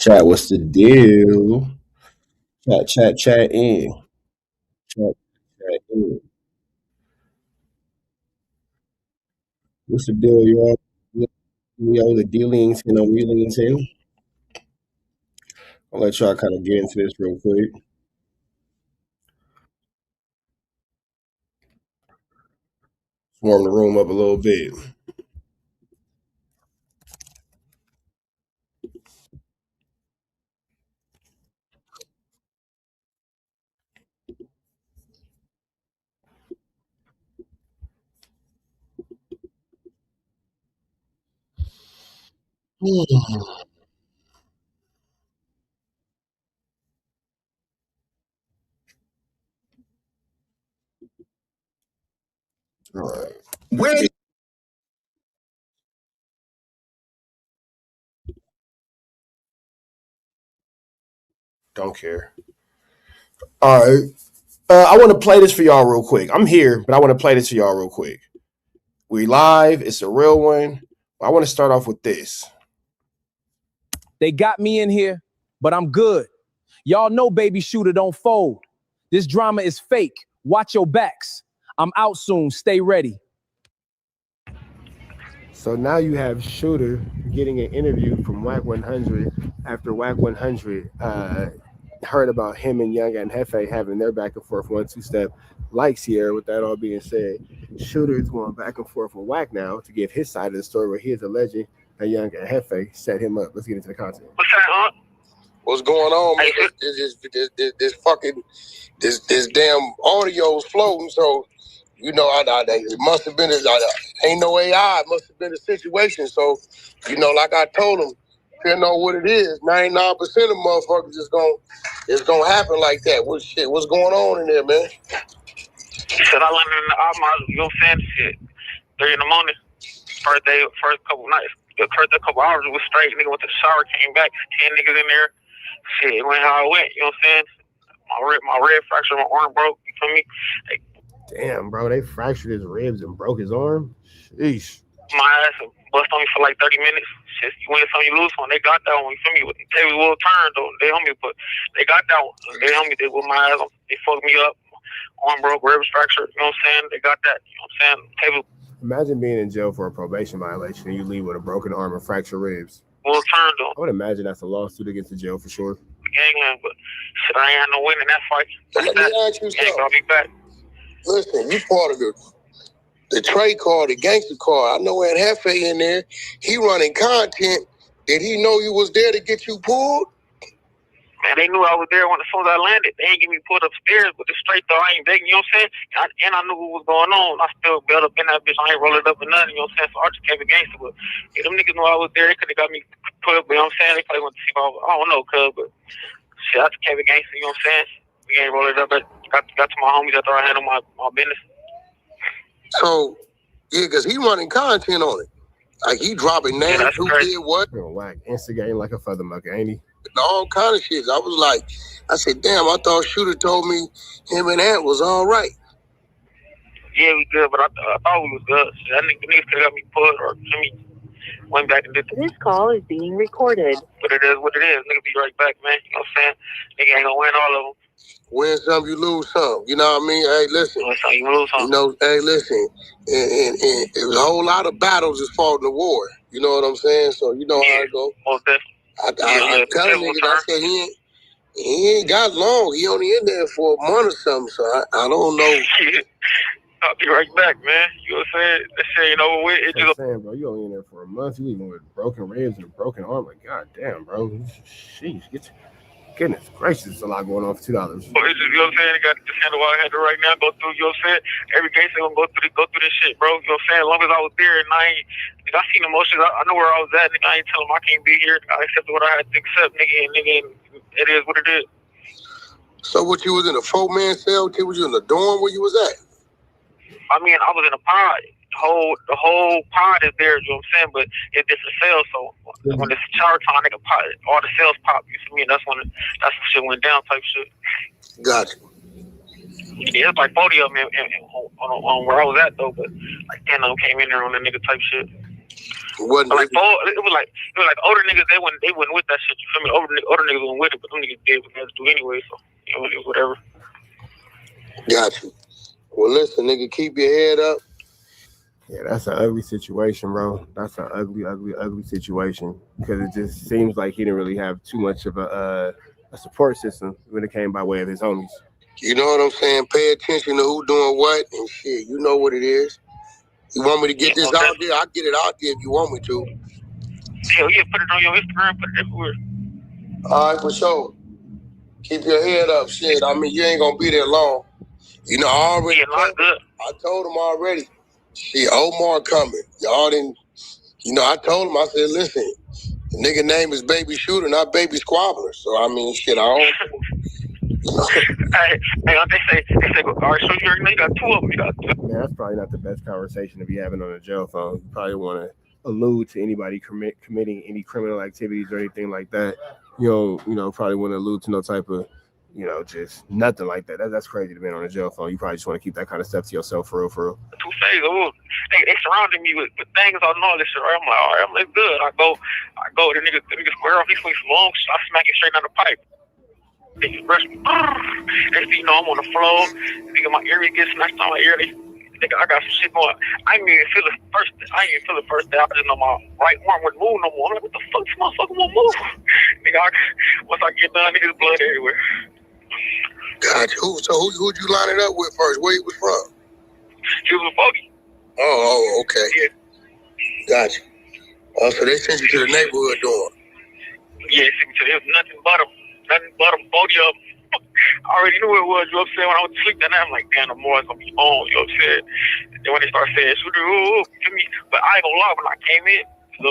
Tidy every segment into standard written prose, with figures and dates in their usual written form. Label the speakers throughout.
Speaker 1: Chat, what's the deal? Chat in. Chat in. What's the deal, y'all? Yo, the dealings and the wheelings here. I'll let y'all kind of get into this real quick. Warm the room up a little bit. All right. Where? Don't care. All right. I want to play this for y'all real quick. I'm here, but I want to play this for y'all real quick. We live. It's a real one. I want to start off with this.
Speaker 2: They got me in here, but I'm good. Y'all know Baby Shooter don't fold. This drama is fake. Watch your backs. I'm out soon. Stay ready.
Speaker 1: So now you have Shooter getting an interview from Whack 100 after Whack 100 heard about him and Young and Hefe having their back and forth 1-2 step like Sierra. With that all being said, Shooter is going back and forth with Whack now to give his side of the story where he is alleging that Young and Hefe set him up. Let's get into the content.
Speaker 3: What's that, huh? What's going on, man? This damn audio's floating, so it must have been ain't no AI. It must have been a situation. So, like I told him, depending on what it is, 99% of motherfuckers it's gonna happen like that. What's going on in there, man? Shit, I landed in the Almas, you know what I'm saying? Shit, 3 in the morning, first couple nights. The first couple hours it was straight. Nigga went to the shower, came back, 10 niggas in there. Shit, it went how it went, you know what I'm saying? My rib fractured, my arm broke, you feel me?
Speaker 1: Damn, bro, they fractured his ribs and broke his arm? Sheesh.
Speaker 3: My ass bust on me for like 30 minutes. Shit, you win some, you lose some. They got that one, you feel me? Table will turn, though. They helped me, but they got that one. They helped me, they with my ass. They fucked me up. Arm broke, ribs fractured, you know what I'm saying? They got that, you know what I'm saying? Table.
Speaker 1: Imagine being in jail for a probation violation and you leave with a broken arm and fractured ribs.
Speaker 3: Will turn, though.
Speaker 1: I would imagine that's a lawsuit against the jail for sure.
Speaker 3: Gangland, but shit, I ain't had no win in that fight. Let me ask you something. I'll be back. Listen, you part of the trade card, the gangster card. I know Ed Hefe in there. He running content. Did he know you was there to get you pulled? Man, they knew I was there when as soon as I landed. They ain't get me pulled upstairs, but it's straight though. I ain't begging, you know what I'm saying? I knew what was going on. I still built up in that bitch. I ain't rolled it up or nothing, you know what I'm saying? So I just kept it gangster. But if them niggas knew I was there, they could have got me put up, you know what I'm saying? They probably went to see if I don't know, cuz, but shit, I just kept it gangster, you know what I'm saying? We ain't rolled it up. Got to my homies after I handled my business. So, yeah, because he running content on it. Like, he dropping names, who did what.
Speaker 1: Whack, instigating like a feather mucker, ain't he?
Speaker 3: All kind of shit. I said, damn, I thought Shooter told me him and Ant was all right. Yeah, we good, but I thought we was good. That niggas could have got me put or me went back and did
Speaker 4: This call is being recorded.
Speaker 3: But it is what it is. Nigga be right back, man. You know what I'm saying? Nigga ain't gonna win all of them. Win some, you lose some. You know what I mean? Hey, listen. Win some, you lose some. You know, hey, listen. And it was a whole lot of battles just fought in the war. You know what I'm saying? So you know how it go. I tell niggas, I said he ain't got long. He only in there for a month or something. So I don't know. I'll be right back, man. You know what I'm saying? That shit ain't over with. It's just
Speaker 1: saying, bro, you only in there for a month. You even with broken ribs and a broken arm. Like, god damn, bro. Sheesh, goodness gracious, a lot going on for $2.
Speaker 3: You know what I'm saying? I got to just handle what I handle right now. Go through, you know what I'm saying? Every gangster gonna go through this shit, bro. You know what I'm saying? As long as I was there and I seen emotions, I know where I was at, nigga. I ain't telling them I can't be here. I accepted what I had to accept, nigga, and it is what it is. So what, you was in a 4-man cell? Was you in the dorm? Where you was at? I mean, I was in a pod. The whole pod is there, you know what I'm saying? But it's just a cell, so when it's shower time, nigga, all the cells pop, you see me? That's when shit went down type shit. Gotcha. Yeah, it's like 40 of them on where I was at, though, but like 10 of them came in there on the nigga type shit. What?
Speaker 5: Like it was like older niggas they wouldn't with that shit. You feel me? Older niggas wouldn't with it, but them niggas did what they had to do anyway. So whatever.
Speaker 3: Got you. Well, listen, nigga, keep your head up.
Speaker 1: Yeah, that's an ugly situation, bro. That's an ugly situation because it just seems like he didn't really have too much of a support system when it came by way of his homies.
Speaker 3: You know what I'm saying? Pay attention to who doing what and shit. You know what it is. You want me to get this out there? I'll get it out there if you want me to.
Speaker 5: Hell yeah, put it on your Instagram, put it everywhere.
Speaker 3: All right, for sure. Keep your head up, shit. I mean, you ain't gonna be there long. You know, I told him already. Shit, Omar coming. Y'all didn't, I told him, I said, listen, the nigga name is Baby Shooter, not Baby Squabbler. So, I mean, shit, I don't...
Speaker 5: Hey, they say, all right, so you already got two of them.
Speaker 1: Man, that's probably not the best conversation to be having on a jail phone. You probably want to allude to anybody committing any criminal activities or anything like that. You probably want to allude to no type of, just nothing like that. That's crazy to be on a jail phone. You probably just want to keep that kind of stuff to yourself for real.
Speaker 5: Two-Face, they surrounding me with things on all this shit. Right? I'm like, all right, I'm like, good. I go, the nigga square off, he swings long, I smack it straight down the pipe. Niggas brush me. Next thing you know, I'm on the floor. Nigga, my ear gets snatched on my ear. Nigga, I got some shit going. I didn't even feel the first day. I just know my right arm wouldn't move no more. I'm like, what the fuck? This motherfucker won't move. Nigga, once I get done, niggas blood everywhere.
Speaker 3: Gotcha. So who'd you line it up with first? Where he was from?
Speaker 5: He was a Foggy.
Speaker 3: Oh, okay.
Speaker 5: Yeah.
Speaker 3: Gotcha. So they sent you to the neighborhood dorm.
Speaker 5: Yeah, it was nothing but them, 40 of them. I already knew what it was, you know what I'm saying? When I went to sleep that night, I'm like, damn, the more it's gonna be on, you know what I'm saying? And then when they start saying, shooter, to me, but I ain't gonna lie, when I came in, he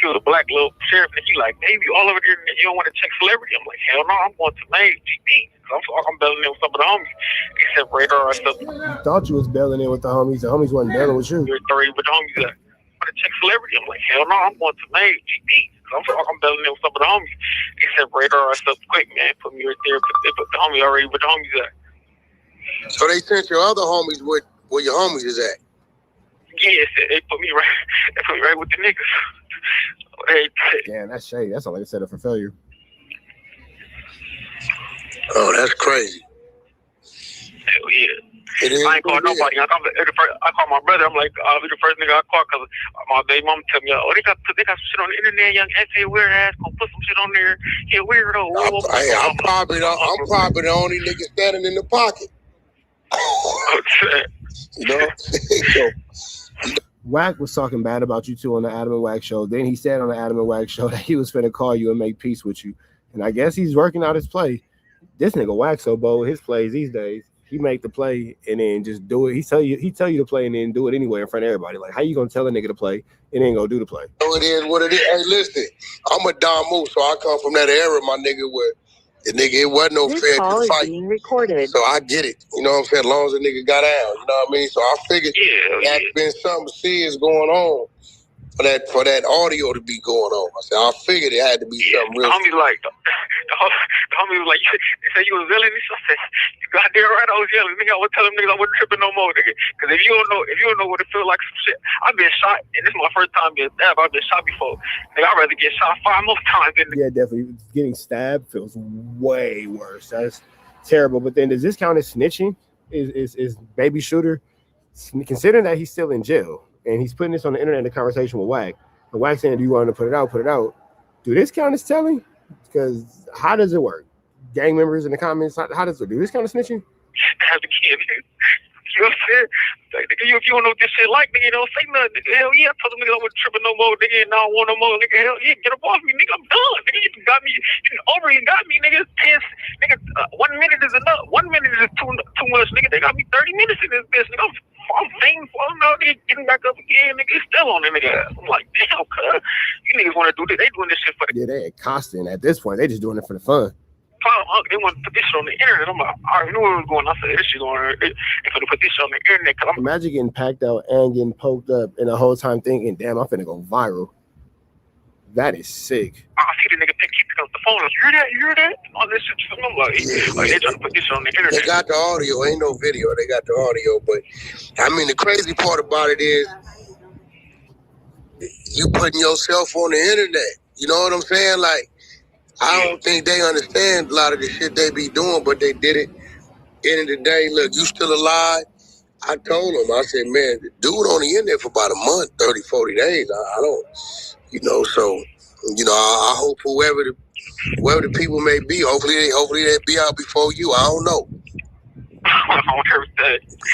Speaker 5: was a black little sheriff, and he like, baby, all over there, you don't want to check celebrity? I'm like, hell no, I'm going to Maine, GP. I'm belling in with some of the homies. They separated ourselves.
Speaker 1: You thought you was belling in with the homies wasn't belling with you.
Speaker 5: With the homies that want to check celebrity? I'm like, hell no, I'm going to Maine, GP. I'm belling in with some of the homies. They separated ourselves quick, man. Put me right there. They put the homie already with the homies at.
Speaker 3: So they sent your other homies where your homies is at?
Speaker 5: Yes, they put me right with the niggas.
Speaker 1: Damn, that's shady. That's all they set up for failure.
Speaker 3: Oh, that's crazy.
Speaker 5: Hell yeah. I ain't call nobody. I call my brother. I'm like, I'll be the first nigga I call because my baby mama tell me, oh, they got some shit on the internet. Young F.A. weird ass gonna put some shit on there. He a weirdo.
Speaker 3: I'm probably the only nigga standing in the pocket.
Speaker 1: Wack was talking bad about you two on the Adam and Wack show. Then he said on the Adam and Wack show that he was finna call you and make peace with you. And I guess he's working out his play. This nigga Wack so bold his plays these days. He make the play and then just do it. He tell you to play and then do it anyway in front of everybody. Like, how you gonna tell a nigga to play and then go do the play?
Speaker 3: So it is what it is. Hey, listen, I'm a Don Moose, so I come from that era, my nigga, where the nigga, it wasn't no fair to fight.
Speaker 4: Being recorded.
Speaker 3: So I get it. You know what I'm saying? As long as the nigga got out, you know what I mean? So I figured that's been something serious going on for that audio to be going on. I said, I figured it had to be something real.
Speaker 5: The homie was like, they said you was yelling. I said, you got there right, I was yelling. Nigga, I was telling niggas I wasn't tripping no more, nigga. Because if you don't know what it feels like, some shit. I've been shot, and this is my first time being stabbed. I've been shot before. Nigga, I'd rather get shot 5 more times than
Speaker 1: yeah, definitely. Getting stabbed feels way worse. That's terrible. But then does this count as snitching? Is Baby Shooter, considering that he's still in jail? And he's putting this on the internet in a conversation with Wack. And Wack saying, do you want to put it out? Put it out. Do this count as telling? Because how does it work? Gang members in the comments, how does it do? This count as snitching?
Speaker 5: As a kid, you know what I'm saying? Like, nigga, if you don't know what this shit like, nigga, don't say nothing. Nigga, hell yeah, I told them niggas I wasn't tripping no more, nigga, and I don't want no more, nigga. Hell yeah, get up off me, nigga, I'm done. Nigga, you got me, you got me, nigga. 1 minute is enough. 1 minute is too much, nigga. They got me 30 minutes in this bitch, nigga. I'm fainting for them now, nigga, getting back up again, nigga. It's still on it, nigga. I'm like, damn, cuz. You niggas want to do this. They doing this shit for the...
Speaker 1: Yeah, they ain't costing at this point. They just doing it for the fun.
Speaker 5: They want to put this shit on the internet. I'm like, I already knew where it was going. I said, this shit going they finna put this shit on the internet.
Speaker 1: Imagine getting packed out and getting poked up and the whole time thinking, damn, I'm finna go viral. That is sick.
Speaker 5: I see the nigga keep picking up the phone. You hear that? All this shit. I'm like, they trying to put this on the internet.
Speaker 3: They got the audio. Ain't no video. They got the audio. But, I mean, the crazy part about it is you putting yourself on the internet. You know what I'm saying? Like, I don't think they understand a lot of the shit they be doing, but they did it. End of the day, look, you still alive. I told him, I said, man, the dude only in there for about a month, 30, 40 days. I don't, so, I hope whoever the people may be, hopefully they be out before you. I don't know. You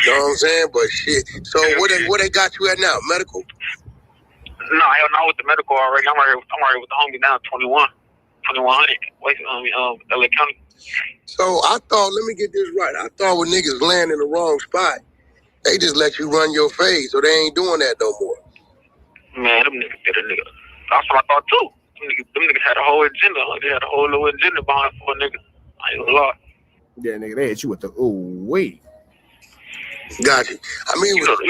Speaker 3: know what I'm saying? But shit. So where they got you at now? Medical?
Speaker 5: No, hell no, with the medical already. I'm already with the homie now, 2100, LA County.
Speaker 3: So I thought, let me get this right. I thought when niggas land in the wrong spot, they just let you run your phase, so they ain't doing that no more.
Speaker 5: Man, them niggas did a nigga. That's what I thought too. Them niggas had a whole agenda. They had a whole little agenda behind for a nigga. I ain't gonna lie.
Speaker 1: Yeah, nigga, they hit you with the wait.
Speaker 3: Gotcha. I mean,
Speaker 5: all the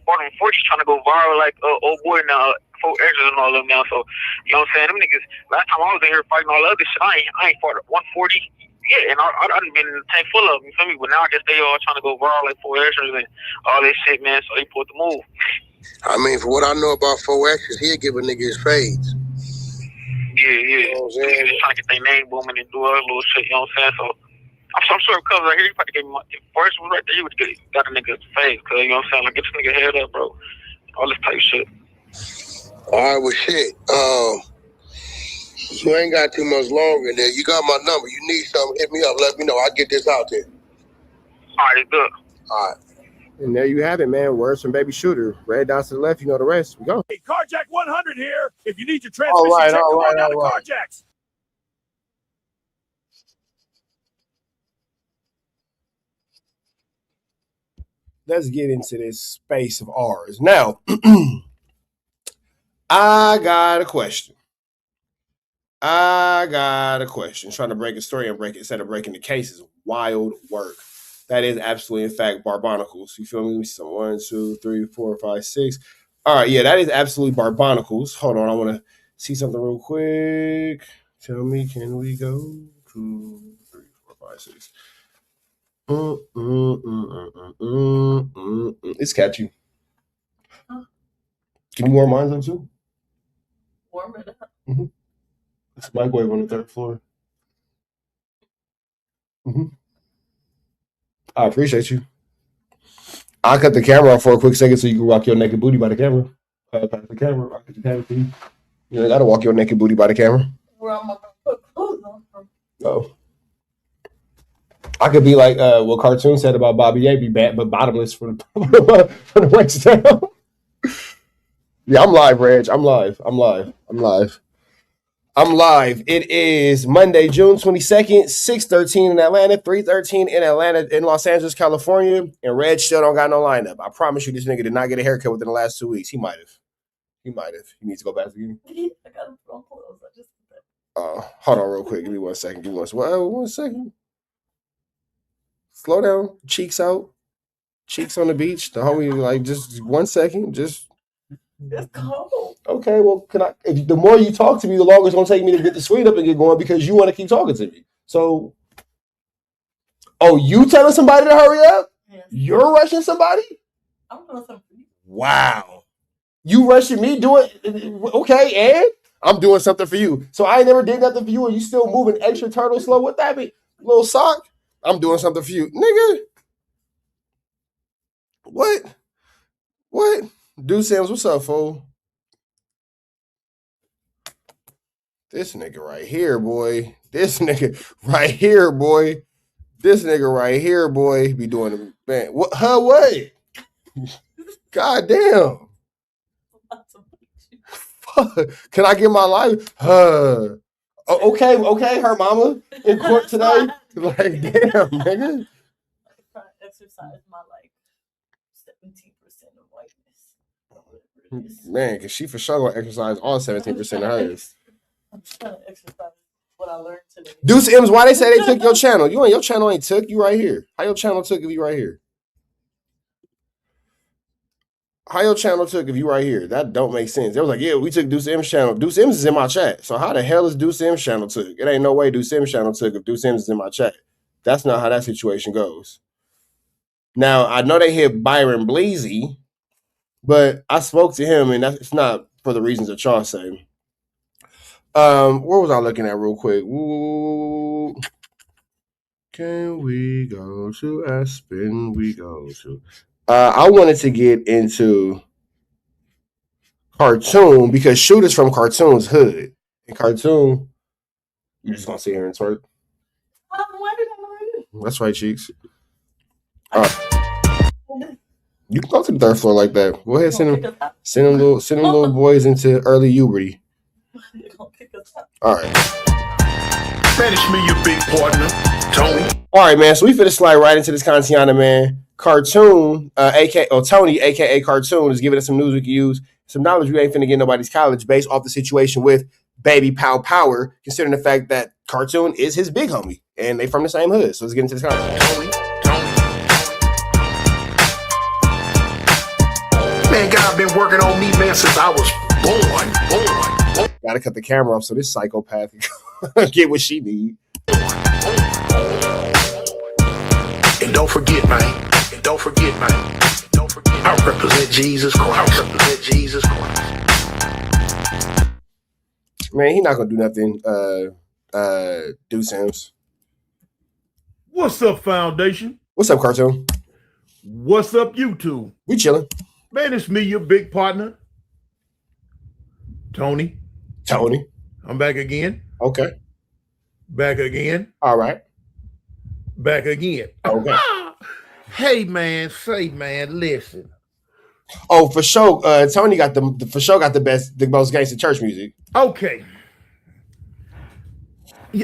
Speaker 5: 40s trying to go viral like old boy now, 4 extras and all of them now. So you know what I'm saying? Them niggas. Last time I was in here fighting all the other shit, I ain't fought 140. Yeah, and I done been in the tank full of them. You feel me? But now I guess they all trying to go viral like 4 extras and all this shit, man. So they put the move.
Speaker 3: I mean, for what I know about 4 extras, he'll give a nigga his fades.
Speaker 5: Yeah. You know what I'm saying? Niggas just trying to get their name booming and do all that little shit. You know what I'm saying? So. I'm sure because right here, you probably gave me first one right there. You would got a nigga's face, cause you know what I'm saying. Like, get this nigga head up, bro. All this type of shit.
Speaker 3: All right, well, shit. You ain't got too much longer there. You got my number. You need something? Hit me up. Let me know. I'll get this out there.
Speaker 5: All right, it's good.
Speaker 3: All right.
Speaker 1: And there you have it, man. Words from Baby Shooter. Red dots to the left. You know the rest. We go.
Speaker 6: Hey, Carjack 100 here. If you need your transmission check, come on down to Carjack's.
Speaker 1: Let's get into this space of ours. Now, I got a question. Trying to break a story and break it instead of breaking the case is wild work. That is absolutely, in fact, Barbonicles. You feel me? So 1, 2, 3, 4, 5, 6. All right, yeah, that is absolutely Barbonicles. Hold on, I want to see something real quick. Tell me, can we go 2, 3, 4, 5, 6? It's catchy. Huh? Can you warm mine up too?
Speaker 7: Warm it up.
Speaker 1: Mm-hmm. It's a microwave on the 3rd floor. Mm-hmm. I appreciate you. I'll cut the camera off for a quick second so you can walk your naked booty by the camera. Pass the camera. I'll cut the camera for you. You gotta walk your naked booty by the camera.
Speaker 7: Where I'm gonna put clothes on from.
Speaker 1: Oh. I could be like what Cartoon said about Bobby A, be bad but bottomless from the waist down. Yeah, I'm live, Reg. I'm live. It is Monday, June 22nd, 6:13 in Atlanta, 3:13 in Atlanta, in Los Angeles, California, and Reg still don't got no lineup. I promise you this nigga did not get a haircut within the last 2 weeks. He might have. He needs to go back again.
Speaker 7: I got to put on clothes. I just
Speaker 1: hold on real quick. Give me 1 second. One second. Slow down. Cheeks out. Cheeks on the beach. The homie, like, just 1 second. Just.
Speaker 7: It's cold.
Speaker 1: Okay, well, the more you talk to me, the longer it's going to take me to get the suite up and get going because you want to keep talking to me. So, you telling somebody to hurry up?
Speaker 7: Yes.
Speaker 1: You're rushing somebody?
Speaker 7: I'm doing something for you.
Speaker 1: Wow. You rushing me doing, okay, and I'm doing something for you. So I ain't never did nothing for you and you still moving extra turtle slow. What that mean? Little sock? I'm doing something for you. Nigga. What? Dude Sims, what's up, fool? This nigga right here, boy. Be doing the man. What? God damn. Can I get my life? Okay, her mama in court today. Like, damn, nigga.
Speaker 7: I'm trying to exercise my 17% of whiteness.
Speaker 1: Man, because she for sure gonna exercise all 17% of hers.
Speaker 7: I'm trying to exercise what I learned today.
Speaker 1: Deuce M's, why they say they took your channel? Your channel ain't took. You right here. How your channel took if you right here? That don't make sense. They was like, yeah, we took Deuce M's channel. Deuce M's is in my chat. So how the hell is Deuce M's channel took? It ain't no way Deuce M's channel took if Deuce M's is in my chat. That's not how that situation goes. Now, I know they hit Byron Bleezy. But I spoke to him, and it's not for the reasons that y'all say. Where was I looking at real quick? Ooh. Can we go to Aspen? We go to. I wanted to get into Cartoon because Shooter's from Cartoon's hood. And Cartoon, you're just gonna sit here and twerk.
Speaker 7: Why did I know you?
Speaker 1: That's right, cheeks. You can go to the third floor like that. Go ahead, send them little boys into early puberty. All right.
Speaker 6: Finish me, you big partner, Tony.
Speaker 1: All right, man. So we finna slide right into this Kantiana, man. Cartoon, Tony, aka Cartoon, is giving us some news we can use. Some knowledge we ain't finna get nobody's college based off the situation with Baby Pow Power, considering the fact that Cartoon is his big homie and they from the same hood. So let's get into this conversation.
Speaker 6: Man, God been working on me, man, since I was born.
Speaker 1: Gotta cut the camera off so this psychopath can get what she need.
Speaker 6: And don't forget, man. I represent Jesus Christ.
Speaker 1: Man, he not gonna do nothing. Do Sims.
Speaker 6: What's up, Foundation?
Speaker 1: What's up, Cartoon?
Speaker 6: What's up, YouTube?
Speaker 1: We chilling.
Speaker 6: Man, it's me, your big partner, Tony. I'm back again.
Speaker 1: Okay.
Speaker 6: Back again.
Speaker 1: All right.
Speaker 6: Back again.
Speaker 1: Okay.
Speaker 6: Hey, man, listen.
Speaker 1: Oh, for sure. Tony got the most gangster church music.
Speaker 6: Okay.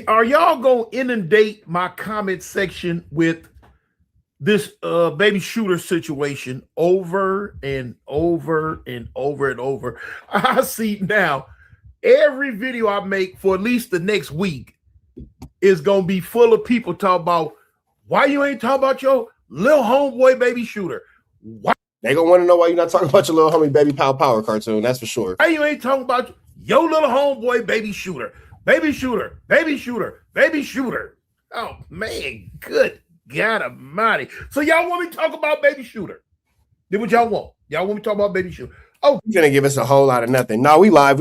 Speaker 6: Are y'all gonna inundate my comment section with this baby shooter situation over and over and over and over? I see now every video I make for at least the next week is gonna be full of people talking about why you ain't talking about your little homeboy baby shooter. Why
Speaker 1: they gonna want to know why you're not talking about your little homie Baby Pow Power, Cartoon. That's for sure.
Speaker 6: Why you ain't talking about your little homeboy baby shooter? Baby shooter. Oh man, good God Almighty. So y'all want me to talk about baby shooter? Then what y'all want? Y'all want me to talk about baby shooter? Oh,
Speaker 1: you're gonna give us a whole lot of nothing. No, we live.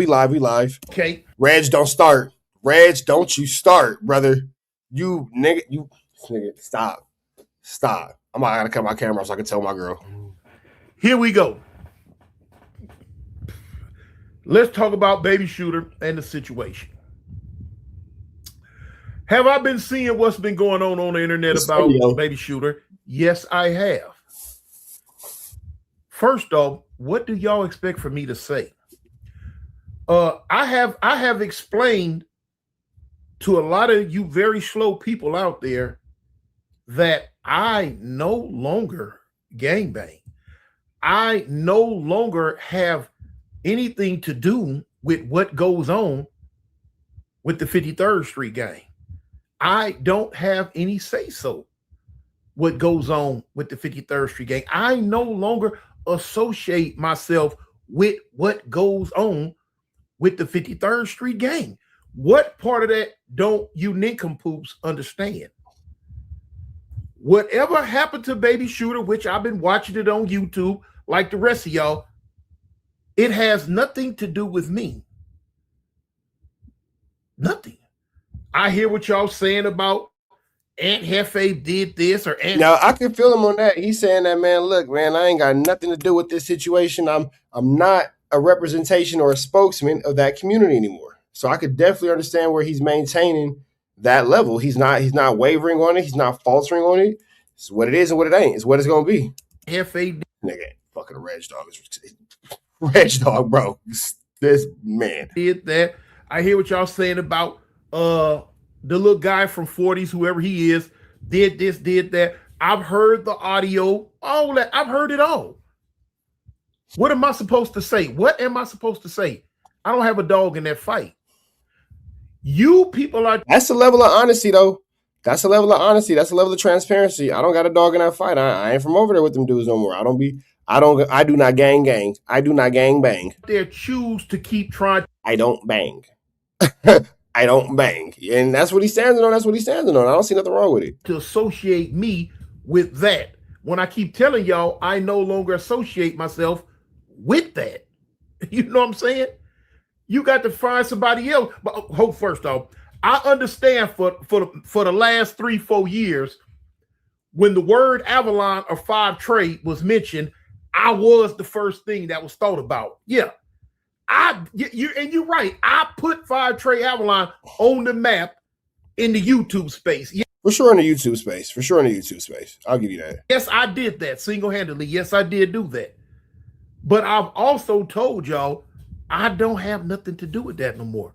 Speaker 6: Okay.
Speaker 1: Reg, don't start. Reg, don't you start, brother. You nigga, stop. I gotta cut my camera off so I can tell my girl.
Speaker 6: Here we go. Let's talk about baby shooter and the situation. Have I been seeing what's been going on the internet about baby shooter? Yes, I have. First off, what do y'all expect for me to say? I have explained to a lot of you very slow people out there that I no longer gangbang. I no longer have anything to do with what goes on with the 53rd Street gang. I don't have any say-so what goes on with the 53rd Street gang. I no longer associate myself with what goes on with the 53rd Street gang. What part of that don't you nincompoops understand? Whatever happened to Baby Shooter, which I've been watching it on YouTube like the rest of y'all, it has nothing to do with me. Nothing. I hear what y'all saying about Aunt Hefe did this or Aunt.
Speaker 1: Now I can feel him on that. He's saying that, man, look, man, I ain't got nothing to do with this situation. I'm not a representation or a spokesman of that community anymore. So I could definitely understand where he's maintaining that level. He's not wavering on it. He's not faltering on it. It's what it is and what it ain't. It's what it's gonna be.
Speaker 6: Hefe
Speaker 1: nigga, fucking Reg Dog. Reg Dog, bro. This man
Speaker 6: did that. I hear what y'all saying about the little guy from 40s, whoever he is, did this, did that. I've heard the audio, all that. I've heard it all. What am I supposed to say? What am I supposed to say? I don't have a dog in that fight. You people are.
Speaker 1: That's the level of honesty, though. That's the level of honesty. That's the level of transparency. I don't got a dog in that fight. I ain't from over there with them dudes no more. I do not gang. I do not gang bang.
Speaker 6: They choose to keep trying.
Speaker 1: I don't bang. I don't bang. And that's what he's standing on. I don't see nothing wrong with it.
Speaker 6: To associate me with that. When I keep telling y'all, I no longer associate myself with that. You know what I'm saying? You got to find somebody else. But hope first off, I understand for the last 3-4 years, when the word Avalon or 5 Trey was mentioned, I was the first thing that was thought about. Yeah. And you're right. I put 5 Trey Avalon on the map in the YouTube space. Yeah.
Speaker 1: For sure in the YouTube space. For sure in the YouTube space. I'll give you that.
Speaker 6: Yes, I did that single-handedly. Yes, I did do that. But I've also told y'all I don't have nothing to do with that no more.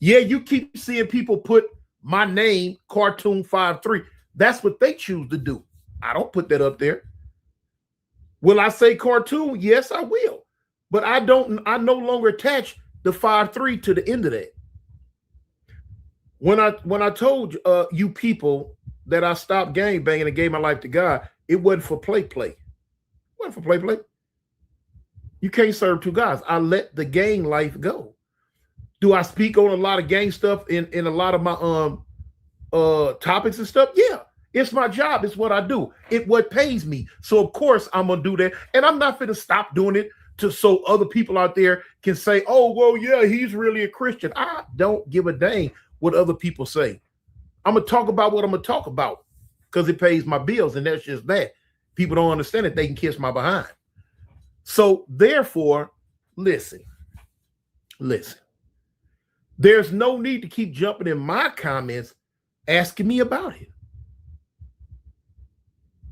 Speaker 6: Yeah, you keep seeing people put my name, Cartoon 53. That's what they choose to do. I don't put that up there. Will I say cartoon? Yes, I will. But I no longer attach the 53 to the end of that. When I told you people that I stopped gang banging and gave my life to God, it wasn't for play. It wasn't for play. You can't serve two gods. I let the gang life go. Do I speak on a lot of gang stuff in a lot of my topics and stuff? Yeah. It's my job. It's what I do. It's what pays me. So of course I'm gonna do that. And I'm not gonna stop doing it so other people out there can say, oh, well, yeah, he's really a Christian. I don't give a dang what other people say. I'm gonna talk about what I'm gonna talk about because it pays my bills, and that's just that. People don't understand it, they can kiss my behind. So therefore, listen. There's no need to keep jumping in my comments asking me about it.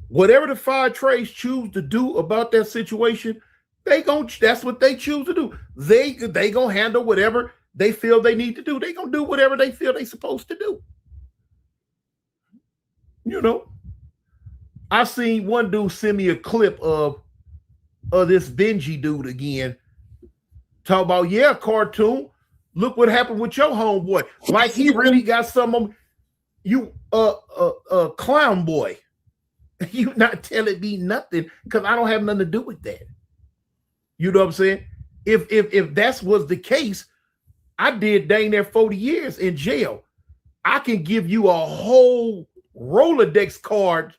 Speaker 6: Whatever the 5 Treys choose to do about that situation, that's what they choose to do. They gonna handle whatever they feel they need to do. They gonna do whatever they feel they supposed to do. You know, I seen one dude send me a clip of this Benji dude again. Talk about, yeah, cartoon. Look what happened with your homeboy. Like he really got some of you, clown boy. You not telling me nothing because I don't have nothing to do with that. You know what I'm saying? If that was the case, I did dang near 40 years in jail. I can give you a whole Rolodex card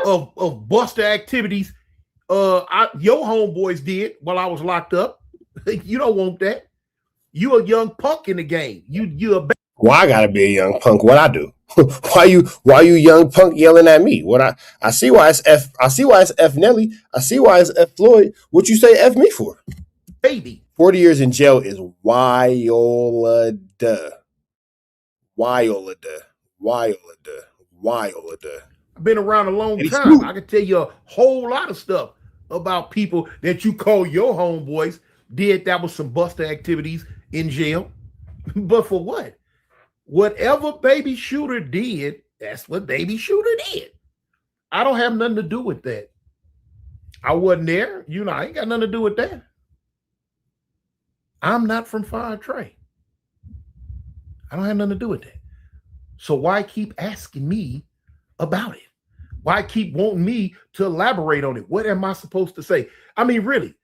Speaker 6: of buster activities your homeboys did while I was locked up. You don't want that. You a young punk in the game. You a
Speaker 1: Why I gotta be a young punk? What I do? why you young punk yelling at me? What I see why it's F. I see why it's F Nelly. I see why it's F Floyd. What you say F me for?
Speaker 6: Baby.
Speaker 1: 40 years in jail is wild.
Speaker 6: I've been around a long time. I can tell you a whole lot of stuff about people that you call your homeboys did that was some buster activities in jail. But for what? Whatever Baby Shooter did, that's what Baby Shooter did. I don't have nothing to do with that. I wasn't there. You know, I ain't got nothing to do with that. I'm not from 5 Trey. I don't have nothing to do with that. So why keep asking me about it? Why keep wanting me to elaborate on it? What am I supposed to say? I mean, really,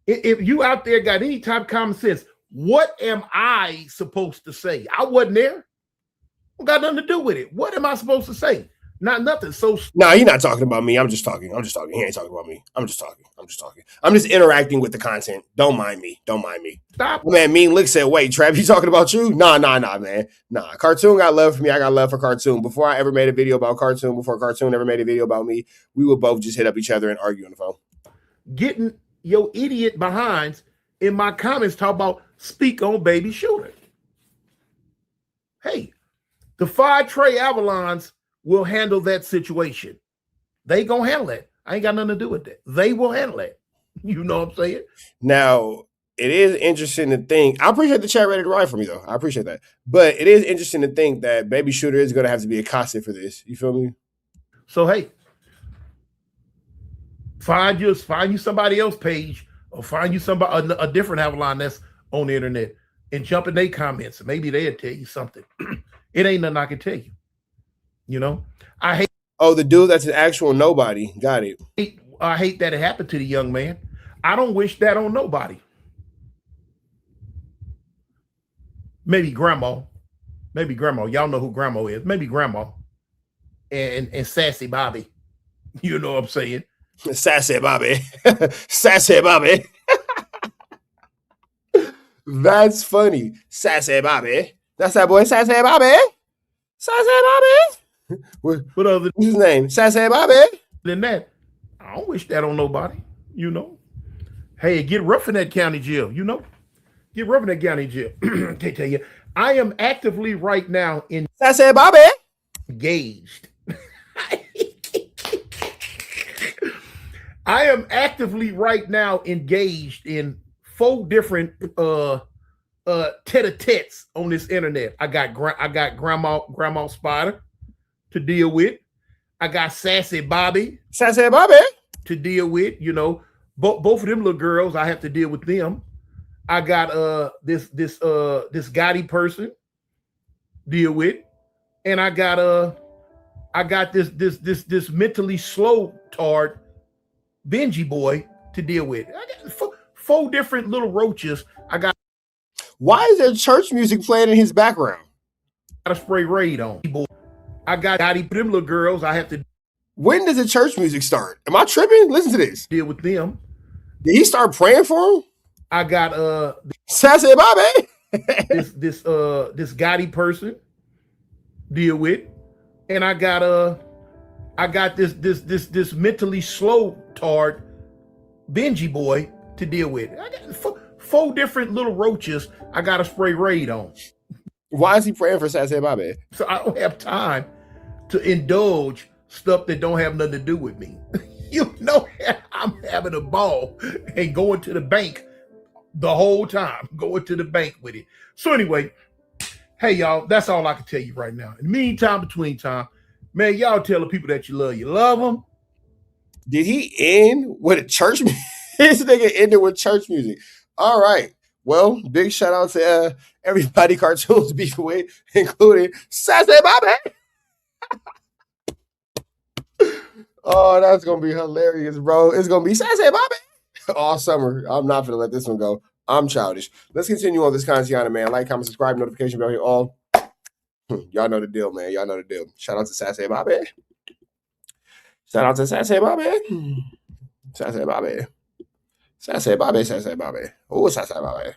Speaker 6: if you out there got any type of common sense, what am I supposed to say? I wasn't there. I got nothing to do with it. What am I supposed to say? Not nothing. So
Speaker 1: no, you're not talking about me. I'm just talking. He ain't talking about me. I'm just talking. I'm just interacting with the content. Don't mind me.
Speaker 6: Stop.
Speaker 1: Man, Mean Lick said, wait, Trav, he talking about you? Nah, man. Nah. Cartoon got love for me. I got love for Cartoon. Before I ever made a video about Cartoon, before Cartoon ever made a video about me, we would both just hit up each other and argue on the phone.
Speaker 6: Getting your idiot behinds in my comments talk about speak on Baby Shooter. Hey, the 5 Trey Avalons will handle that situation. They gonna handle it. I ain't got nothing to do with that. They will handle it. You know what I'm saying?
Speaker 1: Now, it is interesting to think. I appreciate the chat ready to ride for me, though. I appreciate that. But it is interesting to think that Baby Shooter is going to have to be accosted for this. You feel me?
Speaker 6: So, hey, find you somebody else page or find you somebody a different Avalon that's on the internet and jump in their comments. Maybe they'll tell you something. It ain't nothing I can tell you. You know, I hate.
Speaker 1: Oh, the dude that's an actual nobody. Got it.
Speaker 6: I hate that it happened to the young man. I don't wish that on nobody. Maybe grandma. Y'all know who grandma is. Maybe grandma and Sassy Bobby. You know what I'm saying?
Speaker 1: Sassy Bobby. Sassy Bobby. That's funny. Sassy Bobby. That's that boy, Sassy Bobby. Sassy Bobby.
Speaker 6: What other
Speaker 1: What's his name? Sassy Bobby.
Speaker 6: than that? I don't wish that on nobody, you know. Hey, get rough in that county jail, you know. Get rough in that county jail. Can't tell you. I am actively right now
Speaker 1: Sassy Bobby.
Speaker 6: engaged. I am actively right now engaged in 4 different tete-a-tetes on this internet. I got Grandma Spider to deal with. I got Sassy Bobby to deal with. You know, both of them little girls, I have to deal with them. I got this Gotti person deal with, and I got this mentally slow tard Benji boy to deal with. I got 4 different little roaches.
Speaker 1: Why is there church music playing in his background?
Speaker 6: I got to spray Raid on. I got them little girls. I have to.
Speaker 1: When does the church music start? Am I tripping? Listen to this.
Speaker 6: Deal with them.
Speaker 1: Did he start praying for him?
Speaker 6: I got
Speaker 1: Sassy Bobby.
Speaker 6: this Gotti person deal with, and I got this mentally slow tard Benji boy to deal with. I got 4 different little roaches I got to spray Raid on.
Speaker 1: Why is he praying for Sassy Bobby?
Speaker 6: So I don't have time to indulge stuff that don't have nothing to do with me. You know, I'm having a ball and going to the bank the whole time, going to the bank with it. So anyway, hey y'all, that's all I can tell you right now. In the meantime, between time, man, y'all tell the people that you love them.
Speaker 1: Did he end with a church music? This nigga ended with church music. All right. Well, big shout out to everybody cartoons beefing with, including Sassy Bobby. Oh, that's gonna be hilarious, bro. It's gonna be Sassy Bobby all summer. I'm not gonna let this one go. I'm childish. Let's continue on this Kantiana, man. Like, comment, subscribe, notification bell here. All y'all know the deal, man. Y'all know the deal. Shout out to Sassy Bobby. Shout out to Sassy Bobby. Sassy Bobby. Sassy Bobby. Sassy Bobby. Oh, Sassy Bobby.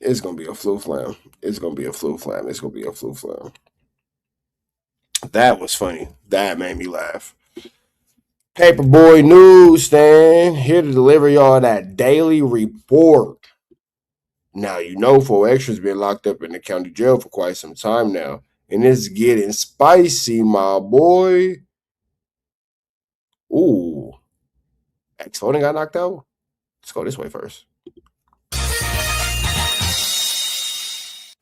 Speaker 1: It's gonna be a flu flam. It's gonna be a flu flam. It's gonna be a flu flam. That was funny. That made me laugh. Paperboy Newsstand here to deliver y'all that daily report. Now, you know 4Extra's been locked up in the county jail for quite some time now, and it's getting spicy, my boy. Ooh. X4 got knocked out? Let's go this way first.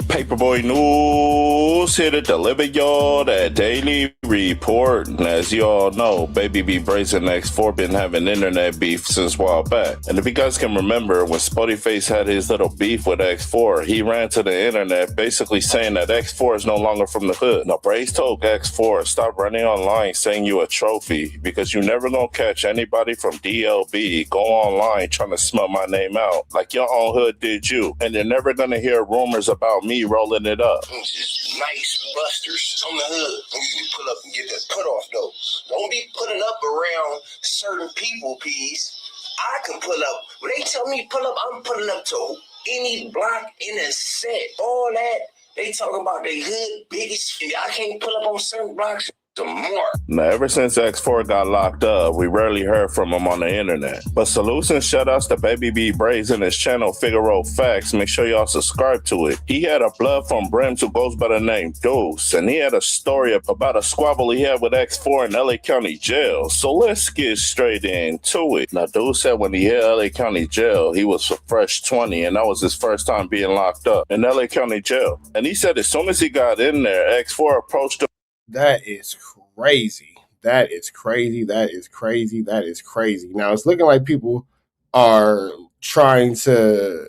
Speaker 8: Paperboy News here to deliver y'all that daily report. And as y'all know, Baby B Brazen X4 been having internet beef since a while back. And if you guys can remember, when Spuddy Face had his little beef with X4, he ran to the internet basically saying that X4 is no longer from the hood. Now, Braze told X4, stop running online saying you a trophy, because you never gonna catch anybody from DLB go online trying to smell my name out like your own hood did you. And you're never gonna hear rumors about me rolling it up.
Speaker 3: Just nice busters on the hood. You can pull up and get that put off though. Don't be putting up around certain people, please. I can pull up. When they tell me pull up, I'm pulling up to any block in a set. All that they talking about they hood biggest. I can't pull up on certain blocks. More.
Speaker 8: Now, ever since X4 got locked up, we rarely heard from him on the internet. But salutes and shoutouts to Baby B Braze and his channel Figaro Facts. Make sure y'all subscribe to it. He had a blood from Brims who goes by the name Deuce, and he had a story about a squabble he had with X4 in LA County Jail. So let's get straight into it. Now, Deuce said when he hit LA County Jail, he was a fresh 20, and that was his first time being locked up in LA County Jail. And he said as soon as he got in there, X4 approached him.
Speaker 1: That is crazy. That is crazy. That is crazy. That is crazy. Now, it's looking like people are trying to,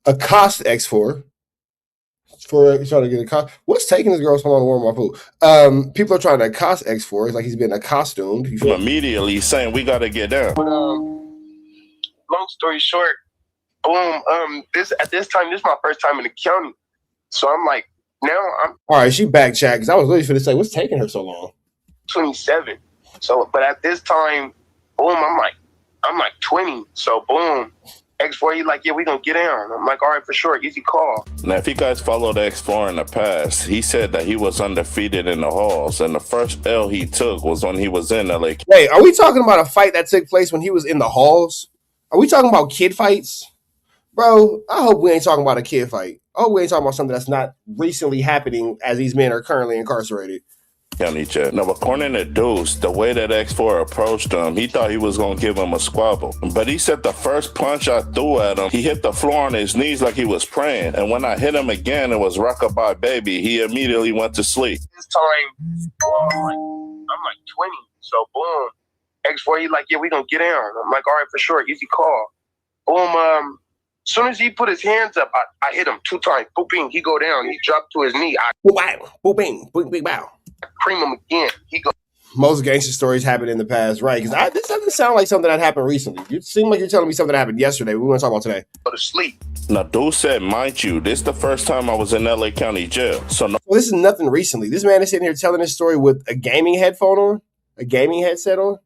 Speaker 1: accost X4 for trying to get a cost. What's taking this girl so long to warm my food? People are trying to accost X4. It's like he's been accostumed.
Speaker 8: Immediately saying we got to get down.
Speaker 9: Long story short, at this time, this is my first time in the county. So I'm like
Speaker 3: Now I'm
Speaker 1: All right, she back chat because I was literally going to say, what's taking her so long?
Speaker 3: 27. So, but at this time, boom, I'm like 20. So, boom, X4, he like, yeah, we gonna get down. I'm like, all right, for sure, easy call.
Speaker 8: Now, if you guys followed X4 in the past, he said that he was undefeated in the halls, and the first L he took was when he was in LA.
Speaker 1: Wait, are we talking about a fight that took place when he was in the halls? Are we talking about kid fights? Bro, I hope we ain't talking about a kid fight. I hope we ain't talking about something that's not recently happening as these men are currently incarcerated.
Speaker 8: County Jail. Now, according to Deuce, the way that X4 approached him, he thought he was going to give him a squabble. But he said the first punch I threw at him, he hit the floor on his knees like he was praying. And when I hit him again, it was Rockabye Baby. He immediately went to sleep.
Speaker 3: This time, boom, I'm like 20. So, boom, X4, he like, yeah, we gonna get down. I'm like, all right, for sure, easy call. Boom, as soon as he put his hands up, I hit him 2 times. Boop, bing, he go down. He dropped to his knee. I
Speaker 1: Boop, bing, boop, bing, bow.
Speaker 3: cream him again. He go.
Speaker 1: Most gangster stories happen in the past, right? Because this doesn't sound like something that happened recently. You seem like you're telling me something that happened yesterday. We want to talk about today.
Speaker 3: Go to sleep.
Speaker 8: Now, Deuce said, mind you, this is the first time I was in LA County Jail. So, no,
Speaker 1: Well, this is nothing recently. This man is sitting here telling this story with a gaming headphone on, a gaming headset on.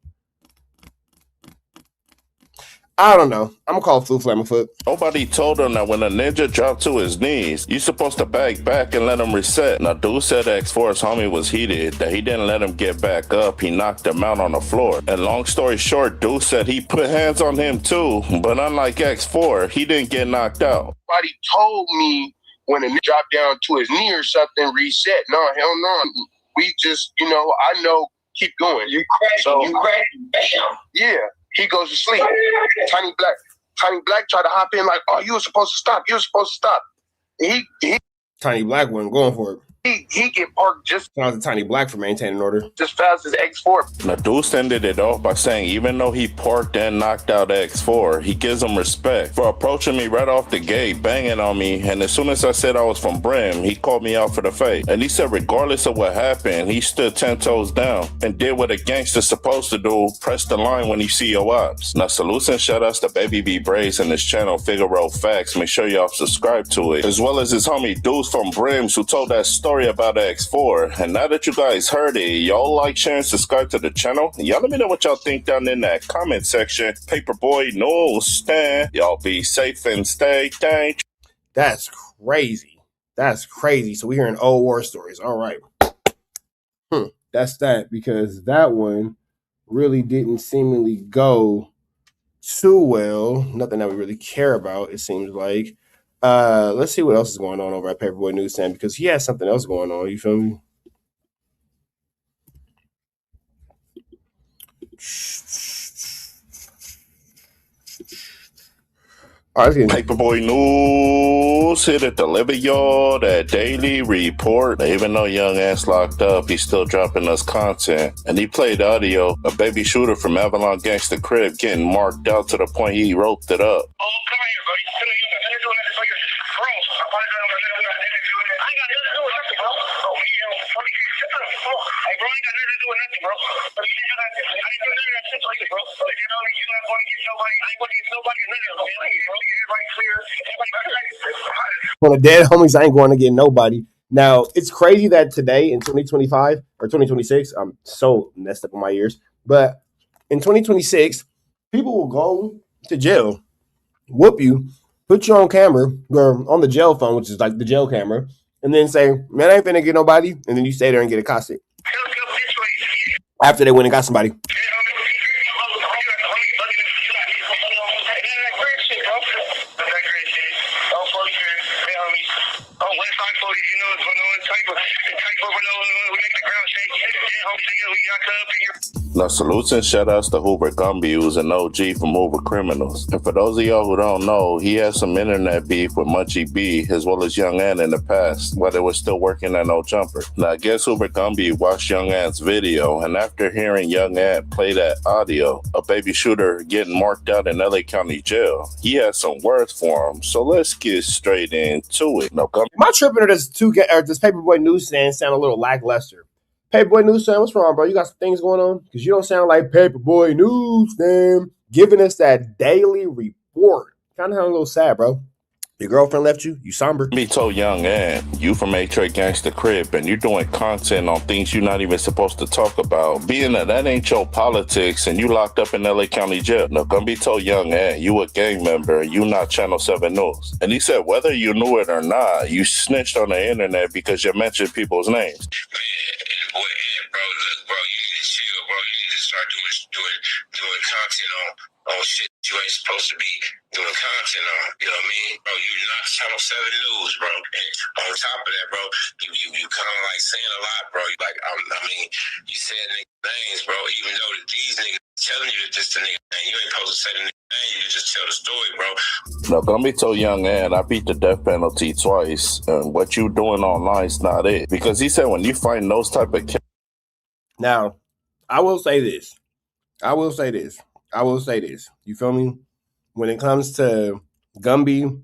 Speaker 1: I don't know. I'm going to call Flu Flammerfoot.
Speaker 8: nobody told him that when a ninja dropped to his knees, you're supposed to back and let him reset. Now, Deuce said X4's homie was heated, that he didn't let him get back up. He knocked him out on the floor. And long story short, Deuce said he put hands on him too, but unlike X4, he didn't get knocked out.
Speaker 3: Nobody told me when a nigga dropped down to his knee or something, reset. No, hell no. We just, I know, keep going. You crashing, bam. Yeah. He goes to sleep. Tiny Black tried to hop in like, oh, you were supposed to stop. You were supposed to stop. He
Speaker 1: Tiny Black wasn't going for it.
Speaker 3: he get parked just
Speaker 1: Shout out to Tiny Black for maintaining order.
Speaker 3: as fast as X4.
Speaker 8: Now, Deuce ended it off by saying even though he parked and knocked out X4, he gives him respect for approaching me right off the gate, banging on me, and as soon as I said I was from Brim, he called me out for the fake. And he said regardless of what happened, he stood 10 toes down and did what a gangster's supposed to do, press the line when you see your ops. Now, salutes and shout-outs to Baby B Braze and his channel Figaro Facts. Make sure y'all subscribe to it, as well as his homie Deuce from Brims who told that story about X4. And now that you guys heard it, y'all like, share, and subscribe to the channel. Y'all let me know what y'all think down in that comment section. Paperboy Newsstand. Y'all be safe and stay dangerous.
Speaker 1: That's crazy. That's crazy. So we're hearing old war stories. All right. That's that, because that one really didn't seemingly go too well. Nothing that we really care about, it seems like. Let's see what else is going on over at Paperboy Newsstand, because he has something else going on. You feel me? All right,
Speaker 8: Paperboy News here to deliver y'all that daily report. Even though Young Ant's locked up, he's still dropping us content. And he played audio of Baby Shooter from Avalon Gangsta Crib getting marked out to the point he roped it up.
Speaker 5: Oh, come here, bro. You doing that for your bro. I apologize on my nigga. I ain't got nothing to do with nothing, bro. Oh, me, hey, bro, I ain't got nothing to do with nothing, bro. But you didn't do that. I didn't do none of that shit like that, bro. Like, you know, you're not going to get nobody. I ain't going to get nobody or none of them, man. Everybody clear. Everybody clear.
Speaker 1: One of the dead homies, I ain't going to get nobody. Now, it's crazy that today in 2025 or 2026, I'm so messed up in my ears, but in 2026, people will go to jail, whoop you, put you on camera or on the jail phone, which is like the jail camera, and then say, man, I ain't finna get nobody, and then you stay there and get accosted after they went and got somebody.
Speaker 8: Now, salutes and shout-outs to Hoover Gumby, who's an OG from Hoover Criminals. And for those of y'all who don't know, he has some internet beef with Munchie B, as well as Young Ant in the past, while they were still working at No Jumper. Now, I guess Hoover Gumby watched Young Ant's video, and after hearing Young Ant play that audio of Baby Shooter getting marked out in LA County Jail, he has some words for him. So let's get straight into it. Now, Gumby.
Speaker 1: My tripping or does Paperboy Newsstand sound a little lackluster? Paperboy Newsstand, what's wrong, bro? You got some things going on? Because you don't sound like Paperboy Newsstand giving us that daily report. Kind of sound a little sad, bro. Your girlfriend left you? You somber?
Speaker 8: Me told Young Ann, you from A-Tray Gangsta Crib, and you're doing content on things you're not even supposed to talk about. Being that ain't your politics, and you locked up in LA County Jail. Now, gonna be told Young Ann, you a gang member, and you not Channel 7 News. And he said, whether you knew it or not, you snitched on the internet because you mentioned people's names.
Speaker 3: Bro, look, bro, you need to chill, bro. You need to start doing content on shit you ain't supposed to be doing content on. You know what I mean? Bro, you're not Channel 7 News, bro. And on top of that, bro, you kind of like saying a lot, bro. Like, I mean, you said niggas' names, bro, even though these niggas telling you that this the nigga name. You ain't supposed to say the nigga name. You just tell the story, bro.
Speaker 8: Now, gonna be told Young Ann, I beat the death penalty twice, and what you doing online's not it. Because he said when you find those type of
Speaker 1: Now, I will say this. You feel me? When it comes to Gumby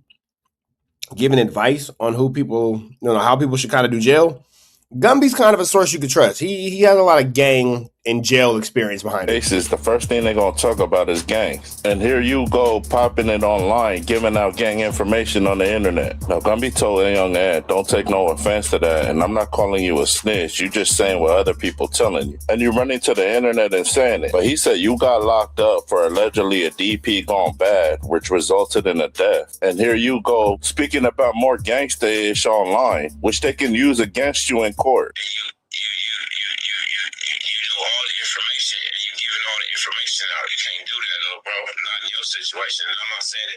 Speaker 1: giving advice on who people, how people should kind of do jail, Gumby's kind of a source you could trust. He has a lot of gang and jail experience behind it.
Speaker 8: The first thing they're going to talk about is gangs. And here you go popping it online, giving out gang information on the internet. Now, Gumby told Young Ann, don't take no offense to that. And I'm not calling you a snitch. You just saying what other people telling you. And you're running to the internet and saying it. But he said you got locked up for allegedly a DP gone bad, which resulted in a death. And here you go speaking about more gangsta-ish online, which they can use against you in court.
Speaker 3: You know all the information, and you giving all the information out. You can't do that, little bro. Not in your situation. And I'm not saying that,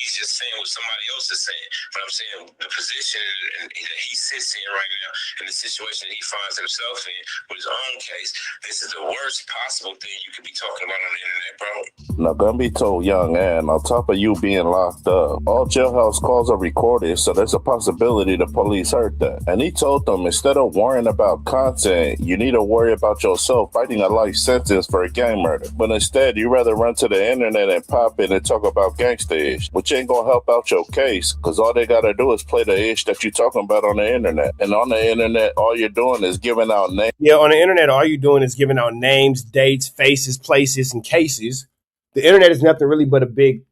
Speaker 3: he's just saying what somebody else is saying. But I'm saying the position that he sits in right now, and the situation that he finds himself in with his own case, this is the worst possible thing you could be talking about on the internet, bro.
Speaker 8: Now, Gumby told Young Ann, on top of you being locked up, all jailhouse calls are recorded, so there's a possibility the police heard that. And he told them, instead of worrying about content, you need to worry about yourself fighting a life sentence for a gang murder. But instead, you rather run to the internet and pop in and talk about gangsta-ish, which ain't gonna help out your case, because all they gotta do is play the ish that you're talking about on the internet. And on the internet, all you're doing is giving out names.
Speaker 1: Yeah, on the internet, all you're doing is giving out names, dates, faces, places, and cases. The internet is nothing really but a big,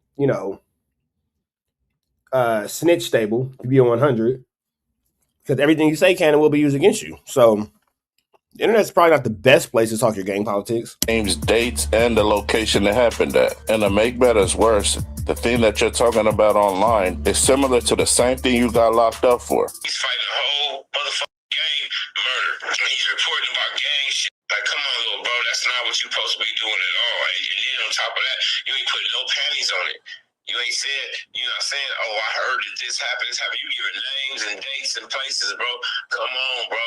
Speaker 1: snitch stable to be a 100, because everything you say can and will be used against you. So the internet's probably not the best place to talk your gang politics.
Speaker 8: Names, dates, and the location it happened at. And to make matters worse, the thing that you're talking about online is similar to the same thing you got locked up for.
Speaker 3: He's fighting a whole motherfucking gang murder. And he's reporting about gang shit. Like, come on, little bro, that's not what you're supposed to be doing at all. And then on top of that, you ain't putting no panties on it. You ain't said, you're not saying, oh, I heard that this happened. You giving names and dates and places, bro. Come on, bro.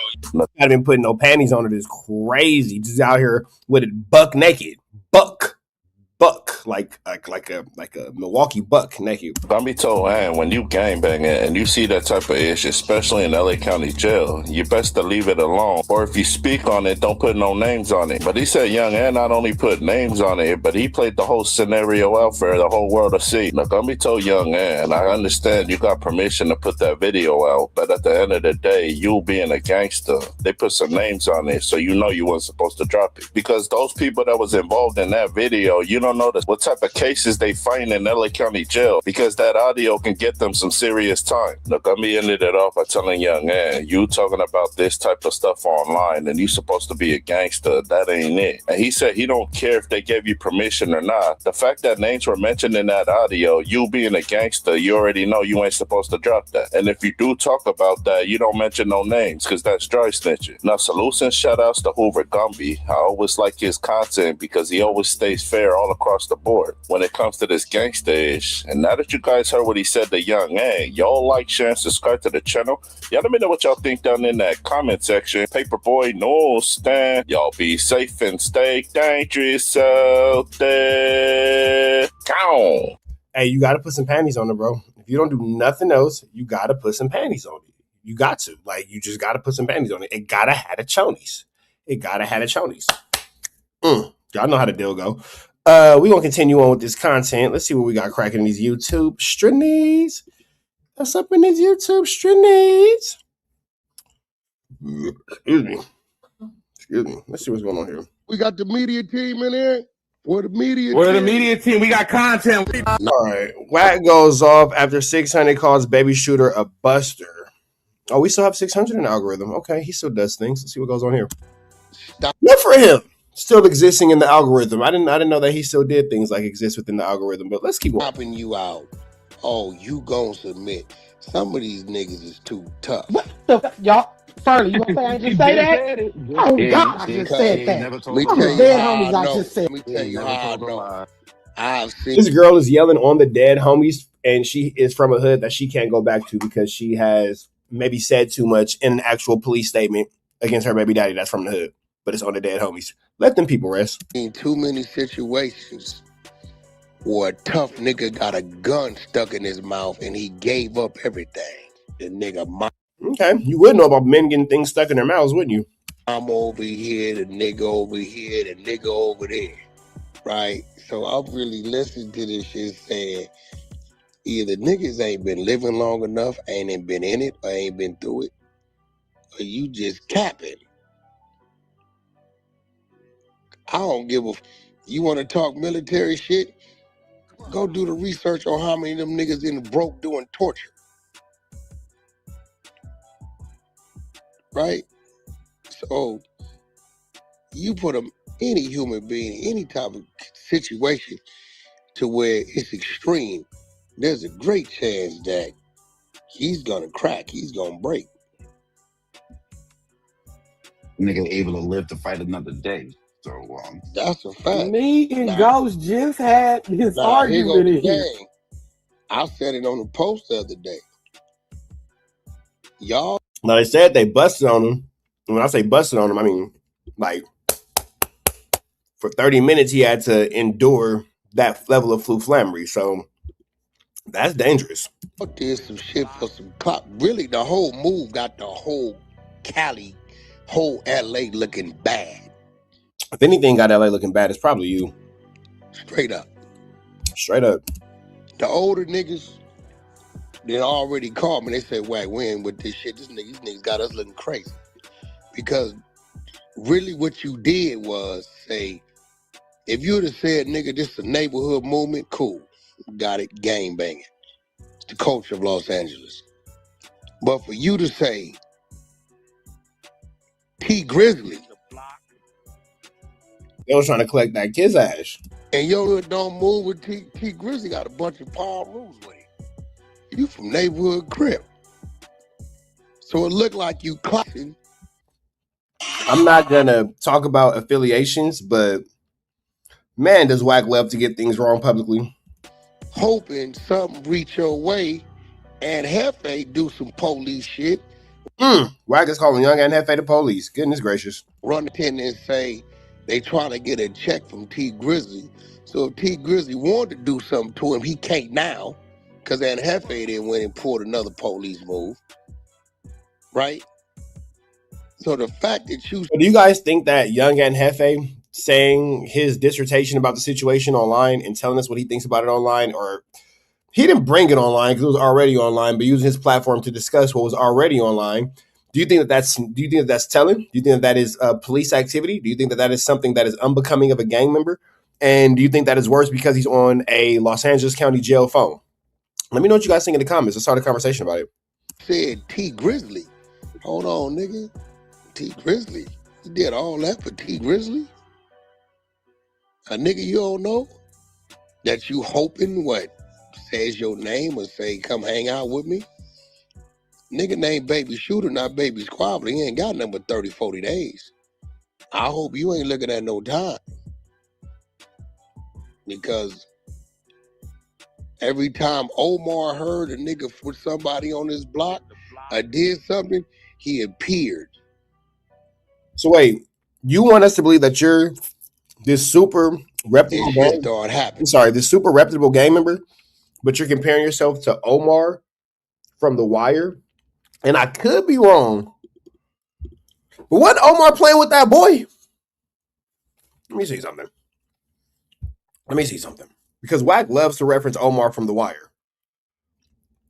Speaker 1: Not been putting no panties on it is crazy. Just out here with it buck naked. Buck. Like a Milwaukee buck naked.
Speaker 8: Gumby told Ann, when you gangbanging and you see that type of issue, especially in LA County Jail, you best to leave it alone. Or if you speak on it, don't put no names on it. But he said Young Ann not only put names on it, but he played the whole scenario out for the whole world to see. Now, Gumby told Young Ann, I understand you got permission to put that video out, but at the end of the day, you being a gangster, they put some names on it, so you know you weren't supposed to drop it. Because those people that was involved in that video, you don't know what type of cases they find in LA County Jail, because that audio can get them some serious time. Look, Gumby ended it off by telling Young Ann, you talking about this type of stuff online and you supposed to be a gangster, that ain't it. And he said he don't care if they gave you permission or not. The fact that names were mentioned in that audio, you being a gangster, you already know you ain't supposed to drop that. And if you do talk about that, you don't mention no names, because that's dry snitching. Now, salutes and shout outs to Hoover Gumby. I always like his content because he always stays fair all across the board when it comes to this gangsta-ish. And now that you guys heard what he said to Young Ann, y'all like, share, and subscribe to the channel. Y'all let me know what y'all think down in that comment section. Paperboy, no stand. Y'all be safe and stay dangerous out there. Count.
Speaker 1: Hey, you got to put some panties on it, bro. If you don't do nothing else, you got to put some panties on it. You got to. Like, you just got to put some panties on it. It got to have the chonies. Y'all know how the deal go. We're going to continue on with this content. Let's see what we got cracking in these YouTube streams. What's up in these YouTube streams? Excuse me. Let's see what's going on here.
Speaker 3: We got the media team in here. Where the media
Speaker 10: We're the
Speaker 3: team?
Speaker 10: media team. We got content.
Speaker 1: All right. Wack goes off after 600 calls Baby Shooter a buster. Oh, we still have 600 in the algorithm. Okay, he still does things. Let's see what goes on here. Good for him. Still existing in the algorithm. I didn't know that he still did things like exist within the algorithm, but let's keep
Speaker 3: popping you out. Oh, you gonna submit. Some of these niggas is too tough.
Speaker 7: What the y'all? Farley, you gonna say I ain't just say that? Oh God, I just said that.
Speaker 3: Let me
Speaker 7: I'm
Speaker 3: tell
Speaker 7: the
Speaker 3: you
Speaker 7: dead
Speaker 3: how
Speaker 7: homies
Speaker 3: I
Speaker 7: I
Speaker 3: know.
Speaker 7: just said.
Speaker 3: Let me tell you how I know. I've seen
Speaker 1: This girl is yelling on the dead homies, and she is from a hood that she can't go back to because she has maybe said too much in an actual police statement against her baby daddy that's from the hood, but it's on the dead homies. Let them people rest.
Speaker 3: too many situations where a tough nigga got a gun stuck in his mouth and he gave up everything. The nigga
Speaker 1: Okay, you would know about men getting things stuck in their mouths, wouldn't you?
Speaker 3: I'm over here, the nigga over here, the nigga over there, right? So I'm really listening to this shit saying either niggas ain't been living long enough, ain't been in it, or ain't been through it, or you just capping. I don't give a. You want to talk military shit? Go do the research on how many of them niggas in broke doing torture, right? So you put any human being, any type of situation to where it's extreme, there's a great chance that he's gonna crack, he's gonna break.
Speaker 10: Nigga able to live to fight another day. So
Speaker 3: that's a fact.
Speaker 7: Me and Ghost just had this argument in here.
Speaker 3: I said it on the post the other day. Y'all.
Speaker 1: Now they said they busted on him. When I say busted on him, I mean like for 30 minutes he had to endure that level of fluflamery. So that's dangerous.
Speaker 3: Did some shit for some clock. Really, the whole move got the whole Cali, whole LA looking bad.
Speaker 1: If anything got LA looking bad, it's probably you.
Speaker 3: Straight up.
Speaker 1: Straight up.
Speaker 3: The older niggas, they already called me. They said, "Wait, we ain't with this shit. These niggas got us looking crazy." Because really what you did was say, if you would have said, "Nigga, this is a neighborhood movement," cool. Got it, gang banging. It's the culture of Los Angeles. But for you to say, T Grizzly,
Speaker 1: they was trying to collect that kid's ass.
Speaker 3: And your hood don't move with T Grizzly got a bunch of power rules with him. You from neighborhood crib. So it looked like you clapping.
Speaker 1: I'm not gonna talk about affiliations, but man, does Wack love to get things wrong publicly.
Speaker 3: Hoping something reach your way and Hefe do some police shit.
Speaker 1: Wack is calling Young and Hefe the police. Goodness gracious.
Speaker 3: Run in and say they trying to get a check from T Grizzly. So if T Grizzly wanted to do something to him, he can't now. Because Aunt Hefe then went and pulled another police move. Right? So the fact that you...
Speaker 1: Do you guys think that Young and Hefe saying his dissertation about the situation online and telling us what he thinks about it online, or he didn't bring it online because it was already online, but using his platform to discuss what was already online, do you think that's telling? Do you think that is police activity? Do you think that is something that is unbecoming of a gang member? And do you think that is worse because he's on a Los Angeles County jail phone? Let me know what you guys think in the comments. Let's start a conversation about it.
Speaker 3: Said T Grizzly. Hold on, nigga. T Grizzly. You did all that for T Grizzly? A nigga you don't know? That you hoping what? Says your name or say, come hang out with me? Nigga named Baby Shooter, not Baby Squabbler. He ain't got nothing but 30, 40 days. I hope you ain't looking at no time. Because every time Omar heard a nigga with somebody on his block or did something, he appeared.
Speaker 1: So wait, you want us to believe that you're this super reputable this super reputable gang member, but you're comparing yourself to Omar from The Wire? And I could be wrong, but wasn't Omar playing with that boy? Let me see something. Because Wack loves to reference Omar from The Wire.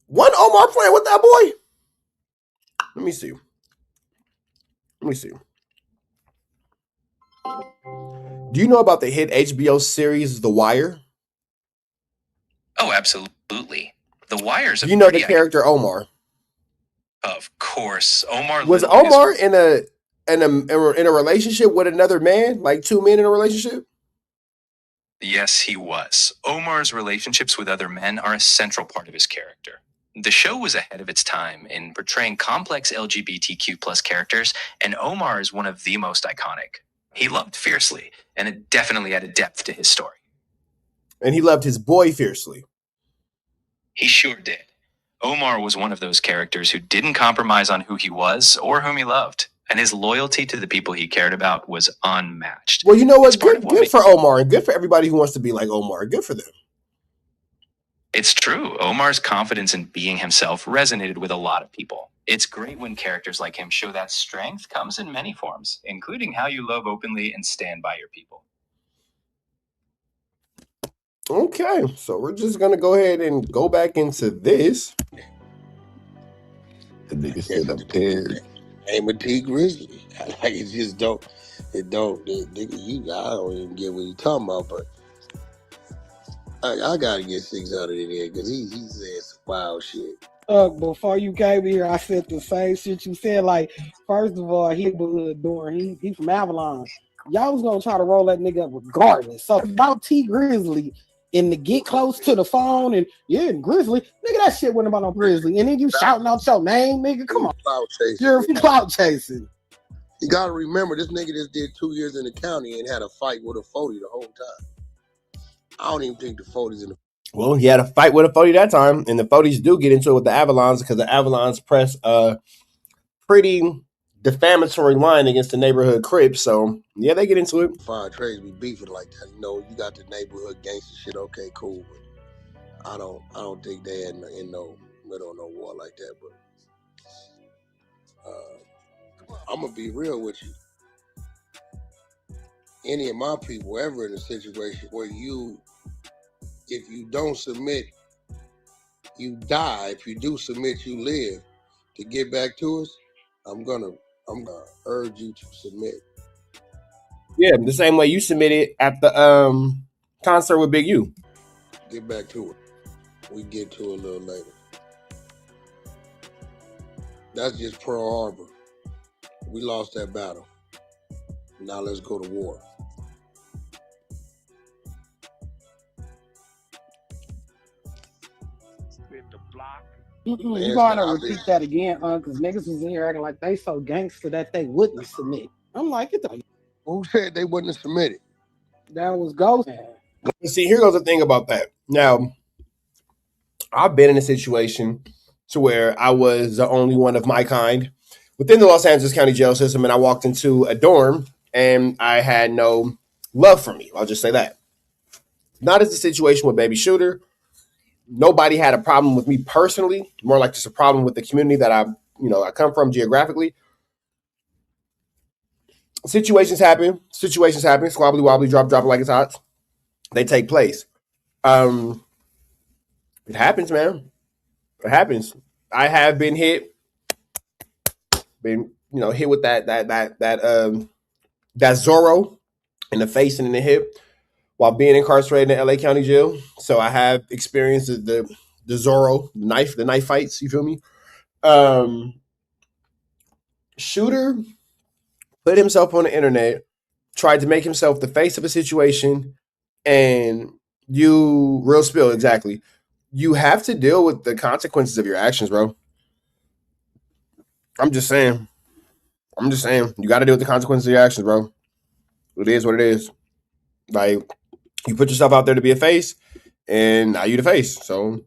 Speaker 1: Wasn't Omar playing with that boy? Let me see.
Speaker 11: Do you know about the hit HBO series The Wire?
Speaker 12: Oh, absolutely. The Wire's
Speaker 11: Do you know the character Omar?
Speaker 12: Of course. Omar
Speaker 11: was
Speaker 12: Little
Speaker 11: Omar in a relationship with another man, like two men in a relationship?
Speaker 12: Yes, he was. Omar's relationships with other men are a central part of his character. The show was ahead of its time in portraying complex LGBTQ plus characters, and Omar is one of the most iconic. He loved fiercely, and it definitely added depth to his story.
Speaker 11: And he loved his boy fiercely.
Speaker 12: He sure did. Omar was one of those characters who didn't compromise on who he was or whom he loved, and his loyalty to the people he cared about was unmatched.
Speaker 11: Well, you know what? Good for Omar, and good for everybody who wants to be like Omar. Good for them.
Speaker 12: It's true. Omar's confidence in being himself resonated with a lot of people. It's great when characters like him show that strength comes in many forms, including how you love openly and stand by your people.
Speaker 11: Okay, so we're just gonna go ahead and go back into this.
Speaker 10: The nigga said I'm paired.
Speaker 3: Aim a T Grizzly. Like it just don't. It don't. Nigga, I don't even get what you talking about, but I gotta get 600 in here because he said some wild shit.
Speaker 7: Before you came here, I said the same shit you said. Like, first of all, he from Avalon. Y'all was gonna try to roll that nigga up regardless. So about T Grizzly and to get close to the phone and Grizzly, nigga, that shit wasn't about no Grizzly. And then you shouting out your name, nigga. Come on, you're clout chasing.
Speaker 3: You gotta remember, this nigga just did 2 years in the county and had a fight with a 40 the whole time. I don't even think the 40's in the.
Speaker 11: Well, he had a fight with a 40 that time, and the 40s do get into it with the Avalons because the Avalons press a pretty defamatory line against the neighborhood Crips. So yeah, they get into it.
Speaker 3: Fine trades be beefing like that. You know, you got the neighborhood gangster shit. Okay, cool, but I don't think they in no middle of no war like that. But I'm gonna be real with you. Any of my people ever in a situation where if you don't submit, you die. If you do submit, you live. To get back to us, I'm gonna urge you to submit.
Speaker 11: Yeah, the same way you submitted at the concert with Big U.
Speaker 3: Get back to it. We get to it a little later. That's just Pearl Harbor. We lost that battle. Now let's go to war.
Speaker 7: You gotta repeat that again, because niggas was in here acting like they so gangster that they wouldn't submit. I'm like,
Speaker 3: who said they wouldn't have submitted?
Speaker 7: That was Ghost.
Speaker 11: See, here goes the thing about that. Now, I've been in a situation to where I was the only one of my kind within the Los Angeles County jail system, and I walked into a dorm and I had no love for me. I'll just say that. Not as the situation with Baby Shooter. Nobody had a problem with me personally, more like just a problem with the community that I come from geographically. Situations happen, squabbly wobbly, drop it like it's hot. They take place. It happens, man. It happens. I have been hit with that Zorro in the face and in the hip while being incarcerated in LA County Jail. So I have experienced the Zorro the knife fights, you feel me? Shooter put himself on the internet, tried to make himself the face of a situation, and real spill, exactly. You have to deal with the consequences of your actions, bro. I'm just saying. You got to deal with the consequences of your actions, bro. It is what it is. Like, you put yourself out there to be a face, and now you the face. So,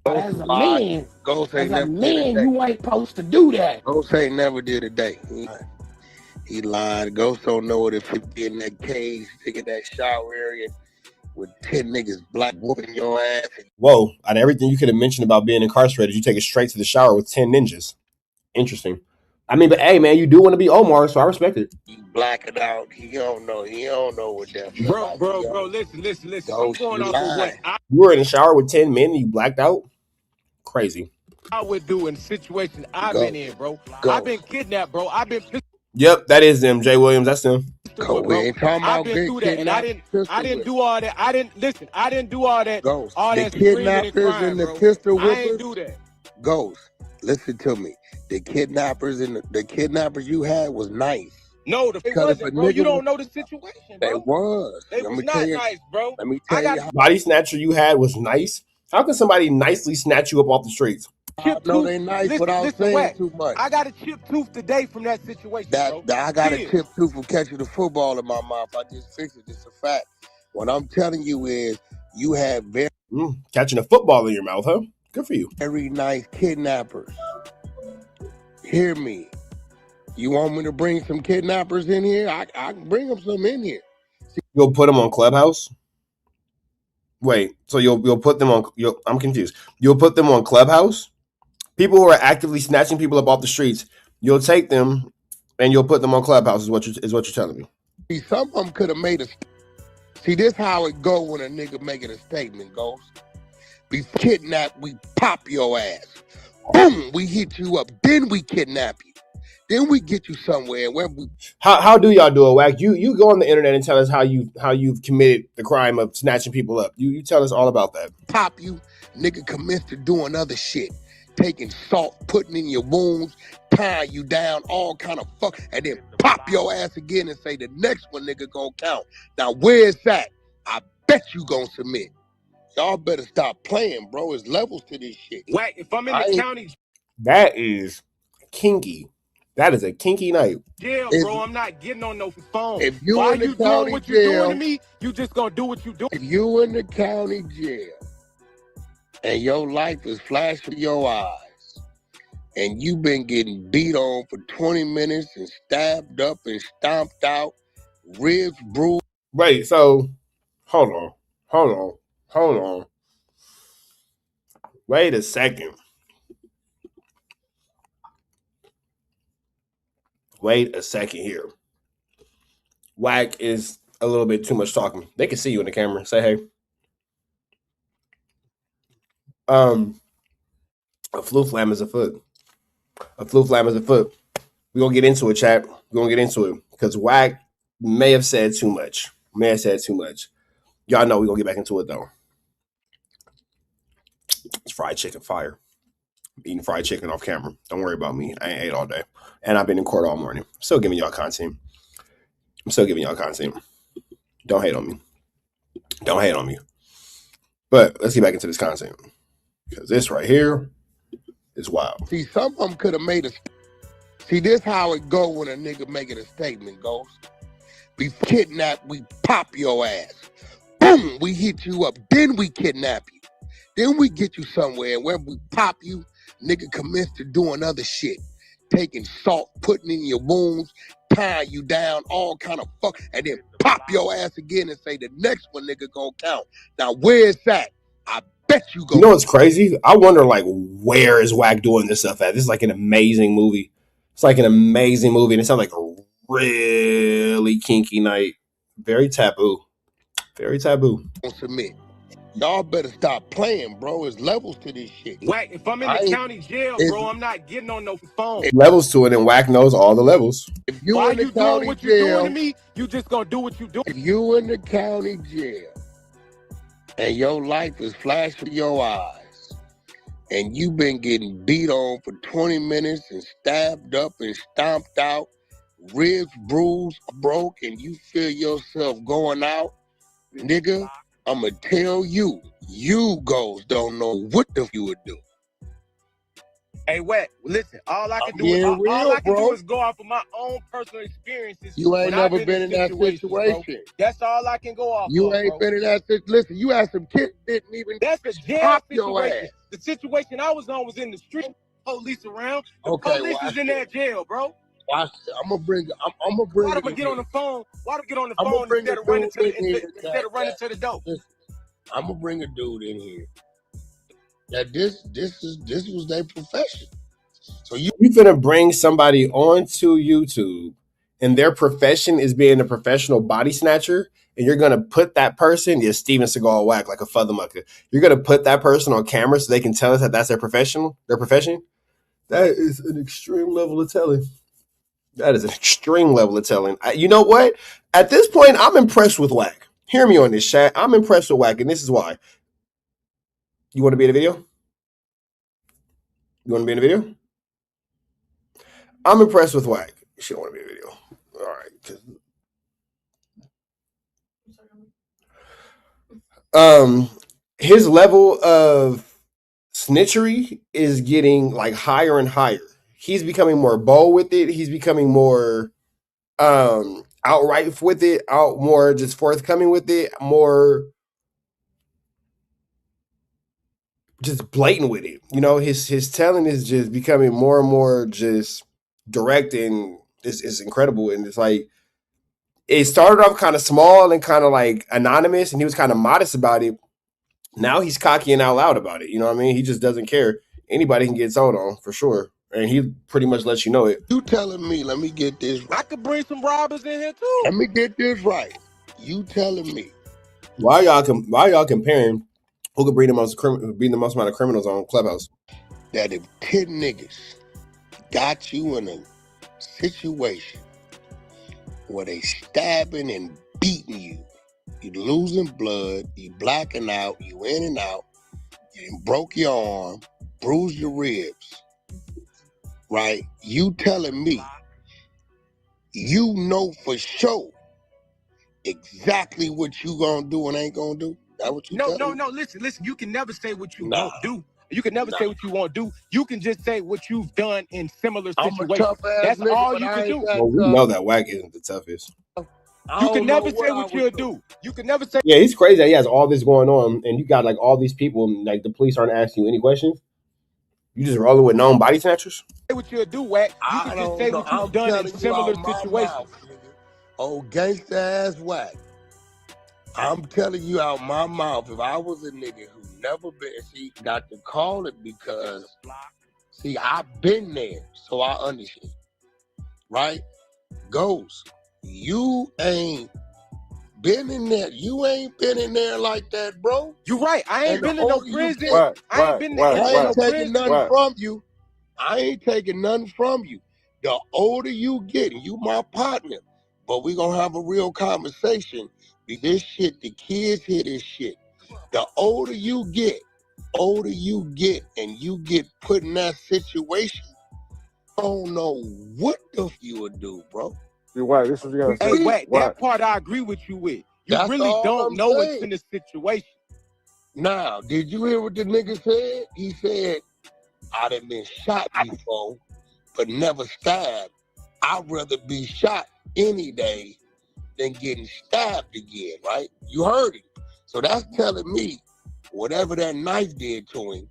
Speaker 7: as a man, you ain't supposed to do that.
Speaker 3: Ghost ain't never did a day. He lied. Ghost don't know it if he be in that cage, taking that shower area with 10 niggas black whooping your ass.
Speaker 11: Whoa, out of everything you could have mentioned about being incarcerated, you take it straight to the shower with 10 ninjas. Interesting. I mean, but hey, man, you do want to be Omar, so I respect it.
Speaker 3: You black it out. He don't know what that feels like.
Speaker 13: Bro, listen. I'm going off of what
Speaker 11: you were in the shower with 10 men and you blacked out? Crazy.
Speaker 13: I would do in the situation I've been in, bro. I've been kidnapped, bro.
Speaker 11: Yep, that is them, Jay Williams. That's them.
Speaker 13: pistol whip,
Speaker 3: We
Speaker 13: bro.
Speaker 3: ain't talking
Speaker 13: I've
Speaker 3: about
Speaker 13: been
Speaker 3: getting
Speaker 13: through that, and I
Speaker 3: kidnapped.
Speaker 13: didn't do all that. I didn't do all that.
Speaker 3: Ghost.
Speaker 13: All
Speaker 3: The
Speaker 13: that screaming and
Speaker 3: kidnappers
Speaker 13: crying,
Speaker 3: and the
Speaker 13: bro.
Speaker 3: pistol
Speaker 13: I ain't
Speaker 3: whippers.
Speaker 13: do that.
Speaker 3: Ghost. Listen to me. The kidnappers and the kidnappers you had was nice.
Speaker 13: No, it wasn't, bro. You don't know the situation, bro.
Speaker 3: They was.
Speaker 13: They was not nice, bro.
Speaker 3: Let me tell you how.
Speaker 11: Body snatcher you had was nice. How can somebody nicely snatch you up off the streets?
Speaker 3: I know they nice without saying too much.
Speaker 13: I got a chipped tooth today from that situation, bro.
Speaker 3: I got a chipped tooth from catching the football in my mouth. I just fixed it. It's a fact. What I'm telling you is you had very
Speaker 11: catching a football in your mouth, huh? Good for you.
Speaker 3: Very nice kidnappers. Hear me. You want me to bring some kidnappers in here? I can bring them some in here.
Speaker 11: You'll put them on Clubhouse? Wait, so you'll put them on? I'm confused. You'll put them on Clubhouse? People who are actively snatching people up off the streets, you'll take them and you'll put them on Clubhouse. Is what you're telling me?
Speaker 3: See, some of them could have made a. See, this how it go when a nigga making a statement, Ghost. Be kidnapped, we pop your ass. Boom, we hit you up. Then we kidnap you. Then we get you somewhere. Where we
Speaker 11: How do y'all do it, Wack? You go on the internet and tell us how you've committed the crime of snatching people up. You tell us all about that.
Speaker 3: Pop you, nigga commence to doing other shit. Taking salt, putting in your wounds, tying you down, all kind of fuck, and then pop your ass again and say the next one nigga gonna count. Now where's that? I bet you gonna submit. Y'all better stop playing, bro. There's levels to this shit.
Speaker 13: Wack, if I'm in the county
Speaker 11: That is kinky. That is a kinky night.
Speaker 13: jail, bro, I'm not getting on no phone.
Speaker 3: If you
Speaker 13: Why
Speaker 3: in the
Speaker 13: you doing
Speaker 3: county
Speaker 13: what you doing
Speaker 3: jail-
Speaker 13: to me? You just gonna do what you do.
Speaker 3: If you in the county jail and your life is flashing your eyes and you been getting beat on for 20 minutes and stabbed up and stomped out, ribs bruised.
Speaker 11: Right, so hold on. Wait a second. Wait a second here. Wack is a little bit too much talking. They can see you in the camera. Say hey. A flu flam is afoot. A flu flam is afoot. We're gonna get into it, chat. We're gonna get into it because Wack may have said too much. Y'all know we're gonna get back into it though. It's fried chicken fire. I'm eating fried chicken off camera. Don't worry about me. I ain't ate all day. And I've been in court all morning. I'm still giving y'all content. Don't hate on me. But let's get back into this content. Because this right here is wild.
Speaker 3: See, some of them could have made a. See, this how it go when a nigga making a statement, Ghost. Be kidnapped, we pop your ass. Boom, we hit you up. Then we kidnap you. Then we get you somewhere. And where we pop you, nigga commence to doing other shit. Taking salt, putting in your wounds, tying you down, all kind of fuck, and then pop your ass again and say the next one nigga gonna count. Now where's that? I bet you go.
Speaker 11: You know what's crazy? I wonder like where is Wack doing this stuff at? This is like an amazing movie. It's like an amazing movie, and it sounds like a really kinky night. Very taboo.
Speaker 3: Submit. Y'all better stop playing, bro. There's levels to this shit.
Speaker 13: Wack, if I'm in the county jail, bro, I'm not getting on no phone.
Speaker 11: Levels to it, and Wack knows all the levels.
Speaker 3: If you
Speaker 13: Why
Speaker 3: in the
Speaker 13: you doing
Speaker 3: county
Speaker 13: what you doing
Speaker 3: jail,
Speaker 13: to me? You just gonna do what you do.
Speaker 3: if you in the county jail and your life is flashing your eyes and you been getting beat on for 20 minutes and stabbed up and stomped out, ribs bruised, broke, and you feel yourself going out, nigga, I'ma tell you, you Ghost don't know what the you would do.
Speaker 13: Hey, Wack, listen, all I can
Speaker 3: I'm
Speaker 13: do
Speaker 3: being
Speaker 13: is
Speaker 3: real, bro.
Speaker 13: go off of my own personal experiences.
Speaker 3: You ain't
Speaker 13: when I've
Speaker 3: never been in that
Speaker 13: situations, bro.
Speaker 3: situation.
Speaker 13: That's all I can go off
Speaker 3: You
Speaker 13: of,
Speaker 3: ain't
Speaker 13: bro.
Speaker 3: been in that situation. Listen, you had some kids didn't even
Speaker 13: That's the jail
Speaker 3: pop your
Speaker 13: situation.
Speaker 3: ass.
Speaker 13: The situation I was on was in the street. Police around. The
Speaker 3: Okay,
Speaker 13: police
Speaker 3: watch
Speaker 13: is in
Speaker 3: this.
Speaker 13: that jail, bro.
Speaker 3: I'm gonna bring
Speaker 13: Why do I get on the phone? Why do I get on the
Speaker 3: I'ma
Speaker 13: phone
Speaker 3: bring
Speaker 13: instead
Speaker 3: a
Speaker 13: of running
Speaker 3: dude
Speaker 13: to
Speaker 3: in here
Speaker 13: instead of running to the door?
Speaker 3: I'm gonna bring a dude in here. That this was their profession. So you
Speaker 11: finna bring somebody onto YouTube, and their profession is being a professional body snatcher, and you're gonna put that person, yeah, Steven Seagal Wack like a feathermucker. You're gonna put that person on camera so they can tell us that that's their profession. That is an extreme level of telling. You know what? At this point, I'm impressed with Wack. Hear me on this, chat. I'm impressed with Wack, and this is why. You want to be in a video? You want to be in a video? I'm impressed with Wack. She don't want to be in a video. All right. His level of snitchery is getting like higher and higher. He's becoming more bold with it. He's becoming more outright with it, more just forthcoming with it, more just blatant with it. You know, his telling is just becoming more and more just direct, and it's incredible. And it's like it started off kind of small and kind of like anonymous, and he was kind of modest about it. Now he's cocky and out loud about it. You know what I mean? He just doesn't care. Anybody can get sold on for sure. And he pretty much lets you know it.
Speaker 3: You telling me, let me get this right.
Speaker 13: I could bring some robbers in here too.
Speaker 3: Let me get this right. You telling me.
Speaker 11: Why y'all comparing who could bring the most amount of criminals on Clubhouse?
Speaker 3: That if 10 niggas got you in a situation where they stabbing and beating you, you losing blood, you blacking out, you in and out, you broke your arm, bruised your ribs, right? You telling me you know for sure exactly what you gonna do and ain't gonna do? That what you
Speaker 13: No, listen. You can never say what you won't do. You can never say what you won't do. You can just say what you've done in similar situations. That's all you can do.
Speaker 11: Well, we know that Wack isn't the toughest.
Speaker 13: You can never say what you'll do. You can never say.
Speaker 11: Yeah, he's crazy that he has all this going on, and you got like all these people, and like the police aren't asking you any questions. You just rolling with known body snatchers.
Speaker 13: Say what you'll do, Wack. You can just say what you've done in similar situations.
Speaker 3: Oh, gangsta ass Wack. I'm telling you out my mouth, if I was a nigga who never been, got to call it because, I've been there, so I understand. Right? Ghost, you ain't been in there. You ain't been in there like that, bro.
Speaker 13: You right. I ain't been in no prison.
Speaker 3: I ain't been there. I ain't taking nothing from you. I ain't taking nothing from you. The older you get, and you my partner, but we gonna have a real conversation. This shit, the kids hear this shit. The older you get, and you get put in that situation, I don't know what the f you would do, bro.
Speaker 14: Wack, this is what you gotta say.
Speaker 13: Hey, Wack, that part I agree with you with. You
Speaker 3: That's
Speaker 13: really
Speaker 3: all
Speaker 13: don't
Speaker 3: I'm
Speaker 13: know
Speaker 3: saying.
Speaker 13: what's in this situation.
Speaker 3: Now, did you hear what the nigga said? He said, I done been shot before, but never stabbed. I'd rather be shot any day than getting stabbed again, right? You heard it. So that's telling me whatever that knife did to him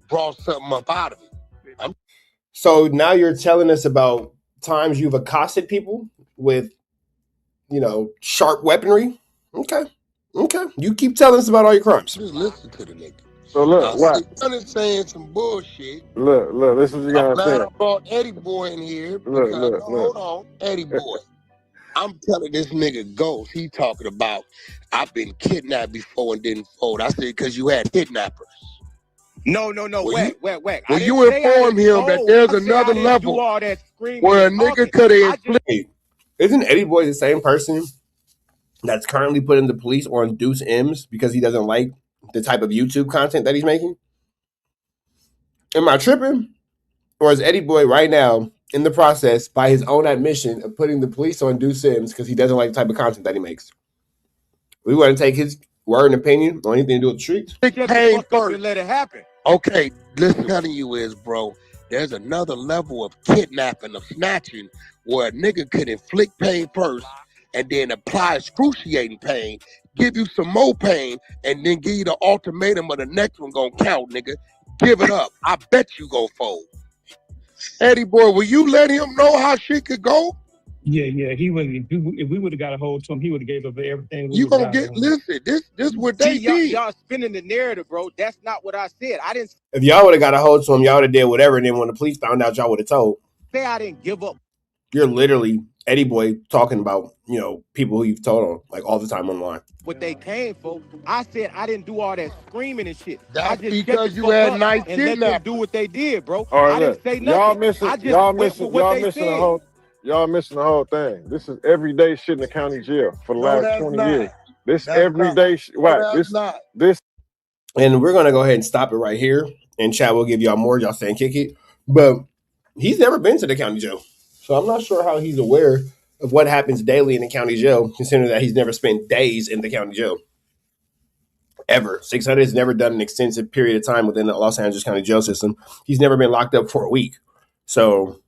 Speaker 3: brought something up out of it.
Speaker 11: So now you're telling us about times you've accosted people with, sharp weaponry. Okay. You keep telling us about all your crimes.
Speaker 3: Just listen to the nigga.
Speaker 14: So look, Wack.
Speaker 3: I'm saying some bullshit.
Speaker 14: Look, this is what you gotta say.
Speaker 3: I brought Eddie Boy in here. Hold on, Eddie Boy. I'm telling this nigga Ghost, he talking about I've been kidnapped before and didn't fold. I said because you had kidnappers.
Speaker 13: No, Wack.
Speaker 3: Well, you inform him that there's another level where a nigga could have inflicted.
Speaker 11: Isn't Eddie Boy the same person that's currently putting the police on Deuce M's because he doesn't like the type of YouTube content that he's making? Am I tripping? Or is Eddie Boy right now in the process, by his own admission, of putting the police on Deuce Sims because he doesn't like the type of content that he makes? We want to take his word and opinion on anything to do with the streets.
Speaker 3: Hey, first, let it happen. Okay, listen, telling you is, bro, there's another level of kidnapping, of snatching, where a nigga could inflict pain first and then apply excruciating pain, give you some more pain, and then give you the ultimatum of the next one gonna count, nigga. Give it up. I bet you go fold. Eddie Boy, will you let him know how shit could go?
Speaker 15: Yeah, he wouldn't. If we would have got a hold to him, he would have gave up everything.
Speaker 3: You gonna get, listen, this what they did.
Speaker 13: Y'all spinning the narrative, bro. That's not what I said. I didn't
Speaker 11: If y'all would have got a hold to him, y'all would have did whatever, and then when the police found out, y'all would have told.
Speaker 13: say I didn't give up.
Speaker 11: You're literally Eddie Boy talking about, people who you've told on, like, all the time online.
Speaker 13: What they came for. I said I didn't do all that screaming and shit.
Speaker 3: That's
Speaker 13: I just
Speaker 3: because you had nice
Speaker 13: and let them
Speaker 3: kidnappers.
Speaker 13: do what they did, bro.
Speaker 14: All right,
Speaker 13: I didn't say nothing.
Speaker 14: y'all missing
Speaker 13: I just
Speaker 14: y'all
Speaker 13: went
Speaker 14: missing
Speaker 13: for what
Speaker 14: y'all
Speaker 13: they
Speaker 14: missing
Speaker 13: said.
Speaker 14: a whole Y'all missing the whole thing. This is everyday shit in the county jail for the last 20 years. This everyday shit. Right. This.
Speaker 11: And we're gonna go ahead and stop it right here. And chat will give y'all more. Y'all saying kick it. But he's never been to the county jail. So I'm not sure how he's aware of what happens daily in the county jail, considering that he's never spent days in the county jail. Ever. 600 has never done an extensive period of time within the Los Angeles County jail system. He's never been locked up for a week. So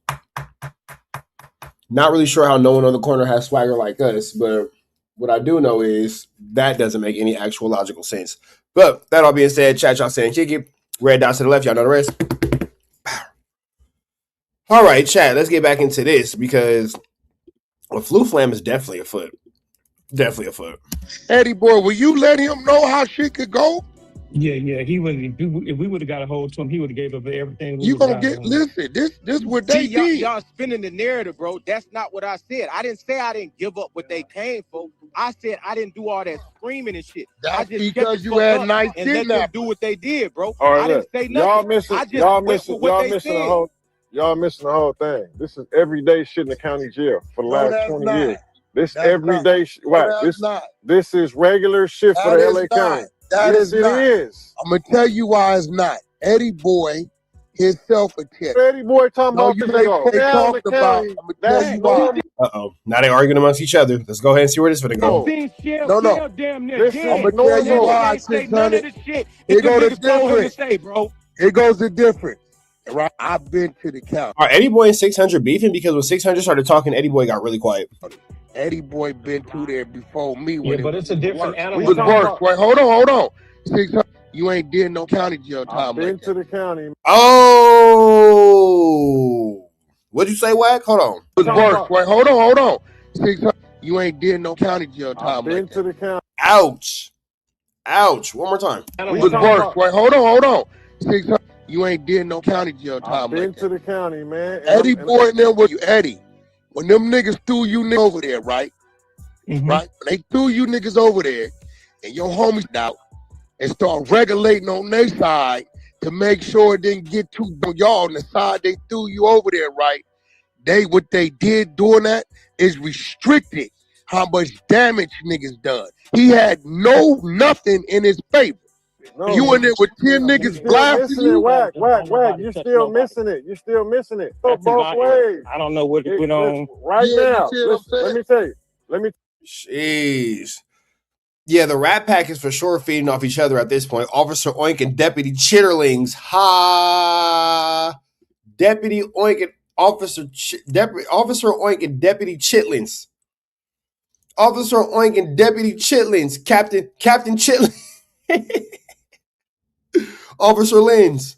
Speaker 11: not really sure how no one on the corner has swagger like us, but what I do know is that doesn't make any actual logical sense. But that all being said, chat, y'all saying kick it. Red dots to the left, y'all know the rest. All right, chat, let's get back into this because a flu flam is definitely afoot. Definitely afoot.
Speaker 3: Eddie boy, will you let him know how shit could go?
Speaker 15: Yeah. He would. If we would have got a hold to him, he would have gave up everything.
Speaker 3: You gonna get listen. This what they did.
Speaker 13: Y'all spinning the narrative, bro. That's not what I said. I didn't say I didn't give up what they came for. I said I didn't do all that screaming and shit.
Speaker 3: That's because you had nice
Speaker 13: and let them do what they did, bro.
Speaker 14: All right,
Speaker 13: I didn't say nothing.
Speaker 14: Y'all missing.
Speaker 13: I just
Speaker 14: Y'all
Speaker 13: went
Speaker 14: missing.
Speaker 13: with what
Speaker 14: Y'all
Speaker 13: they
Speaker 14: missing the
Speaker 13: said.
Speaker 14: whole. Y'all missing the whole thing. This is everyday shit in the county jail for the last 20 years. This everyday shit. Right. This is regular shit for the LA County.
Speaker 3: Yes, it
Speaker 14: is.
Speaker 3: I'm gonna tell you why it's not. Eddie boy, his self-attempt.
Speaker 14: Eddie boy talking
Speaker 3: No,
Speaker 14: about
Speaker 3: you
Speaker 14: this
Speaker 3: ain't
Speaker 14: y'all.
Speaker 3: talking about. I'm gonna tell you why.
Speaker 11: Uh-oh. Now they're arguing amongst each other. Let's go ahead and see where this is going to go.
Speaker 3: No.
Speaker 15: Damn near
Speaker 3: I'm gonna tell you why. 600. It goes to different. It goes to different. Right? I've been to the county.
Speaker 11: Are Eddie Boy and 600 beefing? Because when 600 started talking, Eddie Boy got really quiet.
Speaker 3: Eddie Boy been to there before me.
Speaker 15: Yeah, but it's a different animal.
Speaker 3: It was worse. Wait, hold on. 600. You ain't did no county jail time.
Speaker 14: I've been to the county.
Speaker 11: Oh, what'd you say, Wack? Hold on.
Speaker 3: It was worse. Wait, hold on. 600. You ain't did no county jail time.
Speaker 14: I've been to the county.
Speaker 11: Ouch. One more time.
Speaker 3: It was worse. Wait, hold on. 600. You ain't did no county jail time.
Speaker 14: I've been to the county, man.
Speaker 3: Eddie Boy and them, you Eddie. When them niggas threw you niggas over there, right?
Speaker 15: Mm-hmm.
Speaker 3: Right? When they threw you niggas over there and your homies out and start regulating on their side to make sure it didn't get too y'all on the side they threw you over there, right? What they did doing that is restricted how much damage niggas done. He had nothing in his favor.
Speaker 14: No,
Speaker 3: you in there with 10 niggas blasting you.
Speaker 14: Whack. You're still missing it. Go both ways.
Speaker 15: I don't know what went on
Speaker 14: right now. Let me tell you.
Speaker 11: Jeez. Yeah, the Rat Pack is for sure feeding off each other at this point. Officer Oink and Deputy Chitterlings. Deputy Oink and Officer Oink and Deputy Chitlins. Officer Oink and Deputy Chitlins. Captain Chitlins. Officer Lins,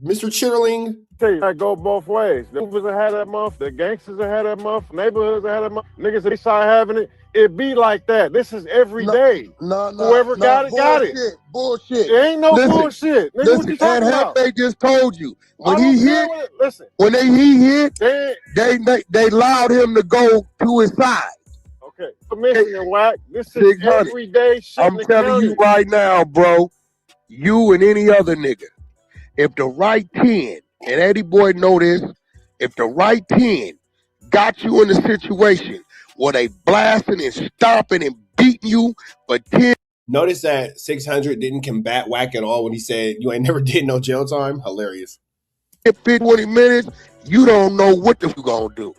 Speaker 11: Mr. Chitterling.
Speaker 14: I go both ways. The movers are had that month, the gangsters are had that month, neighborhoods are had that month, niggas at the side having it. It be like that. This is every day. Whoever got it, got it.
Speaker 3: Bullshit.
Speaker 14: It ain't no bullshit. Nigga, what you talking about?
Speaker 3: They just told you when
Speaker 14: he
Speaker 3: hit.
Speaker 14: Listen,
Speaker 3: when he hit, they allowed him to go to his side.
Speaker 14: Okay, Commissioner Wack, this is everyday shit.
Speaker 3: I'm telling you right now, bro, you and any other nigga, if the right 10, and Eddie Boy know this, if the right 10 got you in a situation where they blasting and stomping and beating you for 10.
Speaker 11: Notice that 600 didn't combat Wack at all when he said, you ain't never did no jail time. Hilarious.
Speaker 3: 20 minutes, you don't know what the fuck you gonna do.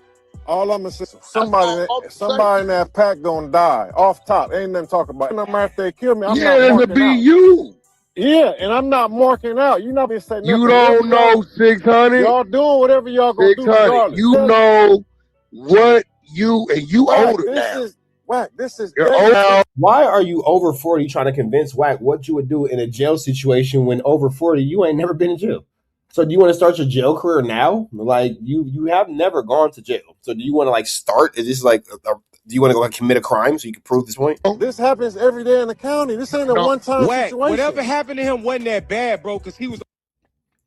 Speaker 14: All I'm gonna say, somebody in that pack gonna die off top. Ain't nothing to talk about. No matter if they kill me, I'm not
Speaker 3: it'll be you.
Speaker 14: Yeah, and I'm not marking out. You not been saying nothing.
Speaker 3: You don't know 600.
Speaker 14: Y'all doing whatever y'all gonna do.
Speaker 3: 600. You know what you older now.
Speaker 14: This is
Speaker 3: you're old now.
Speaker 11: Why are you over 40 trying to convince Wack what you would do in a jail situation when over 40 you ain't never been in jail? So do you want to start your jail career now? Like you have never gone to jail. So do you want to start? Is this do you want to go commit a crime so you can prove this point?
Speaker 14: This happens every day in the county. This ain't a one-time situation.
Speaker 13: Whatever happened to him wasn't that bad, bro, because he was.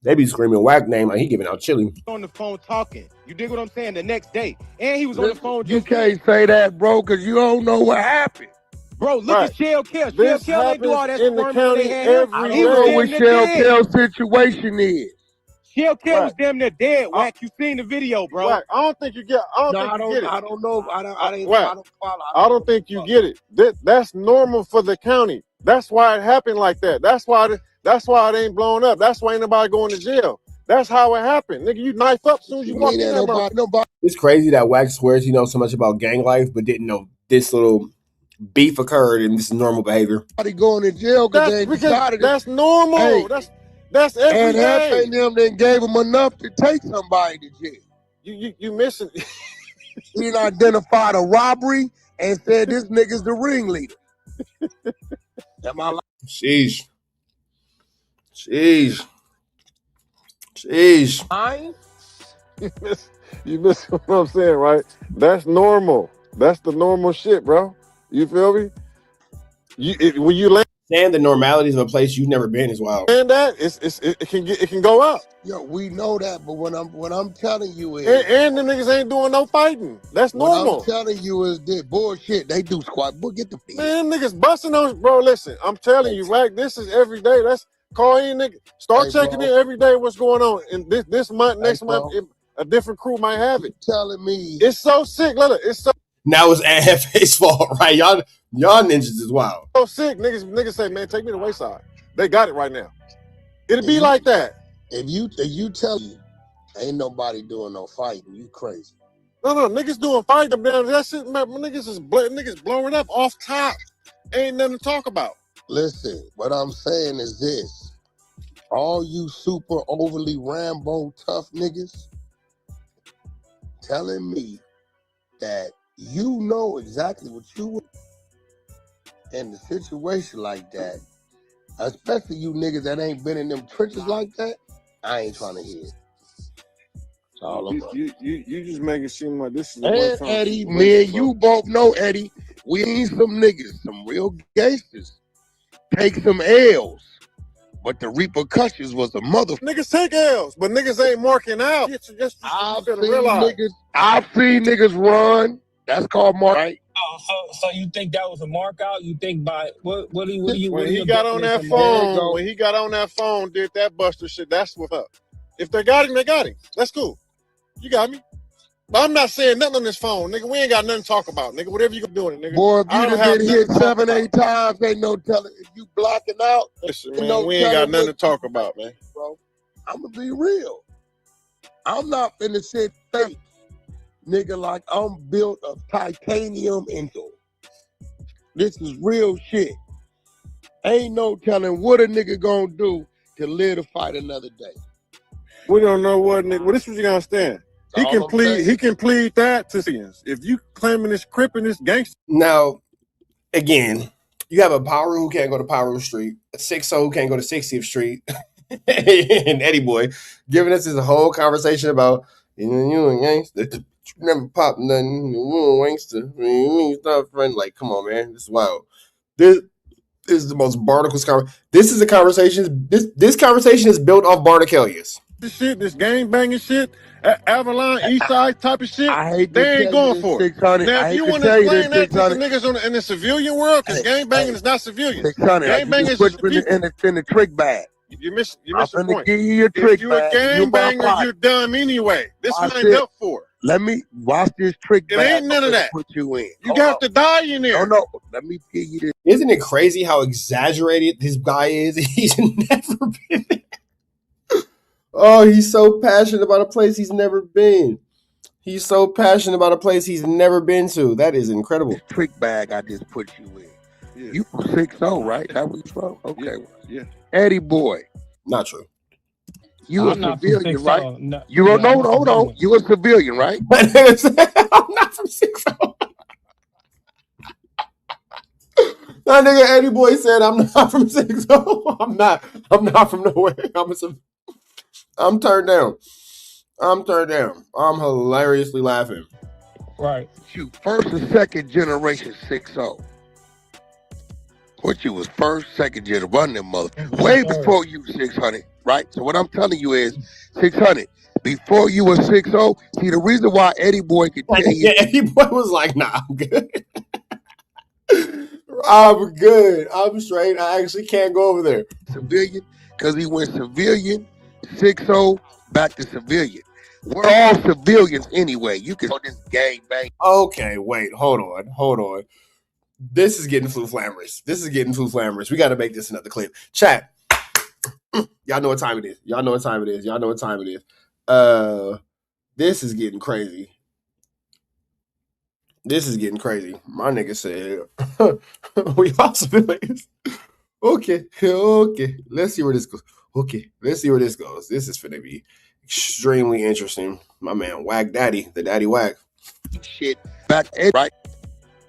Speaker 11: They be screaming Wack name like he giving out chili.
Speaker 13: On the phone talking. You dig what I'm saying? The next day. And he was on the phone.
Speaker 3: You can't say that, bro, because you don't know what happened.
Speaker 13: Bro, look at Shell Kell. Shell Kell ain't do all that
Speaker 14: in the county every
Speaker 3: day. I don't know what Shell Kell's situation is.
Speaker 13: Shell Cat was
Speaker 14: Wack.
Speaker 13: damn near dead. Wack, you seen the video, bro?
Speaker 14: Wack, I don't think you get. I don't think you get it.
Speaker 3: I don't know. I don't
Speaker 14: Wack,
Speaker 3: follow.
Speaker 14: I don't think you get it. That's normal for the county. That's why it happened like that. That's why it ain't blown up. That's why ain't nobody going to jail. That's how it happened. Nigga, you knife up as soon as you walk in there.
Speaker 3: Nobody.
Speaker 11: It's crazy that Wax swears he knows so much about gang life, but didn't know this little beef occurred and this is normal behavior.
Speaker 3: Nobody going to jail because they decided
Speaker 14: that's normal.
Speaker 3: Hey,
Speaker 14: that's every
Speaker 3: and
Speaker 14: day.
Speaker 3: and them then gave him enough to take somebody to jail.
Speaker 14: You missing?
Speaker 3: He didn't identify the robbery and said this nigga's the ringleader. Am I like?
Speaker 11: Sheesh.
Speaker 14: You miss what I'm saying, right? That's normal. That's the normal shit, bro. You feel me? When you land
Speaker 11: And the normalities of a place you've never been is wild.
Speaker 14: that, it can go up.
Speaker 3: Yo, we know that, but what I'm telling you is,
Speaker 14: And the niggas ain't doing no fighting. That's normal.
Speaker 3: What I'm telling you is this bullshit. They do squat. Boy, get the feet.
Speaker 14: Man, niggas busting on, bro. Listen, I'm telling you, Wack, this is every day. Let's call in, nigga. Start checking in every day. What's going on? And this month, next month, a different crew might have it.
Speaker 3: Telling me
Speaker 14: it's so sick. Look, it's so.
Speaker 11: Now it's AFA's fault, right? Y'all ninjas is wild.
Speaker 14: So sick. Niggas say, man, take me to Wayside. They got it right now. It'll be like that.
Speaker 3: If you tell me ain't nobody doing no fighting, you crazy.
Speaker 14: No, niggas doing fighting. That shit, man, niggas blowing up off top. Ain't nothing to talk about.
Speaker 3: Listen, what I'm saying is this. All you super overly Rambo tough niggas telling me that you know exactly what you would in the situation like that, especially you niggas that ain't been in them trenches like that, I ain't trying to hear it. That's all I'm
Speaker 14: You just make it seem like this is
Speaker 3: And Eddie, me and you both know, Eddie, we need some niggas, some real gangsters. Take some L's. But the repercussions was a mother.
Speaker 14: Niggas take L's, but niggas ain't marking out.
Speaker 3: I've seen niggas run. That's called mark. Right?
Speaker 15: Oh, so you think that was a mark out? You think by what do you
Speaker 14: when he got on that phone, did that Buster shit, that's what's up. If they got him, they got him. That's cool. You got me. But I'm not saying nothing on this phone, nigga. We ain't got nothing to talk about, nigga. Whatever you doing, nigga.
Speaker 3: Boy, if you done been hit 7-8 times, ain't no telling. If you blacking out,
Speaker 14: listen, man, we ain't got nothing to talk about, man.
Speaker 3: Bro, I'm gonna be real. I'm not finna sit fake, nigga, like I'm built of titanium into. This is real shit. Ain't no telling what a nigga gonna do to live to fight another day.
Speaker 14: We don't know what, nigga. Well, this is what you gotta understand. He can plead that to sins. If you claiming this crip and this gangster.
Speaker 11: Now, again, you have a Power who can't go to Power Street, a 6-0 who can't go to 60th Street, and Eddie Boy giving us this whole conversation about you a gangster. You never pop nothing. You a gangster. You stop friend. Like, come on, man. This is wild. This is the most Barnacles conversation. This is a conversation. This conversation is built off Barnacalius.
Speaker 14: This shit, this gang banging shit, Avalon, East Side type of shit,
Speaker 3: they
Speaker 14: ain't going for it. Now, if you want to explain that to the niggas in the civilian world, because gang banging is not civilian. Gang banging is just
Speaker 3: in the trick bag.
Speaker 14: You miss the point.
Speaker 3: Give you your trick
Speaker 14: if you're a gang banger, you're dumb anyway. This is what I'm built for.
Speaker 3: Let me watch this trick bag.
Speaker 14: It ain't none of that.
Speaker 3: Put you in.
Speaker 14: You got to die in there.
Speaker 3: No. Let me give you this.
Speaker 11: Isn't it crazy how exaggerated this guy is? He's never been there. Oh, he's so passionate about a place he's never been. He's so passionate about a place he's never been to. That is incredible.
Speaker 3: This trick bag I just put you in. Yeah. You from 6-0, right? That where you from? Okay.
Speaker 14: Yeah.
Speaker 3: Eddie Boy.
Speaker 11: Not true.
Speaker 3: You a civilian, right? No, you don't know. Hold on. You a civilian, right?
Speaker 11: I'm not from 6-0. That nigga Eddie Boy said I'm not from 6-0. I'm not from nowhere. I'm turned down. I'm hilariously laughing.
Speaker 15: Right.
Speaker 3: You first and second generation 6-0. What you was first, second generation, run them mother. Way before you 600, right? So what I'm telling you is 600. Before you were 6-0, see the reason why Eddie Boy could tell you.
Speaker 11: Yeah, Eddie Boy was like, nah, I'm good. I'm good. I'm straight. I actually can't go over there.
Speaker 3: Civilian, because he went civilian, 6-0, back to civilian. We're all civilians anyway. You can this gang bang.
Speaker 11: Okay, wait, hold on. This is getting flu flammers. We got to make this another clip. Chat. Y'all know what time it is. This is getting crazy. My nigga said, we all civilians. Okay. Let's see where this goes. This is finna be extremely interesting. My man, Whack Daddy, the Daddy Whack.
Speaker 3: Shit back in, right?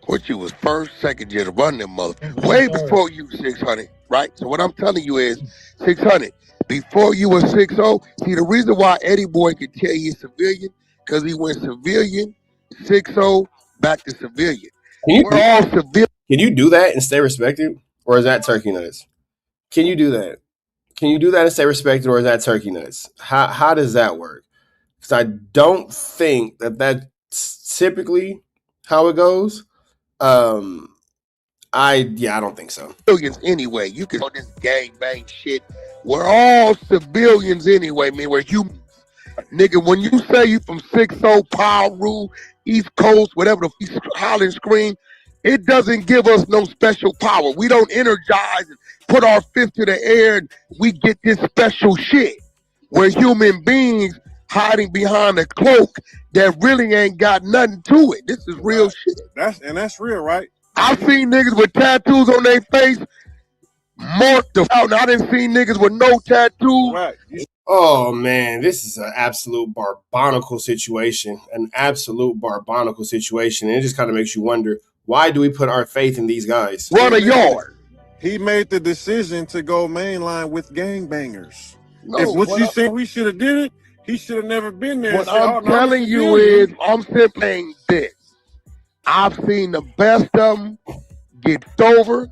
Speaker 3: Which you was first, second year to run them mother. Way before you 600, right? So what I'm telling you is 600. Before you were 6-0, see the reason why Eddie Boy can tell you civilian, because he went civilian, 6-0, back to civilian. We're all civilian.
Speaker 11: Can you do that and stay respected? Or is that turkey nuts? Can you do that? And stay respected, or is that turkey nuts? How does that work? Because I don't think that's typically how it goes. I don't think so.
Speaker 3: Civilians anyway. You can this gang bang shit. We're all civilians anyway, man. We're humans. Nigga, when you say you from 6-0, Power Rule, East Coast, whatever the holler and scream, it doesn't give us no special power. We don't energize and put our fist to the air and we get this special shit. We're human beings hiding behind a cloak that really ain't got nothing to it. This is real shit.
Speaker 14: That's real, right?
Speaker 3: I've seen niggas with tattoos on their face marked the out. I didn't see niggas with no tattoos.
Speaker 14: Right.
Speaker 11: Oh man, this is an absolute barbarical situation. And it just kind of makes you wonder, why do we put our faith in these guys?
Speaker 3: Run a yard.
Speaker 14: He made the decision to go mainline with gangbangers.
Speaker 3: No,
Speaker 14: if what you said we should have did it, he should have never been there.
Speaker 3: What I'm telling you is, I'm simply saying this. I've seen the best of them get over,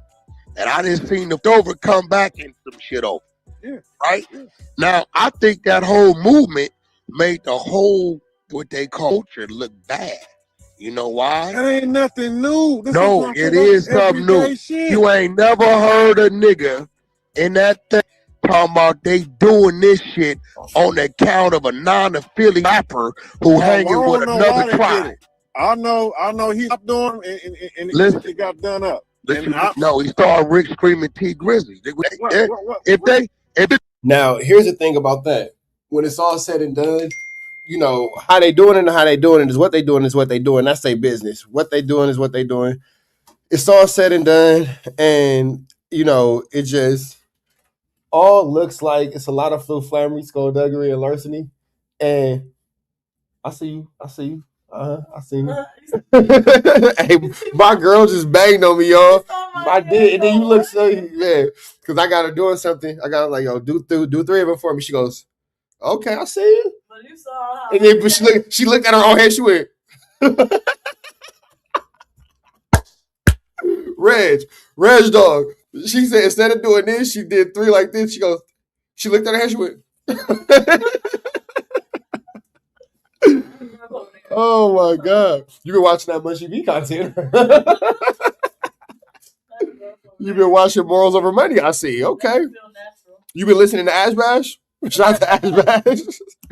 Speaker 3: and I didn't see the over come back and some shit over.
Speaker 14: Yeah.
Speaker 3: Right? Yeah. Now, I think that whole movement made the whole, what they call culture, look bad. You know why?
Speaker 14: That ain't nothing new.
Speaker 3: No, it is something new.
Speaker 14: Shit.
Speaker 3: You ain't never heard a nigga in that thing talking about they doing this shit on account of a non-affiliate rapper who hanging with another tribe.
Speaker 14: I know he stopped doing and it got done up.
Speaker 3: No, he started Rick screaming T Grizzly.
Speaker 11: Now, here's the thing about that. When it's all said and done, you know, how they doing it and how they doing it is what they doing is what they doing. That's their business. What they doing is what they doing. It's all said and done. And, you know, it just all looks like it's a lot of flammery, skullduggery, and larceny. And I see you. I see you. I seen you. Hey, my girl just banged on me, y'all. I did, and then you look so because I got her doing something. I got her like, yo, do 3 of them for me. She goes, okay, I see you. But you saw her. And then she looked at her own head. She went, Reg dog. She said instead of doing this, she did 3 like this. She goes, she looked at her head. She went. Oh my God. You've been watching that Mushy B content. You've been watching Morals Over Money, I see. Okay. You've been listening to Ash Bash? Shout out to Ash Bash.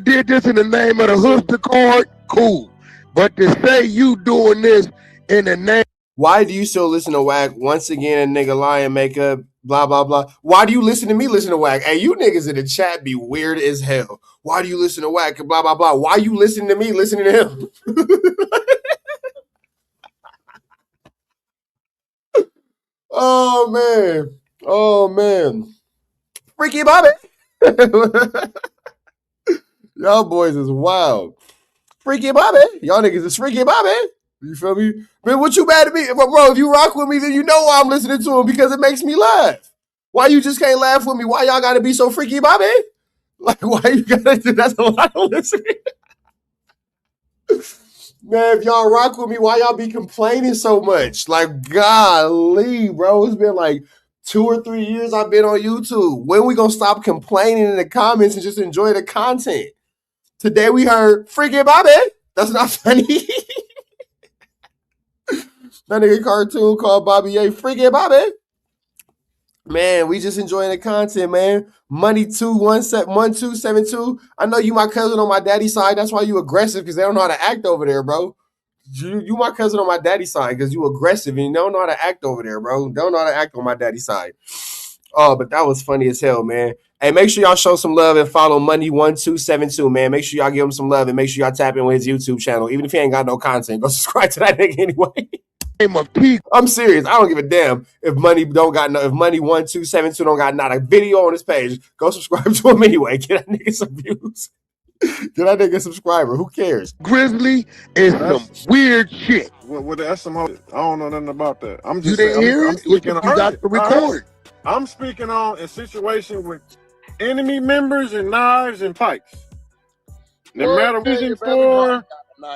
Speaker 3: Did this in the name of the Hooster card? Cool. But to say you doing this in the name.
Speaker 11: Why do you still listen to Whack? Once again, a nigga lie and makeup, blah, blah, blah. Why do you listen to me listen to Whack? Hey, you niggas in the chat be weird as hell. Why do you listen to Whack and blah, blah, blah? Why you listening to me listening to him? Oh, man. Freaky Bobby. Y'all boys is wild. Freaky Bobby. Y'all niggas is Freaky Bobby. You feel me? Man, what you mad at me? But bro, if you rock with me, then you know why I'm listening to him, because it makes me laugh. Why you just can't laugh with me? Why y'all gotta be so freaky, Bobby? Like, why you gotta do that's a lot of listening. Man, if y'all rock with me, why y'all be complaining so much? Like, golly, bro. It's been like 2 or 3 years I've been on YouTube. When we gonna stop complaining in the comments and just enjoy the content? Today we heard freaky Bobby. That's not funny. That nigga cartoon called Bobby A. Freaky Bobby. Man, we just enjoying the content, man. Money 21272. I know you my cousin on my daddy's side. That's why you aggressive, because they don't know how to act over there, bro. You my cousin on my daddy's side because you aggressive and you don't know how to act over there, bro. Don't know how to act on my daddy's side. Oh, but that was funny as hell, man. Hey, make sure y'all show some love and follow Money1272, man. Make sure y'all give him some love and make sure y'all tap in with his YouTube channel. Even if he ain't got no content, go subscribe to that nigga anyway. I'm serious. I don't give a damn if Money1272 don't got not a video on his page. Go subscribe to him anyway. Get that nigga some views. Get that nigga a subscriber. Who cares?
Speaker 3: Grizzly is some weird shit.
Speaker 14: Well, that's some. I don't know nothing about that. I'm
Speaker 3: You
Speaker 14: just
Speaker 3: didn't
Speaker 14: saying.
Speaker 3: hear
Speaker 14: I'm
Speaker 3: it?
Speaker 14: speaking.
Speaker 3: You got to record.
Speaker 14: I'm speaking on a situation with enemy members and knives and pipes. No matter what reason for,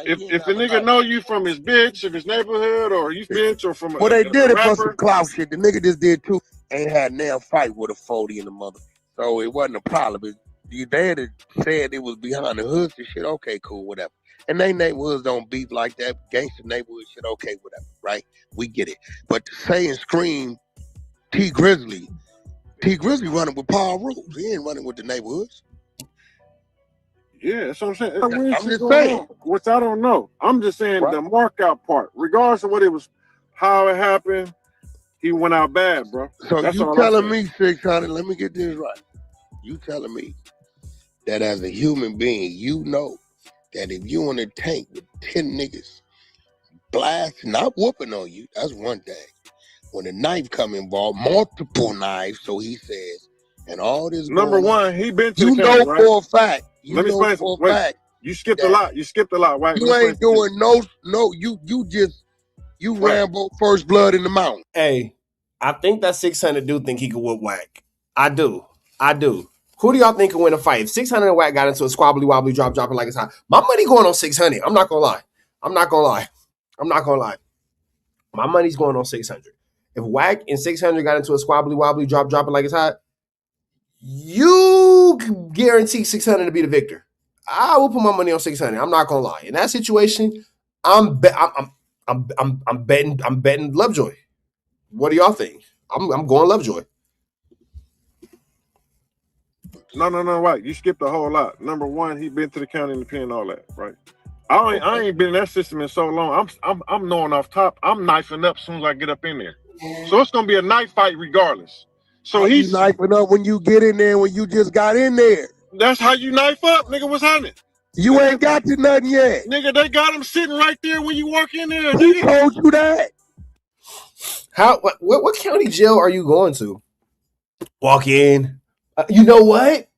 Speaker 14: if a nigga know you from his bitch, if his neighborhood, or his bitch, or from
Speaker 3: Well, they did it for
Speaker 14: rapper,
Speaker 3: some clout shit. The nigga just did too. Ain't had nail fight with a 40 in the mother. So it wasn't a problem. They had said it was behind the hoods and shit. Okay, cool, whatever. And they neighborhoods don't beef like that. Gangster neighborhood shit, okay, whatever, right? We get it. But to say and scream T Grizzly running with Paul Rules. He ain't running with the neighborhoods.
Speaker 14: yeah, that's what I'm saying.
Speaker 3: I'm just saying.
Speaker 14: Which I don't know. I'm just saying the markout part, regardless of what it was, how it happened, he went out bad, bro.
Speaker 3: So
Speaker 14: That's
Speaker 3: you
Speaker 14: all I'm
Speaker 3: telling
Speaker 14: saying.
Speaker 3: me, 600, let me get this right. You telling me that as a human being, you know that if you in a tank with 10 niggas blasting, not whooping on you, that's one thing. When a knife come involved, multiple knives, so he says, and all this
Speaker 14: Number
Speaker 3: going on,
Speaker 14: one, he been to
Speaker 3: you
Speaker 14: the
Speaker 3: know
Speaker 14: county, right?
Speaker 3: for a fact. You
Speaker 14: Let me
Speaker 3: know
Speaker 14: explain.
Speaker 3: for a
Speaker 14: Wait,
Speaker 3: fact.
Speaker 14: you skipped a lot. You skipped a lot. Right?
Speaker 3: You ain't doing no. You Rambo first blood in the mountain.
Speaker 11: Hey, I think that 600 do think he could whoop Wack. I do. Who do y'all think can win a fight? If 600 and Wack got into a squabbly wobbly dropping like it's hot, my money going on 600. I'm not gonna lie. My money's going on 600. If Wack and 600 got into a squabbly wobbly dropping like it's hot, you guarantee 600 to be the victor. I will put my money on 600. I'm not gonna lie. In that situation, I'm betting Lovejoy. What do y'all think? I'm going Lovejoy.
Speaker 14: No, right. You skipped a whole lot. Number one, he been to the county and the pen and all that, right? I ain't been in that system in so long. I'm knowing off top. I'm knifing up as soon as I get up in there. So it's gonna be a knife fight regardless. So he's
Speaker 3: knifing up when you get in there, when you just got in there.
Speaker 14: That's how you knife up, nigga. What's happening?
Speaker 3: You ain't got to nothing yet.
Speaker 14: Nigga, they got him sitting right there when you walk in there.
Speaker 3: Who
Speaker 14: Nigga.
Speaker 3: told you that?
Speaker 11: What county jail are you going to? Walk in. You know what?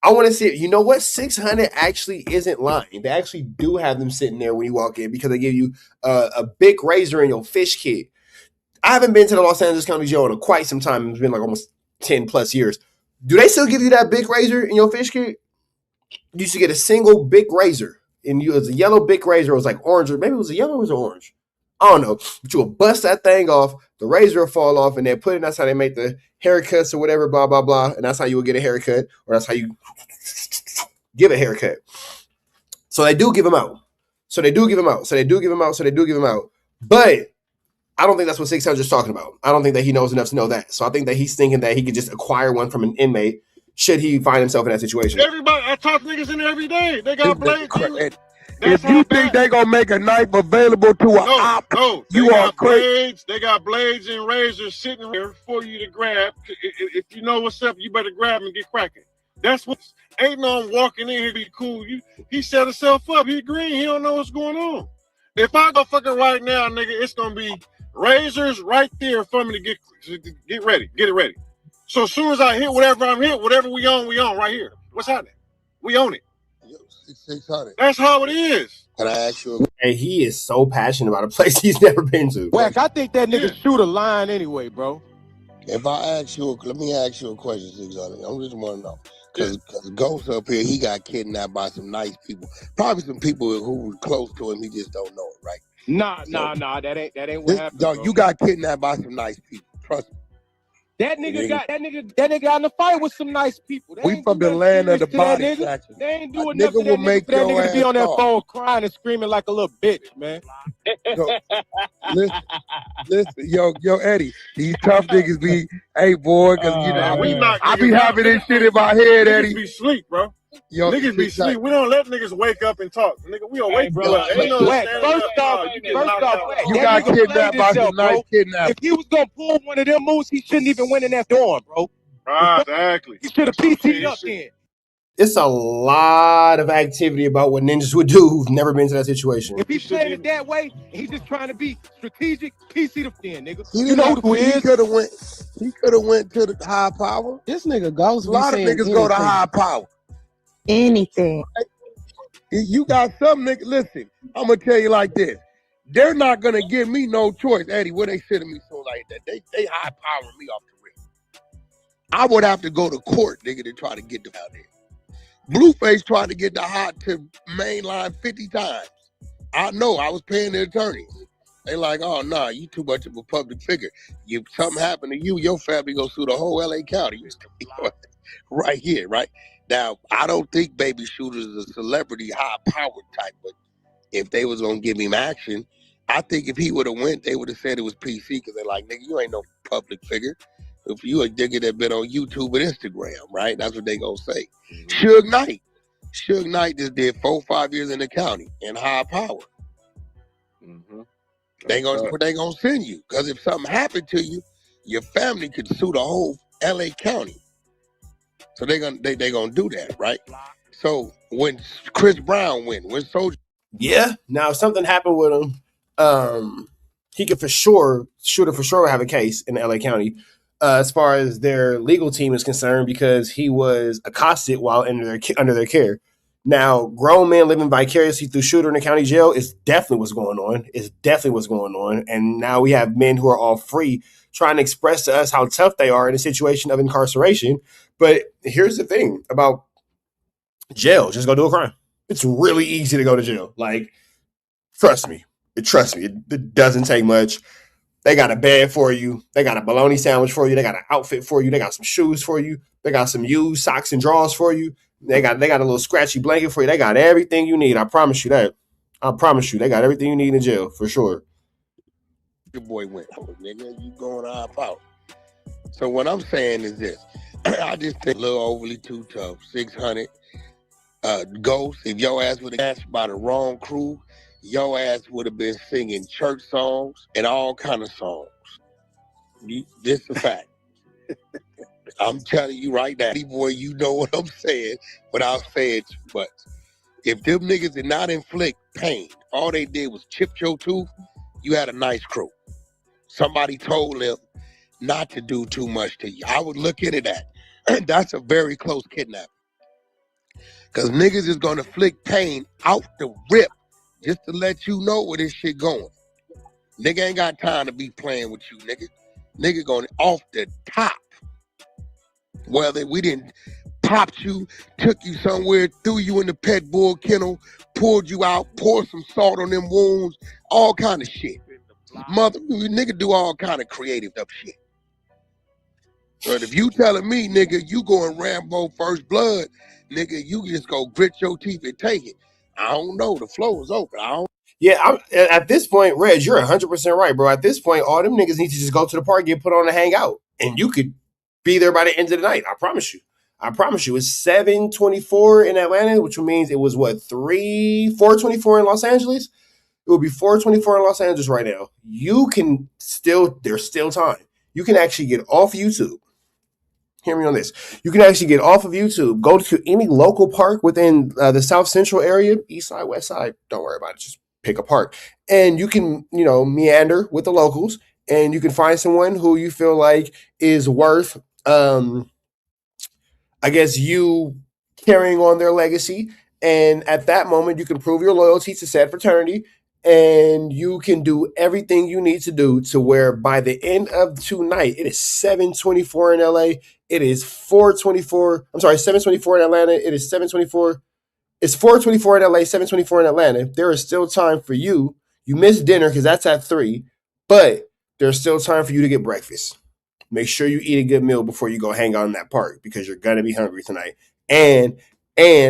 Speaker 11: I want to see it. You know what? 600 actually isn't lying. They actually do have them sitting there when you walk in because they give you a big razor in your fish kit. I haven't been to the Los Angeles County Jail in quite some time. It's been like almost 10 plus years. Do they still give you that big razor in your fish kit? You used to get a single big razor. And it was a yellow big razor. It was like orange, or maybe it was a yellow or it was orange. I don't know. But you would bust that thing off, the razor will fall off, and they put it, that's how they make the haircuts or whatever, blah, blah, blah. And that's how you would get a haircut, or that's how you give a haircut. So they do give them out. But I don't think that's what 600 is talking about. I don't think that he knows enough to know that. So I think that he's thinking that he could just acquire one from an inmate should he find himself in that situation.
Speaker 14: Everybody, I talk to niggas in there every day. They got blades.
Speaker 3: If you think they gonna make a knife available to an op, you are crazy.
Speaker 14: They got blades and razors sitting here for you to grab. If you know what's up, you better grab them and get cracking. That's what. Ain't no walking in here to be cool. He set himself up. He green. He don't know what's going on. If I go fucking right now, nigga, it's gonna be razors right there for me to get ready. Get it ready. So as soon as I hit whatever I'm hit, whatever we on right here. What's happening? We own it.
Speaker 3: 600.
Speaker 14: That's how it is.
Speaker 3: Can I ask you?
Speaker 11: Hey, he is so passionate about a place he's never been to.
Speaker 13: Wack, I think that nigga shoot a line anyway, bro.
Speaker 3: If I ask you, let me ask you a question, 600. I just want to know. Because Ghost up here, he got kidnapped by some nice people. Probably some people who were close to him. He just don't know it, right?
Speaker 13: Nah. That ain't what happened.
Speaker 3: Dog, you got kidnapped by some nice people. Trust me.
Speaker 13: That nigga got in a fight with some nice people.
Speaker 16: We from the land of the body snatchers.
Speaker 13: They ain't doing
Speaker 16: nigga
Speaker 13: nothing
Speaker 16: will make
Speaker 13: for that
Speaker 16: your
Speaker 13: nigga to be
Speaker 16: ass
Speaker 13: on that
Speaker 16: talk.
Speaker 13: phone crying and screaming like a little bitch, man.
Speaker 16: Listen, yo, Eddie, these tough niggas be, hey boy, cause you know,
Speaker 14: we knock
Speaker 16: I be
Speaker 14: niggas out.
Speaker 16: having this shit in my head,
Speaker 14: Niggas
Speaker 16: Eddie.
Speaker 14: be sleep, bro.
Speaker 16: Yo,
Speaker 14: Niggas be sleep. We don't let niggas wake up and talk. Nigga, we don't wake
Speaker 15: bro,
Speaker 14: up. Ain't no
Speaker 13: Wet.
Speaker 14: standing
Speaker 13: First
Speaker 14: up.
Speaker 13: off,
Speaker 14: No, you get knocked out.
Speaker 16: You
Speaker 13: that
Speaker 16: got
Speaker 13: nigga
Speaker 16: kidnapped
Speaker 13: played
Speaker 16: by
Speaker 13: himself,
Speaker 16: some nice
Speaker 13: bro.
Speaker 16: kidnappers.
Speaker 13: If he was gonna pull one of them moves, he shouldn't even win in that dorm, bro.
Speaker 14: Exactly.
Speaker 13: He should have PT'd up then.
Speaker 11: It's a lot of activity about what ninjas would do who've never been to that situation.
Speaker 13: If he's playing it that way, and he's just trying to be strategic, PC the then, nigga.
Speaker 16: He
Speaker 13: You know who
Speaker 16: he
Speaker 13: it is.
Speaker 16: could have went to the high power.
Speaker 7: This nigga Ghost
Speaker 16: A
Speaker 7: be
Speaker 16: lot of
Speaker 7: saying
Speaker 16: niggas go to
Speaker 7: anything.
Speaker 16: high power.
Speaker 17: Anything.
Speaker 16: You got some niggas. Listen, I'm gonna tell you like this. They're not gonna give me no choice, Eddie. Where they sending me so like that? They high powering me off the rip. I would have to go to court, nigga, to try to get them out there. Blueface tried to get the hot to mainline 50 times. I know. I was paying the attorneys. They like, oh nah, you too much of a public figure. If something happened to you, your family go sue the whole LA County. Right here, right? Now, I don't think Baby Shooter is a celebrity high-powered type, but if they was gonna give him action, I think if he would have went, they would have said it was PC because they're like, nigga, you ain't no public figure. If you a nigga that been on YouTube and Instagram, right? That's what they gonna say. Suge Knight just did 4-5 years in the county in high power. They gonna send you because if something happened to you, your family could sue the whole LA County. So they gonna do that, right? So when Chris Brown went, when Soulja,
Speaker 11: Yeah. Now, if something happened with him, he could for sure, Shooter for sure have a case in LA County as far as their legal team is concerned because he was accosted while under their care. Now, grown men living vicariously through Shooter in the county jail is definitely what's going on. It's definitely what's going on. And now we have men who are all free trying to express to us how tough they are in a situation of incarceration. But here's the thing about jail. Just go do a crime. It's really easy to go to jail. Like, trust me. It doesn't take much. They got a bed for you. They got a bologna sandwich for you. They got an outfit for you. They got some shoes for you. They got some used socks and drawers for you. They got a little scratchy blanket for you. They got everything you need. I promise you that. I promise you. They got everything you need in jail, for sure.
Speaker 16: your boy went, nigga, you going to hop out. So what I'm saying is this. I just think a little overly too tough. 600. Ghost, if your ass would have asked by the wrong crew, your ass would have been singing church songs and all kind of songs. This is a fact. I'm telling you right now, boy, you know what I'm saying without saying too much. If them niggas did not inflict pain, all they did was chip your tooth, you had a nice crew. Somebody told them not to do too much to you. I would look into that. That's a very close kidnapping. Because niggas is going to inflict pain out the rip just to let you know where this shit going. Nigga ain't got time to be playing with you, nigga. Nigga going off the top. Whether we didn't pop you, took you somewhere, threw you in the pet bull kennel, pulled you out, poured some salt on them wounds, all kind of shit. Nigga do all kind of creative up shit. But if you telling me, nigga, you going Rambo First Blood, nigga, you just go grit your teeth and take it. I don't know. The flow is open.
Speaker 11: Yeah, at this point, Reg, you're 100% right, bro. At this point, all them niggas need to just go to the park, get put on and hang out. And you could be there by the end of the night. I promise you. It's 7:24 in Atlanta, which means it was, 4:24 in Los Angeles? It would be 4:24 in Los Angeles right now. There's still time. You can actually get off YouTube. Hear me on this. You can actually get off of YouTube, go to any local park within the South Central area, East Side, West Side. Don't worry about it. Just pick a park. And you can, meander with the locals, and you can find someone who you feel like is worth, you carrying on their legacy. And at that moment, you can prove your loyalty to said fraternity, and you can do everything you need to do to where by the end of tonight, it is 7:24 in LA. It is 7:24 in Atlanta. It is 7:24. It's 4:24 in LA, 7:24 in Atlanta. There is still time for you. You missed dinner because that's at 3, but there's still time for you to get breakfast. make sure you eat a good meal before you go hang out in that park because you're gonna be hungry tonight. And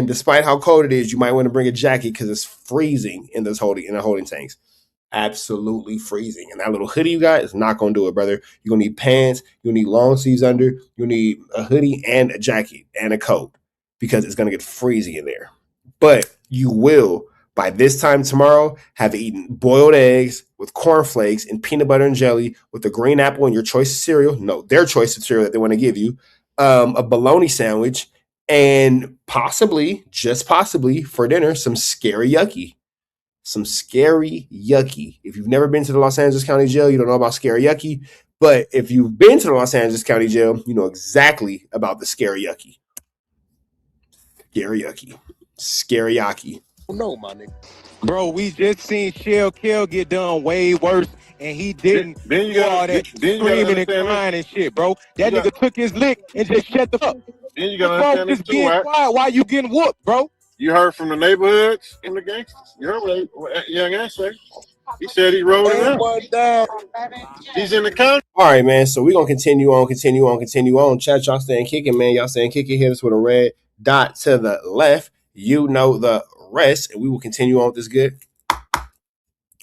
Speaker 11: despite how cold it is, you might want to bring a jacket because it's freezing in the holding tanks. Absolutely freezing. And that little hoodie you got is not gonna do it, brother. You're gonna need pants, you'll need long sleeves under, you'll need a hoodie and a jacket and a coat because it's gonna get freezing in there. But you will, by this time tomorrow, have eaten boiled eggs with cornflakes and peanut butter and jelly with a green apple and your choice of cereal. No, their choice of cereal that they want to give you. A bologna sandwich and possibly, just possibly, for dinner, some scary yucky. Some scary yucky. If you've never been to the Los Angeles County Jail, you don't know about scary yucky. But if you've been to the Los Angeles County Jail, you know exactly about the scary yucky. Scary yucky. Scary yucky.
Speaker 16: No, my nigga.
Speaker 13: Bro, we just seen Shell Kill get done way worse, and he didn't do all that screaming and crying and shit, bro. That nigga took his lick and just shut the fuck.
Speaker 14: Then you gotta understand this
Speaker 13: just
Speaker 14: too,
Speaker 13: being
Speaker 14: right?
Speaker 13: quiet while you getting whooped, bro.
Speaker 14: You heard from the neighborhoods, from the gangsters. You heard what Young Ant said. He said he rolled it out. He's in the county.
Speaker 11: All right, man. So we're gonna continue on. Chat, y'all staying kicking, man. Y'all staying kicking. Hit us with a red dot to the left. You know the rest, and we will continue on with this good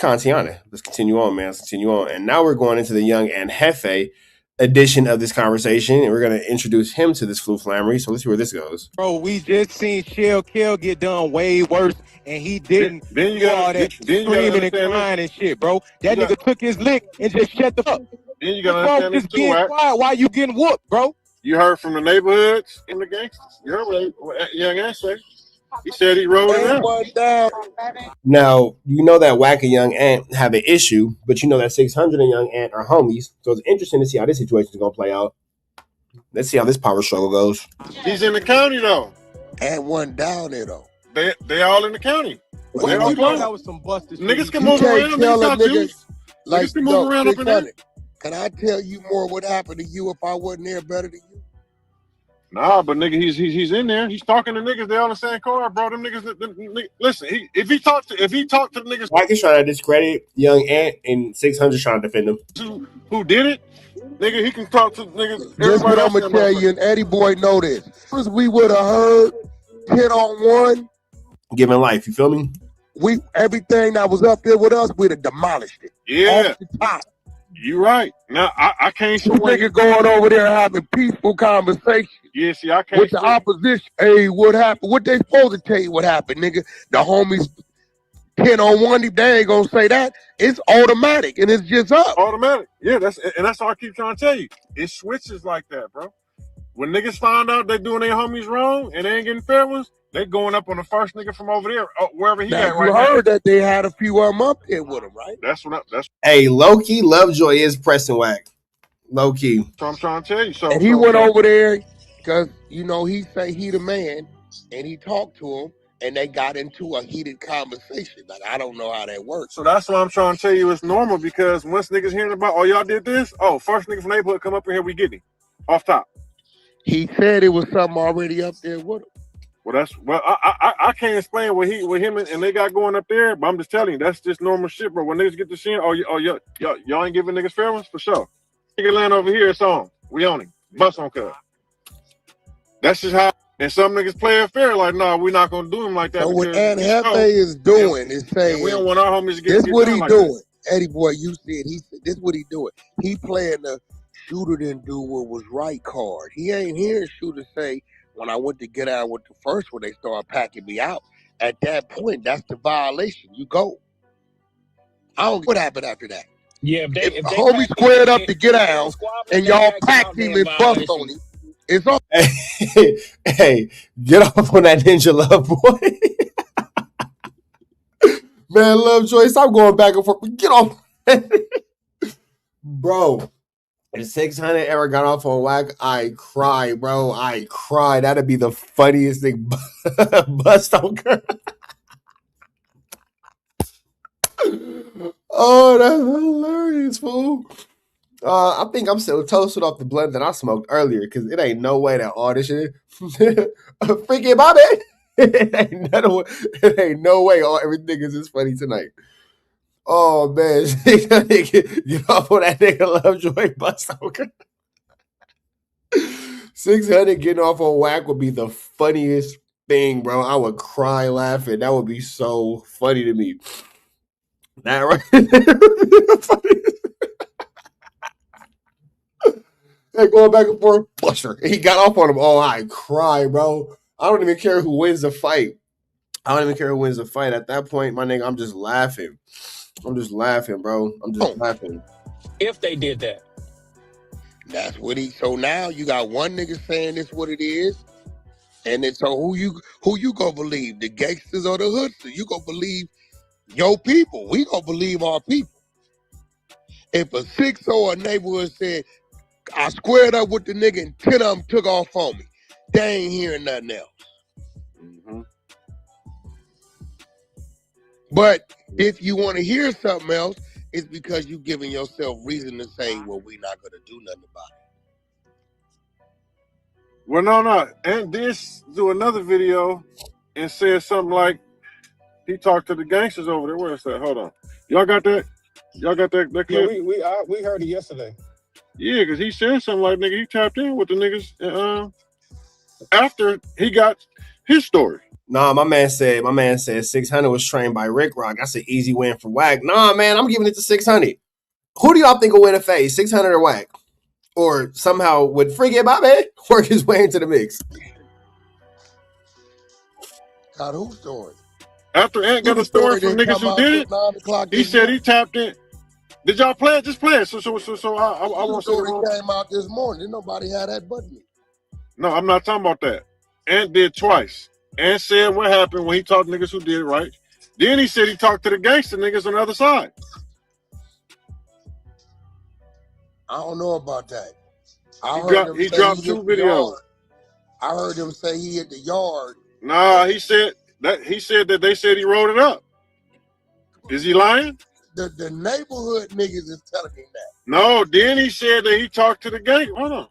Speaker 11: content. Let's continue on, man. Let's continue on. And now we're going into the Young and Hefe edition of this conversation, and we're going to introduce him to this Flu Flammery. So let's see where this goes.
Speaker 13: Bro, we just seen Shell Kill get done way worse, and he didn't do all that screaming and crying and shit, bro. That nigga took his lick and just shut the fuck.
Speaker 14: Then you gotta understand this
Speaker 13: just
Speaker 14: too,
Speaker 13: being
Speaker 14: right?
Speaker 13: quiet while you getting whooped, bro.
Speaker 14: You heard from the neighborhoods, from the gangsters. You heard what Young Ant said. He said he rolled it out.
Speaker 11: Now, you know that Wack and Young Ant have an issue, but you know that 600 and Young Ant are homies. So it's interesting to see how this situation is going to play out. Let's see how this power struggle goes.
Speaker 14: He's in the county, though.
Speaker 16: And one down there, though.
Speaker 14: They all in the county.
Speaker 13: They all close. That was some busted shit.
Speaker 14: Niggas can move around. Niggas can move around up in there.
Speaker 16: Can I tell you more what happened to you if I wasn't there better than you?
Speaker 14: Nah, but nigga, he's in there. He's talking to niggas. They all in the same car, bro. Them niggas. Listen, if he talked to the niggas,
Speaker 11: Wack is trying to discredit Young Ant, and 600 trying to defend him.
Speaker 14: Who did it? Nigga, he can talk to niggas.
Speaker 16: This what I'm gonna tell you, and Eddie Boy know this. As we would have heard 10-on-1,
Speaker 11: giving life. You feel me?
Speaker 16: Everything that was up there with us, we'd have demolished it.
Speaker 14: Yeah.
Speaker 16: Off the top.
Speaker 14: You right. Now I can't see
Speaker 16: nigga going over there having peaceful conversation.
Speaker 14: Yeah, see, I can't
Speaker 16: with the opposition. Hey, what happened? What they supposed to tell you what happened, nigga? The homies 10-on-1, if they ain't gonna say that, it's automatic and it's just up.
Speaker 14: Automatic. Yeah, that's all I keep trying to tell you. It switches like that, bro. When niggas find out they doing their homies wrong and they ain't getting fair ones, they going up on the first nigga from over there, wherever he at right now.
Speaker 16: You heard that they had a few of them up there with him, right?
Speaker 11: Hey, low-key, Lovejoy is pressing Wack. Low-key.
Speaker 14: So I'm trying to tell you.
Speaker 16: And he went over there because, you know, he say he the man, and he talked to him, and they got into a heated conversation. Like, I don't know how that works.
Speaker 14: So that's why I'm trying to tell you it's normal, because once niggas hearing about, oh, y'all did this? Oh, first nigga from the neighborhood come up in here, we get him. Off top.
Speaker 16: He said it was something already up there with him.
Speaker 14: Well, I can't explain what him and they got going up there, but I'm just telling you, that's just normal shit, bro. When niggas get to seeing, y'all ain't giving niggas fair ones for sure. Nigga land over here, it's on. We on him. Bust on cut. That's just how. And some niggas play it fair, like, no, we're not gonna do him like that.
Speaker 16: So what Aunt Hefe is doing is saying,
Speaker 14: we don't want our homies to get.
Speaker 16: This what he
Speaker 14: like
Speaker 16: doing,
Speaker 14: that.
Speaker 16: Eddie Boy. You said this what he doing. He playing the shooter didn't do what was right card. He ain't hearing shooter say, when I went to get out with the first one, they started packing me out. At that point, that's the violation. You go. I don't. What happened after that?
Speaker 15: Yeah,
Speaker 16: if the homie squared up to get out, and y'all packed him and bust on him, it's on.
Speaker 11: Hey, get off on that ninja love, boy. Man, Lovejoy, stop going back and forth. Get off. Bro, if 600 ever got off on Wack, I cry, bro. I cry. That'd be the funniest thing. Bust on girl. Oh, that's hilarious, fool. I think I'm still toasted off the blunt that I smoked earlier, because it ain't no way that all this shit. Freaking Bobby. It ain't no way all everything is this funny tonight. Oh man, get off on that nigga Lovejoy bust. 600 getting off on Wack would be the funniest thing, bro. I would cry laughing. That would be so funny to me. That right? They're going back and forth. Buster. He got off on him. Oh, I cry, bro. I don't even care who wins the fight. I don't even care who wins the fight. At that point, my nigga, I'm just laughing. I'm just laughing, bro. I'm just laughing.
Speaker 15: If they did that.
Speaker 16: That's what he. So now you got one nigga saying this what it is, and then so who you gonna believe? The gangsters or the hoodsters? You gonna believe your people? We gonna believe our people. If a 6 or a neighborhood said, I squared up with the nigga and 10 of them took off on me, they ain't hearing nothing else.
Speaker 14: Mm-hmm.
Speaker 16: But if you want to hear something else, it's because you giving yourself reason to say, well, we not gonna do nothing about it.
Speaker 14: Well, no. And this do another video and said something like he talked to the gangsters over there. Where is that? Hold on. Y'all got that? Y'all got that clip?
Speaker 15: Yeah, we heard it yesterday.
Speaker 14: Yeah, because he said something like, nigga, he tapped in with the niggas after he got his story.
Speaker 11: Nah, my man said 600 was trained by Rick Rock. That's an easy win for Wack. Nah, man, I'm giving it to 600. Who do y'all think will win a phase, 600 or Wack? Or somehow would Freaky Bobby work his way into the mix?
Speaker 16: Got whose story?
Speaker 14: After Ant got a story from niggas who did it, he said he tapped in. Did y'all play it? Just play it. So I want to say
Speaker 16: it came out this morning. Didn't nobody had that button.
Speaker 14: No, I'm not talking about that. Ant did twice. Ant said what happened when he talked to niggas who did it, right? Then he said he talked to the gangster niggas on the other side.
Speaker 16: I don't know about that.
Speaker 14: He dropped 2 videos.
Speaker 16: I heard him say he hit the yard.
Speaker 14: Nah, he said that they said he wrote it up. Is he lying?
Speaker 16: The neighborhood niggas is telling me that.
Speaker 14: No, then he said that he talked to the gang. Hold on.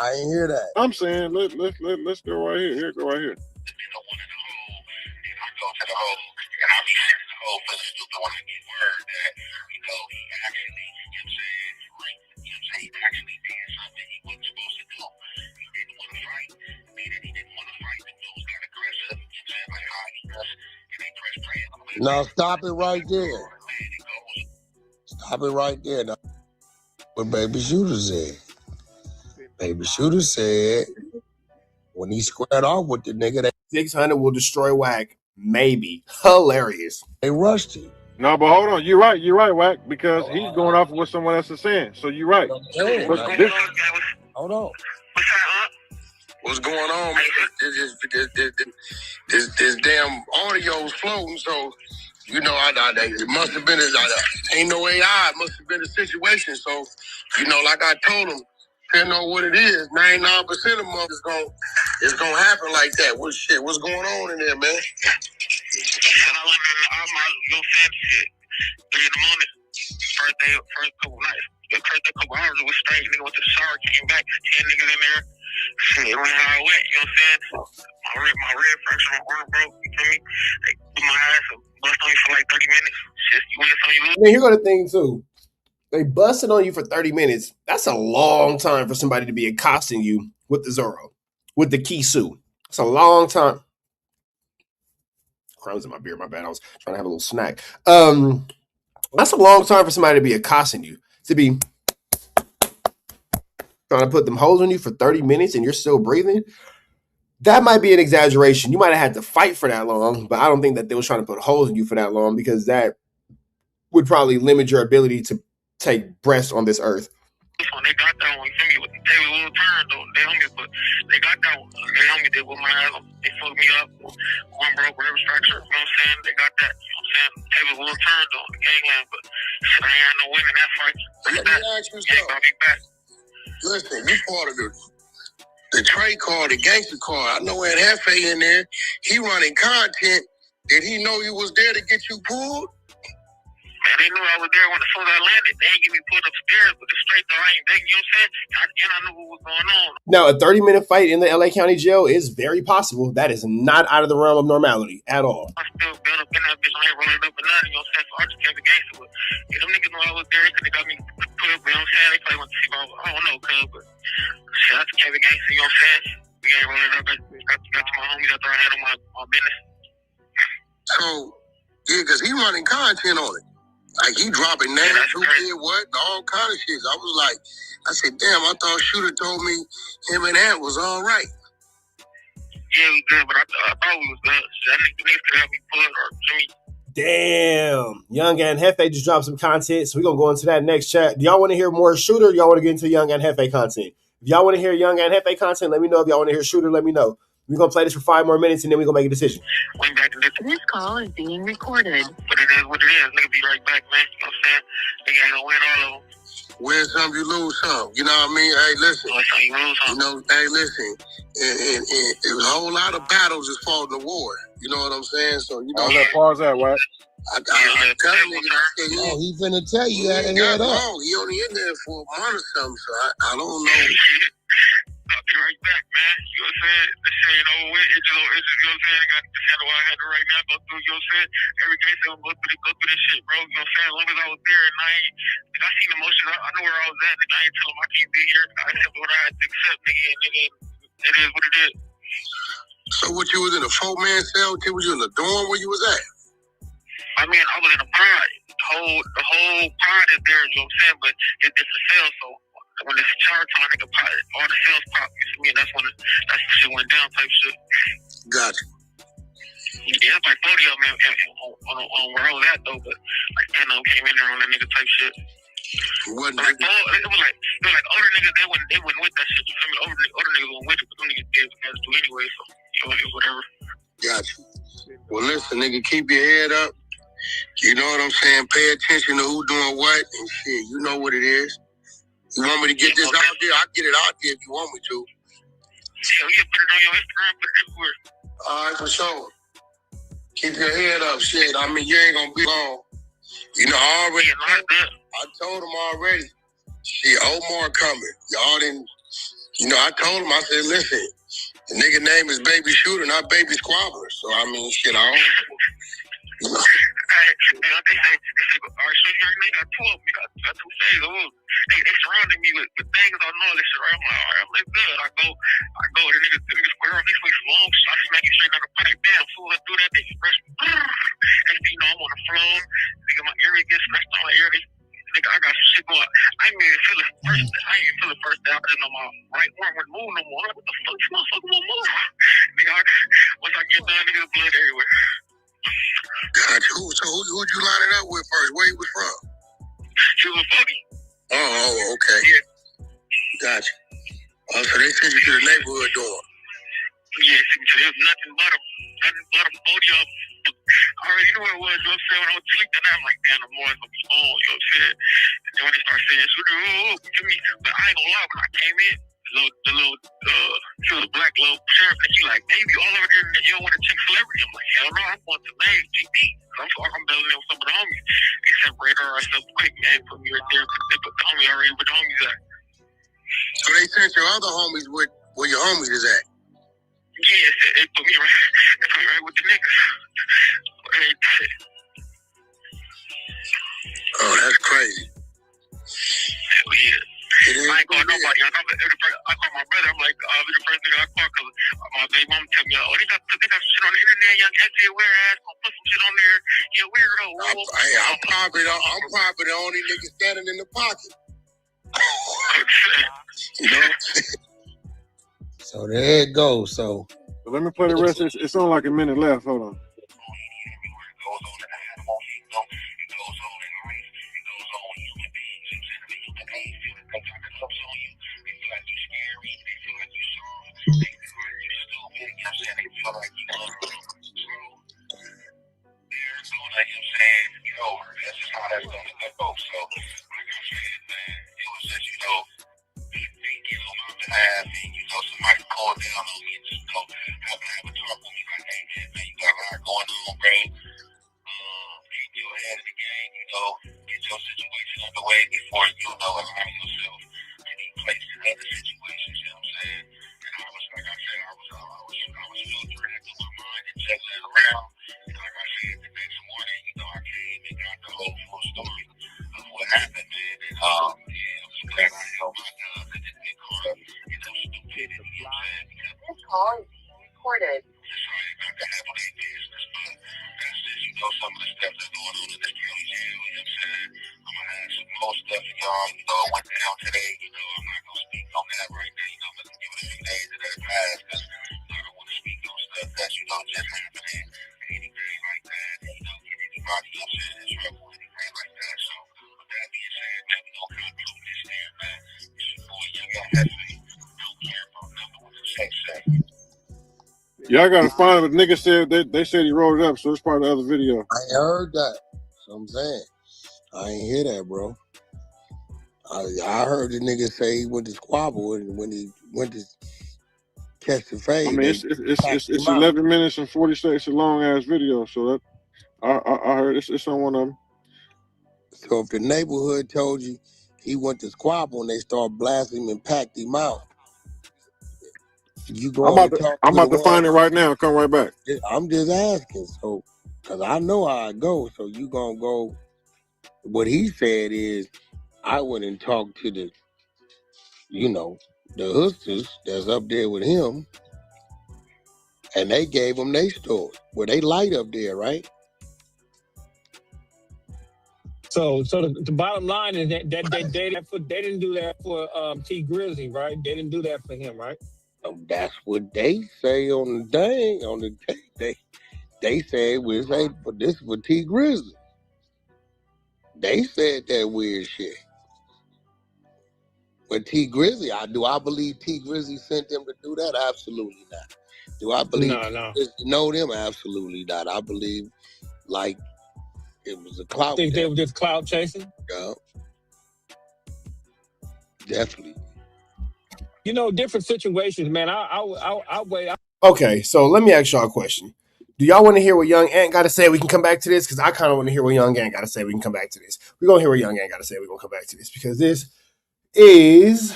Speaker 16: I ain't hear that.
Speaker 14: I'm saying let's go right here. Here, go right here.
Speaker 16: Now stop it right there. Stop it right there. Now, what Baby Shooter said. Baby Shooter said when he squared off with the nigga, that
Speaker 11: 600 will destroy Wack. Maybe. Hilarious.
Speaker 16: They rushed him.
Speaker 14: No, but hold on. You're right, Wack, because he's going off of what someone else is saying. So you're right.
Speaker 16: Hold on.
Speaker 3: What's going on, man? This damn audio was floating, so you know, it must have been ain't no AI. It must have been a situation. So, you know, like I told him, depending on what it is, 99% of them it's gonna happen like that. What's going on in there, man?
Speaker 5: First couple nights. The first couple hours it was straight. Nigga went to the shower, came back, 10 niggas in there. Shit, it went how it went, you know what I'm saying? My red fracture, my arm broke, you feel me? They put my ass and bust on me for like 30 minutes. Shit, you win some, you lose.
Speaker 11: I mean, here go the thing too. They busted on you for 30 minutes. That's a long time for somebody to be accosting you with the Zorro, with the Kisu. It's a long time. Crumbs in my beer, my bad. I was trying to have a little snack. That's a long time for somebody to be accosting you, to be trying to put them holes on you for 30 minutes and you're still breathing. That might be an exaggeration. You might have had to fight for that long, but I don't think that they was trying to put holes in you for that long, because that would probably limit your ability to take breaths on this earth.
Speaker 5: When they got that one, you feel me? They were a little tired though. They on me, but they got that one. They on me. They with my ass. They fucked me up. One broke, whatever structure. You know what I'm saying? They got that. You know what I'm saying? They was a little tired though. The gangland, but shit, I ain't had no win in that fight.
Speaker 3: Let me ask you something. Listen, you part of the trade car, the gangster car. I know Ed Hefe in there. He running content. Did he know you was there to get you pulled?
Speaker 5: Man, they knew I was there when as soon as I landed. They ain't get me pulled upstairs, but it's straight though. I ain't begging, you know what I'm saying? And I knew what was going on.
Speaker 11: Now, a 30-minute fight in the LA County jail is very possible. That is not out of the realm of normality at all.
Speaker 5: I still built up in that bitch. I ain't rolling up or nothing, you know what I'm saying? So I just kept the gangster. But yeah, them niggas knew I was there because they got me put up, you know what I'm saying? They probably want to see my, I don't know, cuz, but Shit, I just came against, you know what I'm saying? We ain't rolling up, got to my homies out there, I had on my business.
Speaker 3: So, yeah, because he running content on it. Like, he dropping names, who did what, all kind of shit. I was like, I said, damn, I thought Shooter told me him and Ant was all right.
Speaker 5: Yeah, we good, but I thought we was good. So I think the niggas could help me pull it or Jimmy.
Speaker 11: Damn. Young and Hefe just dropped some content, so we're going to go into that next chat. Do y'all want to hear more Shooter, or y'all want to get into Young and Hefe content? If y'all want to hear Young and Hefe content, let me know. If y'all want to hear Shooter, let me know. We're going to play this for 5 more minutes, and then we're going to make a decision.
Speaker 4: This call is being recorded.
Speaker 5: But it is what it is. Nigga be right back, man. You know what I'm saying? Nigga ain't gonna win all of them.
Speaker 3: Win some, you lose some. You know what I mean? Hey, listen. You know, hey, listen. And a whole lot of battles is fought in the war. You know what I'm saying? So, you know.
Speaker 14: Pause that, what?
Speaker 3: I'm telling niggas, he finna tell you that head up. He only in there for a month or something, so I don't know.
Speaker 5: I'll be right back, man. You know what I'm saying? This shit ain't over with. It's just, you know what I'm saying? I got to handle what I had to right now. Go through, you know what I'm saying? Every case I'm going to go through this shit, bro. You know what I'm saying? As long as I was there and I seen emotions, I know where I was at, nigga. I ain't tell them I can't be here. I accept what I had to accept, nigga. And nigga, it is what it is.
Speaker 3: So what, you was in a 4-man cell? Was you in the dorm? Where you was at?
Speaker 5: I mean, I was in a pod. The whole pod is there, you know what I'm saying? But it's a cell, so when it's a charge time, nigga, all the cells pop. You see me? And that's when that shit went down, type shit.
Speaker 3: Gotcha.
Speaker 5: Yeah, it's like 40 of them on where I was at, though, but like 10 of them came in there on that nigga type shit.
Speaker 3: What?
Speaker 5: Like, it was like older niggas, they went with that shit. You feel me? Older niggas went with it, but them niggas did what they had to do anyway, so, you know, whatever.
Speaker 3: Gotcha. Well, listen, nigga, keep your head up. You know what I'm saying? Pay attention to who doing what and shit. You know what it is. You want me to get this out there? I'll get it out there if you want me to.
Speaker 5: Yeah, you put it on your Instagram, put it everywhere.
Speaker 3: All right, for sure. Keep your head up, shit. I mean, you ain't gonna be long. You know, I told him already. Shit, Omar coming. Y'all didn't, you know, I told him, I said, listen, the nigga name is Baby Shooter, not Baby Squabbler. So, I mean, shit, I don't, you know.
Speaker 5: They say, all right, so you already got 2 of them. You got 2 phase. They surrounding me with things I know this shit. I'm like, all right, I'm like, good. I go, the nigga square off. They swing some long shit. I smack it straight out the pipe. Damn, fool, let's do that. They rush me. Next thing you know, I'm on the floor. Nigga, my area gets snatched on my ear. Nigga, I got some shit going. I ain't even feel the first day. I didn't know my right arm wouldn't move no more. Like, what the fuck, this motherfucker won't move? Nigga, once I get done, nigga, blood everywhere.
Speaker 3: Gotcha. Who'd you line it up with first? Where he was from?
Speaker 5: She was funny.
Speaker 3: Oh, okay.
Speaker 5: Yeah.
Speaker 3: Gotcha. Oh, so they sent you to the neighborhood door.
Speaker 5: Yeah, there's nothing but them. 40 of them. I already knew what it was, you know what I'm saying? When I was tweaking, I'm like, damn, the more it's gonna be on, you know what I'm saying? And then when they start saying, give me, but I ain't gonna lie, when I came in, he was a black little sheriff, and he like, baby, all over here, you don't want to check celebrity. I'm like, hell no, I'm going to Maze, GP. I'm building in with some of the homies. They separated ourselves quick, man, put me right there, they put the homie already where the homies at.
Speaker 3: So they sent your other homies where your homies is at?
Speaker 5: Yeah, they put me right with the niggas.
Speaker 3: Oh, that's crazy.
Speaker 5: Hell yeah. I ain't call nobody. I call my brother. I'm like, the first nigga I call because my baby mom tell me, oh, they got shit on the internet. Young FJ weird ass gonna put some shit on there. Yeah, weirdo.
Speaker 3: I'm probably the only nigga standing in the pocket. You know? So there it goes. So
Speaker 14: let me play the rest. It's on like a minute left. Hold on.
Speaker 4: call is being recorded.
Speaker 3: Some of the stuff that's going on in this county jail, you know what I'm saying? I'm gonna have some more stuff for y'all, went down today, I'm not gonna speak on that right now, let's give it a few days that have passed, because I don't want to speak on stuff that's, just happening, anything like that, get anybody, in trouble, anything like that, so with that being said, man, we gonna conclude this there, man. It's your boy, Young Hefe, don't care about number what the sex say.
Speaker 14: Y'all gotta find it. Nigga said they said he wrote it up, so it's part of the other video.
Speaker 16: I heard that. That's what I'm saying. I ain't hear that, bro. I heard the nigga say he went to squabble and when he went to catch the fade.
Speaker 14: I mean, it's 11 minutes and 40 seconds. It's a long ass video, so that I heard it's on one of them.
Speaker 16: So if the neighborhood told you he went to squabble and they start blasting him and packed him out, you go.
Speaker 14: I'm about to find it right now. Come right back.
Speaker 16: I'm just asking, so because I know how I go. So you gonna go? What he said is, I went and talked to the, the hustlers that's up there with him, and they gave him their story. Well, they light up there, right?
Speaker 15: So the bottom line is that they didn't do that for T Grizzly, right? They didn't do that for him, right?
Speaker 16: That's what they say on the thing. On the they say we say, but this is for T Grizzly. They said that weird shit. But T Grizzly, do I believe T Grizzly sent them to do that? Absolutely not. Do I believe know them? Absolutely not. I believe like it was a clout.
Speaker 15: Think they were just clout chasing?
Speaker 16: Yeah. Definitely.
Speaker 15: Different situations, man. I'll wait.
Speaker 11: Okay, so let me ask y'all a question. Do y'all want to hear what Young Ant got to say? We can come back to this because I kind of want to hear what Young Ant got to say. We can come back to this. We're going to hear what Young Ant got to say. We're going to come back to this because this is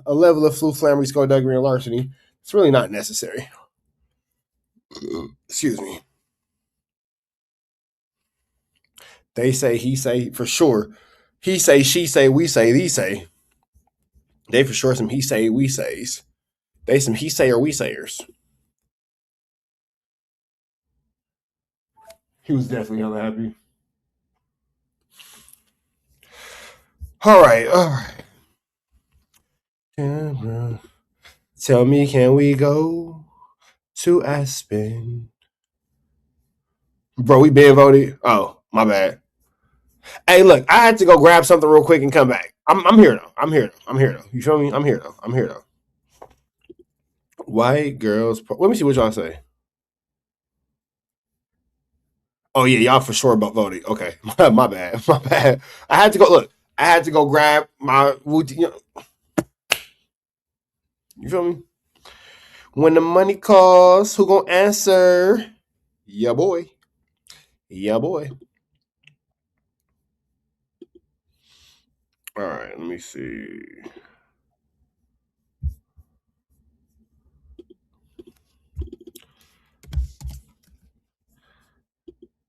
Speaker 11: a level of flu, flammery, skullduggery, and larceny. It's really not necessary. Excuse me. They say, he say, for sure. He say, she say, we say, these say. They for sure some he say, we says. They some he say or we sayers. He was definitely hella happy. All right. Tell me, can we go to Aspen? Bro, we been voted. Oh, my bad. Hey, look, I had to go grab something real quick and come back. I'm here though. I'm here though. You feel me? I'm here though. White girls. Let me see what y'all say. Oh yeah, y'all for sure about voting. Okay, my bad. I had to go. Look, I had to go grab my. You feel me? When the money calls, who gonna answer? Yeah, boy. All right, let me see.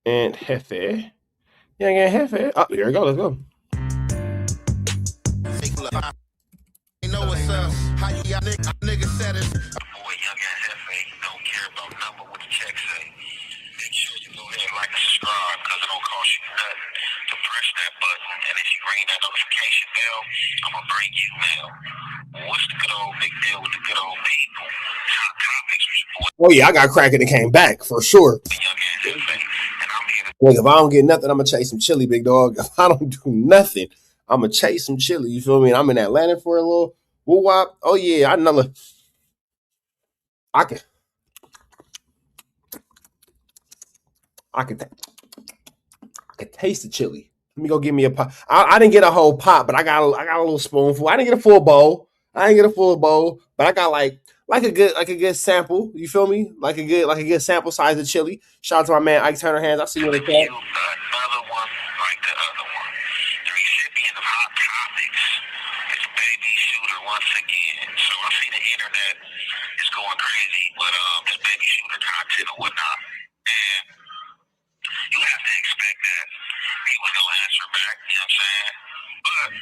Speaker 11: And Hefe. Young and Hefe. Oh, here we go. Let's go.
Speaker 3: You know what's up? How you nigga said it? Boy, Young and Hefe don't care about number what the check say. Make sure you go ahead and like and subscribe because it don't cost you nothing to press that button. And if you ring that notification bell, I'm gonna bring you mail. What's the good old big deal with the good old people? Hot topics with your boy.
Speaker 11: Oh yeah, I got cracking and came back for sure. Like if I don't get nothing, I'm gonna chase some chili, big dog. If I don't do nothing, I'm gonna chase some chili. You feel me? And I'm in Atlanta for a little woo wop. Oh yeah, I know. I can taste the chili. Let me go get me a pot. I didn't get a whole pot, but I got a little spoonful. I didn't get a full bowl. But I got like a good sample. You feel me? Like a good sample size of chili. Shout out to my man Ike Turner Hands. I see you in the chat.
Speaker 3: Another one like the other one. The recipient of Hot Topics is Baby Shooter once again. So I see the internet is going crazy, but this Baby Shooter content or whatnot, and you have to expect that he was gonna answer back. You know what I'm saying? But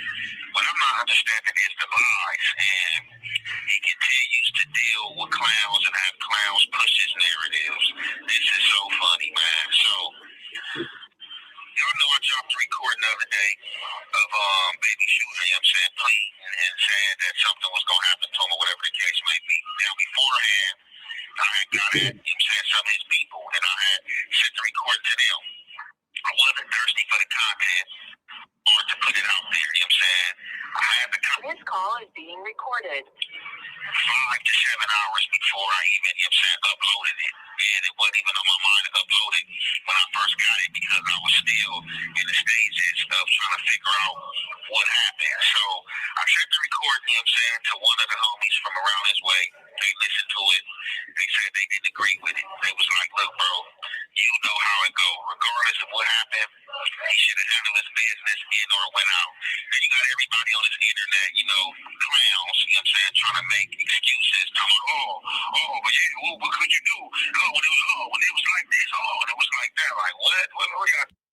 Speaker 3: what I'm not understanding is the lies, and he continues to deal with clowns and at, you know what I'm saying, some of his people, and I had sent the recording to them. I wasn't thirsty for the content or to put it out there, you know what I'm saying? I had the
Speaker 4: This call is being recorded.
Speaker 3: 5 to 7 hours before I even, you know what I'm saying, uploaded it. And it wasn't even on my mind to upload it when I first got it because I was still in the stages of trying to figure out what happened. So I sent the recording, you know what I'm saying, to one of the homies from around his way. They listened to it. They said they didn't agree with it. They was like, look, bro, you know how it go. Regardless of what happened, he should have handled his business in or went out. Then you got everybody on this internet, you know, clowns, you know what I'm saying, trying to make excuses. Talking, but yeah, well, what could you do? When it was like this, and it was like that. Like, what?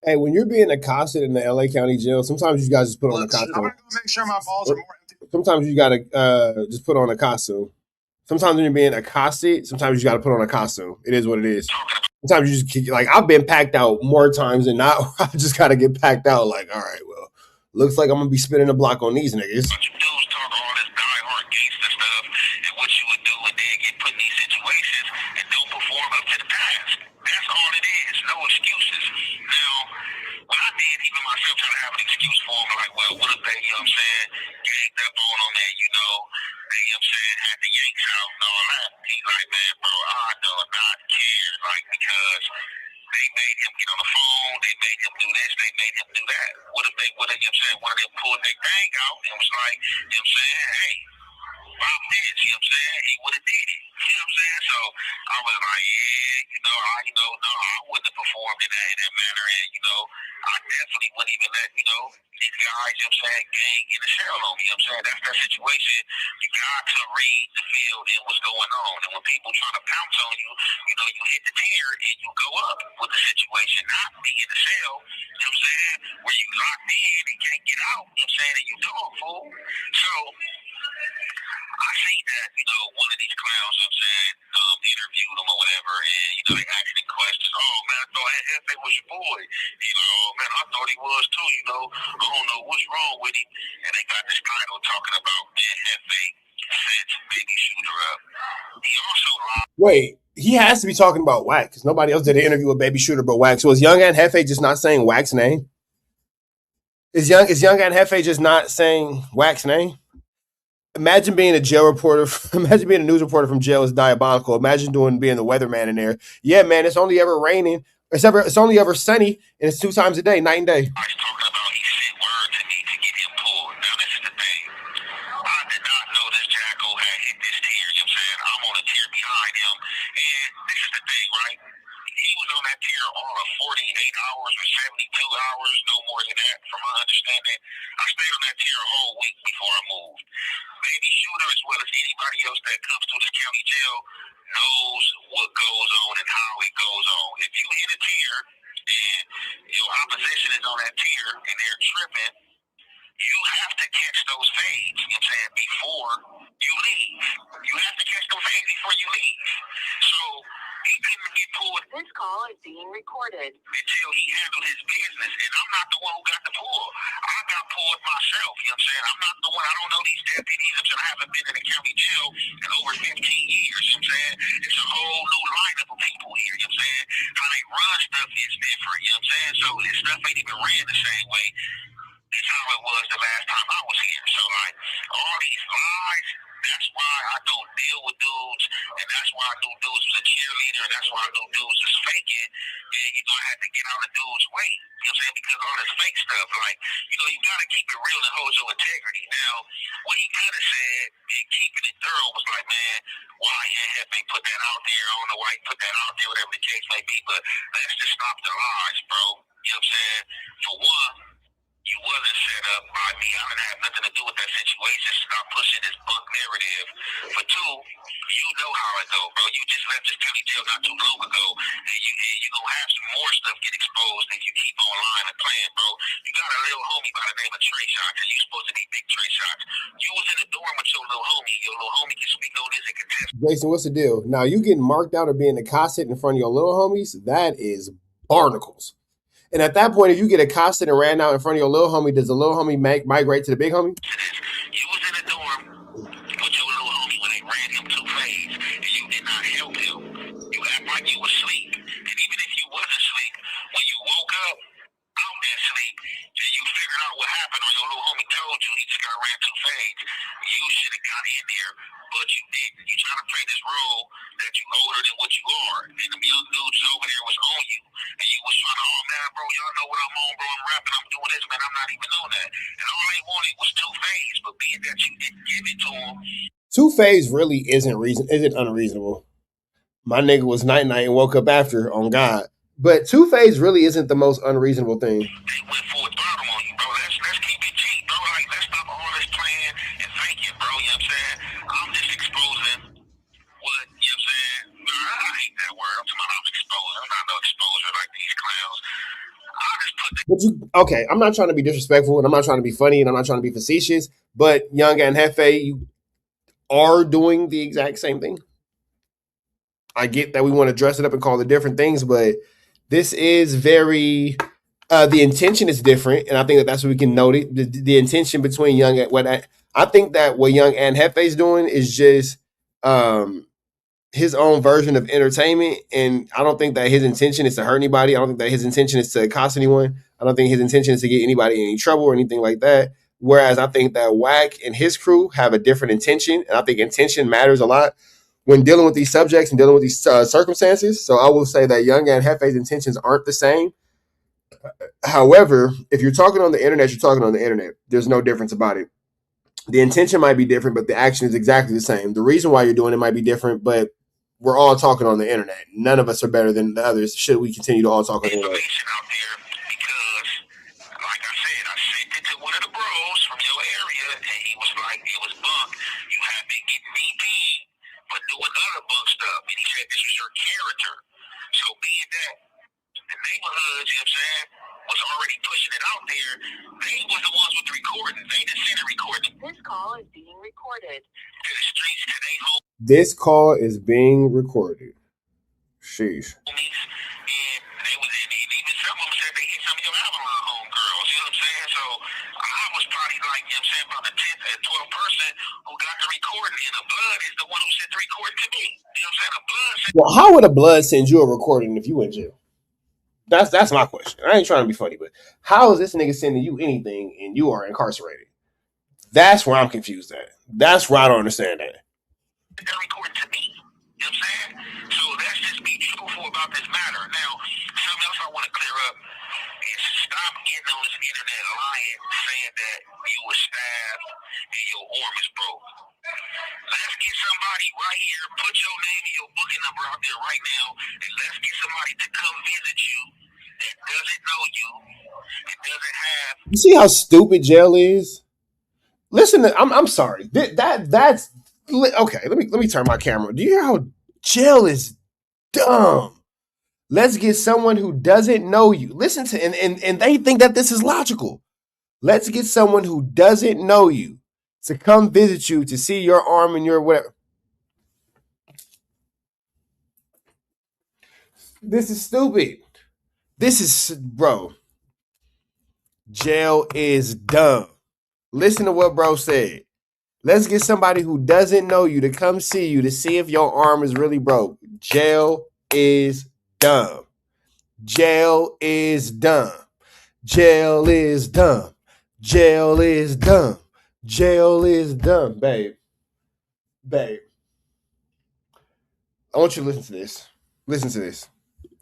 Speaker 11: Hey, when you're being accosted in the LA County jail, sometimes you guys just put on a costume.
Speaker 18: I'm gonna go make sure my balls are more empty.
Speaker 11: Sometimes you gotta just put on a costume. Sometimes when you're being accosted, sometimes you gotta put on a costume. It is what it is. Sometimes you just like I've been packed out more times than not. I just gotta get packed out. Like, all right, well, looks like I'm gonna be spinning the block on these niggas. Wait, he has to be talking about Wack because nobody else did an interview with Baby Shooter but Wack. So is Young and Hefe just not saying Wack's name? Is Young and Hefe just not saying Wack's name? Imagine being a jail reporter. Imagine being a news reporter from jail is diabolical. Imagine being the weatherman in there. Yeah, man, it's only ever raining. It's only ever sunny, and it's 2 times a day, night and day. Jason, what's the deal? Now, you getting marked out or being accosted in front of your little homies, that is barnacles. And at that point, if you get accosted and ran out in front of your little homie, does the little homie migrate to the big homie?
Speaker 3: portray this role that you older than what you are. And them young dudes over there was on you. And you was trying to, oh man, bro, y'all know what I'm on, bro. I'm rapping, I'm doing this, man. I'm not even on that. And all they wanted was 2 Face, but being that you didn't give it to them.
Speaker 11: 2 Face really isn't unreasonable. My nigga was night and woke up after on God. But 2 Face really isn't the most unreasonable thing.
Speaker 3: They went full throttle on you, bro. Let's keep it cheap, bro. Like, let's stop all this playing and faking, bro. You know what I'm saying? I'm just exposing what, you know what I'm saying? I hate that word. I'm talking about I'm exposing. I'm not no exposure like these clowns.
Speaker 11: But okay, I'm not trying to be disrespectful and I'm not trying to be funny and I'm not trying to be facetious, but Young and Hefe, you are doing the exact same thing. I get that we want to dress it up and call it different things, but this is very the intention is different, and I think that's what we can note it. The intention between Young and I think that what Young and Hefe is doing is just his own version of entertainment, and I don't think that his intention is to hurt anybody. I don't think that his intention is to accost anyone. I don't think his intention is to get anybody in any trouble or anything like that. Whereas I think that Wack and his crew have a different intention, and I think intention matters a lot when dealing with these subjects and dealing with these circumstances. So I will say that Young and Hefe's intentions aren't the same. However, if you're talking on the internet, you're talking on the internet. There's no difference about it. The intention might be different, but the action is exactly the same. The reason why you're doing it might be different, but we're all talking on the internet. None of us are better than the others. Should we continue to all talk on the internet?
Speaker 3: Was already pushing it out there. They was the ones with the recording. They just sent a recording. This call is being recorded. To the streets, to they home.
Speaker 11: This call is being recorded. Sheesh.
Speaker 3: And they was even some of them said they hit some of your Avalon homegirls. You know what I'm saying? So I was probably like, you know what I'm saying, about the 10th or 12th person who got the recording, and the blood is the one who sent the recording to me. You know what I'm saying? The blood sent.
Speaker 11: Well, how would a blood send you a recording if you in jail? That's my question. I ain't trying to be funny, but how is this nigga sending you anything and you are incarcerated? That's where I'm confused at. That's where I don't understand that.
Speaker 3: They're recording to me. You know what I'm saying? So let's just be truthful about this matter. Now, something else I want to clear up is stop getting on this internet lying, saying that you were stabbed and your arm is broke. Let's get somebody right here, put your name and your booking number out there right now, and let's get somebody to come visit you that doesn't know you, that doesn't have.
Speaker 11: You see how stupid jail is? Listen, I'm sorry. That's okay. Let me turn my camera. Do you hear how jail is dumb? Let's get someone who doesn't know you. Listen to and they think that this is logical. Let's get someone who doesn't know you to come visit you to see your arm and your whatever. This is stupid. This is, bro. Jail is dumb. Listen to what bro said. Let's get somebody who doesn't know you to come see you to see if your arm is really broke. Jail is dumb. Jail is dumb. Jail is dumb. Jail is dumb. Jail is dumb, babe. Babe. I want you to listen to this. Listen to this.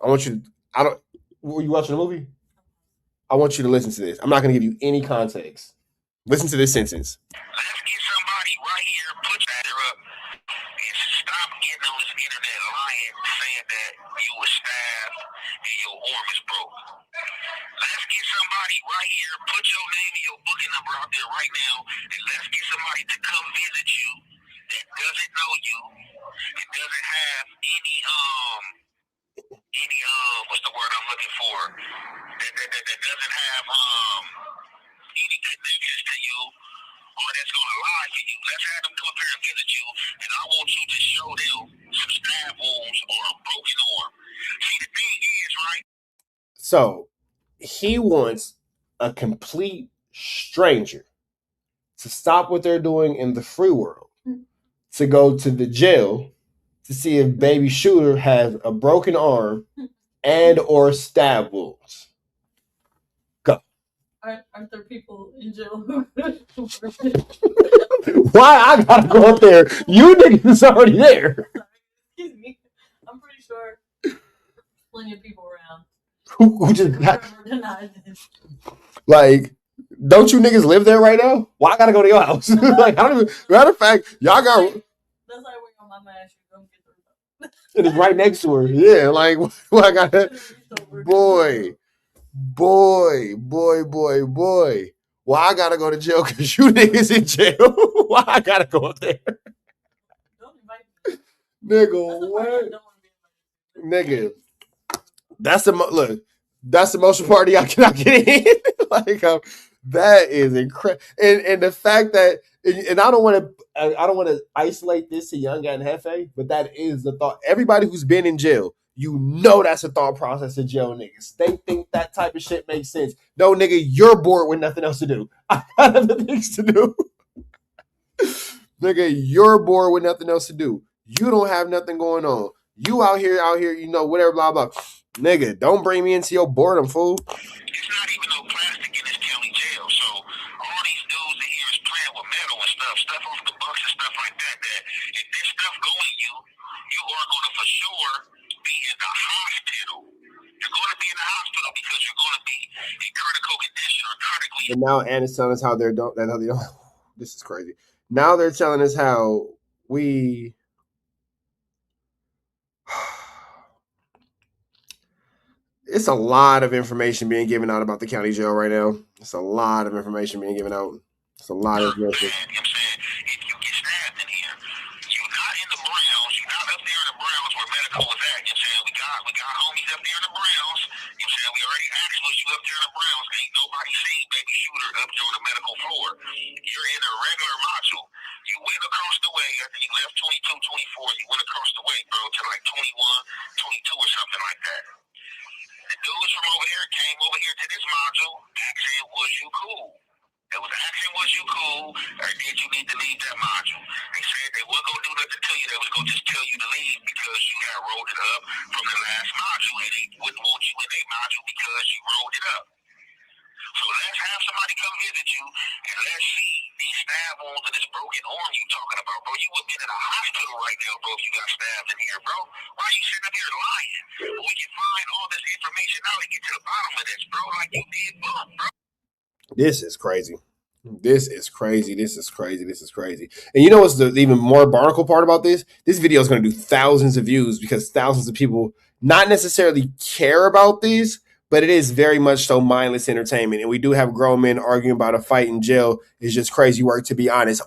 Speaker 11: Were you watching the movie? I want you to listen to this. I'm not going to give you any context. Listen to this sentence.
Speaker 3: Let's get somebody right here, put that up, and stop getting on this internet lying, saying that you were stabbed and your arm is broke. Let's get somebody right here, put your name and your booking number out there right now, and let's get somebody to come visit you that doesn't know you, that doesn't have any what's the word I'm looking for? That doesn't have any connections to you, or that's gonna lie to you. Let's have them come up here and visit you, and I want you to show them some stab wounds or a broken arm. See, the thing is, right?
Speaker 11: So he wants a complete stranger to stop what they're doing in the free world, to go to the jail to see if Baby Shooter has a broken arm and or stab wounds. Go.
Speaker 19: Aren't there people in jail?
Speaker 11: Why I gotta go up there? You niggas already there.
Speaker 19: Excuse me. I'm pretty sure plenty of people around.
Speaker 11: Who just got,
Speaker 19: Denied this.
Speaker 11: like, don't you niggas live there right now? Why I gotta go to your house? Like, I don't even. Matter of fact, y'all got.
Speaker 19: That's like where your mama asked you to come get the
Speaker 11: And it's right next to her. Yeah, like, what I gotta. Boy. Why I gotta go to jail because you niggas in jail? Why I gotta go up there? Nigga, what? Nigga, that's the look. That's the motion party I cannot get in. Like, that is incredible. And the fact that, and I don't want to isolate this to Young and Hefe, but that is the thought. Everybody who's been in jail, you know that's a thought process of jail niggas. They think that type of shit makes sense. No, nigga, you're bored with nothing else to do. I got other things to do. Nigga, you're bored with nothing else to do. You don't have nothing going on. You out here, you know, whatever, blah, blah. Nigga, don't bring me into your boredom, fool.
Speaker 3: It's not even no plastic in this county jail. So all these dudes in here is playing with metal and stuff off the books and stuff like that. That if this stuff go in you, you are going to for sure be in the hospital. You're going to be in the hospital because you're going to be in critical condition or critically.
Speaker 11: And now Anna's telling us how they don't. This is crazy. Now they're telling us how we. It's a lot of information being given out about the county jail right now. It's a lot of information being given out. It's a lot of information.
Speaker 3: You're in a regular module. You went across the way after you left 22, 24. You went across the way, bro, to like 21, 22 or something like that. The dudes from over here came over here to this module asking, was you cool? It was asking, was you cool? Or did you need to leave that module? They said they weren't going to do nothing to you. They was going to just tell you to leave because you had rolled it up from the last module. And they wouldn't want you in their module because you rolled it up. So let's have somebody come visit you and let's see these stab wounds and this broken arm you talking about, bro. You would have been in a hospital right now, bro, if you got stabbed in here, bro. Why are you sitting up here lying? We can find all this information out and get to the bottom of this, bro, like you did, bro.
Speaker 11: This is crazy. This is crazy. This is crazy. This is crazy. And you know what's the even more barnacle part about this? This video is going to do thousands of views because thousands of people not necessarily care about this, but it is very much so mindless entertainment. And we do have grown men arguing about a fight in jail. It's just crazy work, to be honest,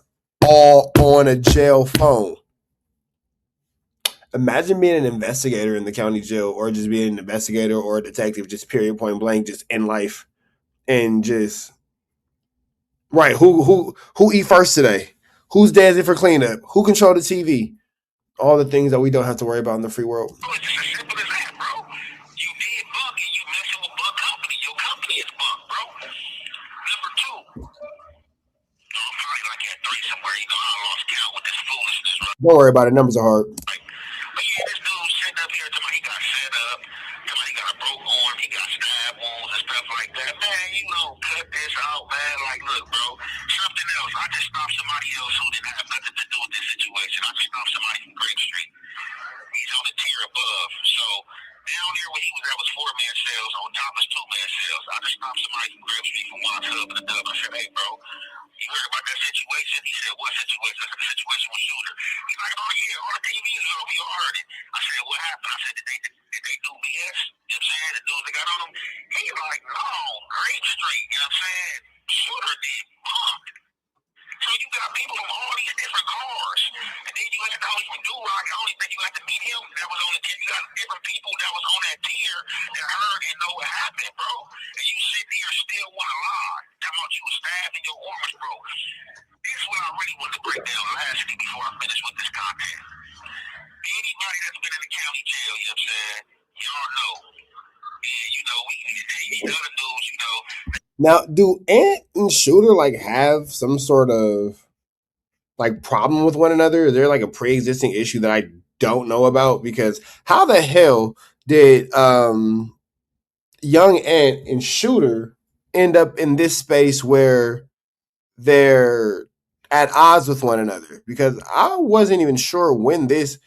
Speaker 11: all on a jail phone. Imagine being an investigator in the county jail, or just being an investigator or a detective, just period, point blank, just in life. And just, right, who eat first today? Who's dancing for cleanup? Who control the TV? All the things that we don't have to worry about in the free world. Don't worry about it. Numbers are hard. Now, do Ant and Shooter like have some sort of like problem with one another? Is there like a pre-existing issue that I don't know about? Because how the hell did Young Ant and Shooter end up in this space where they're at odds with one another, because I wasn't even sure when this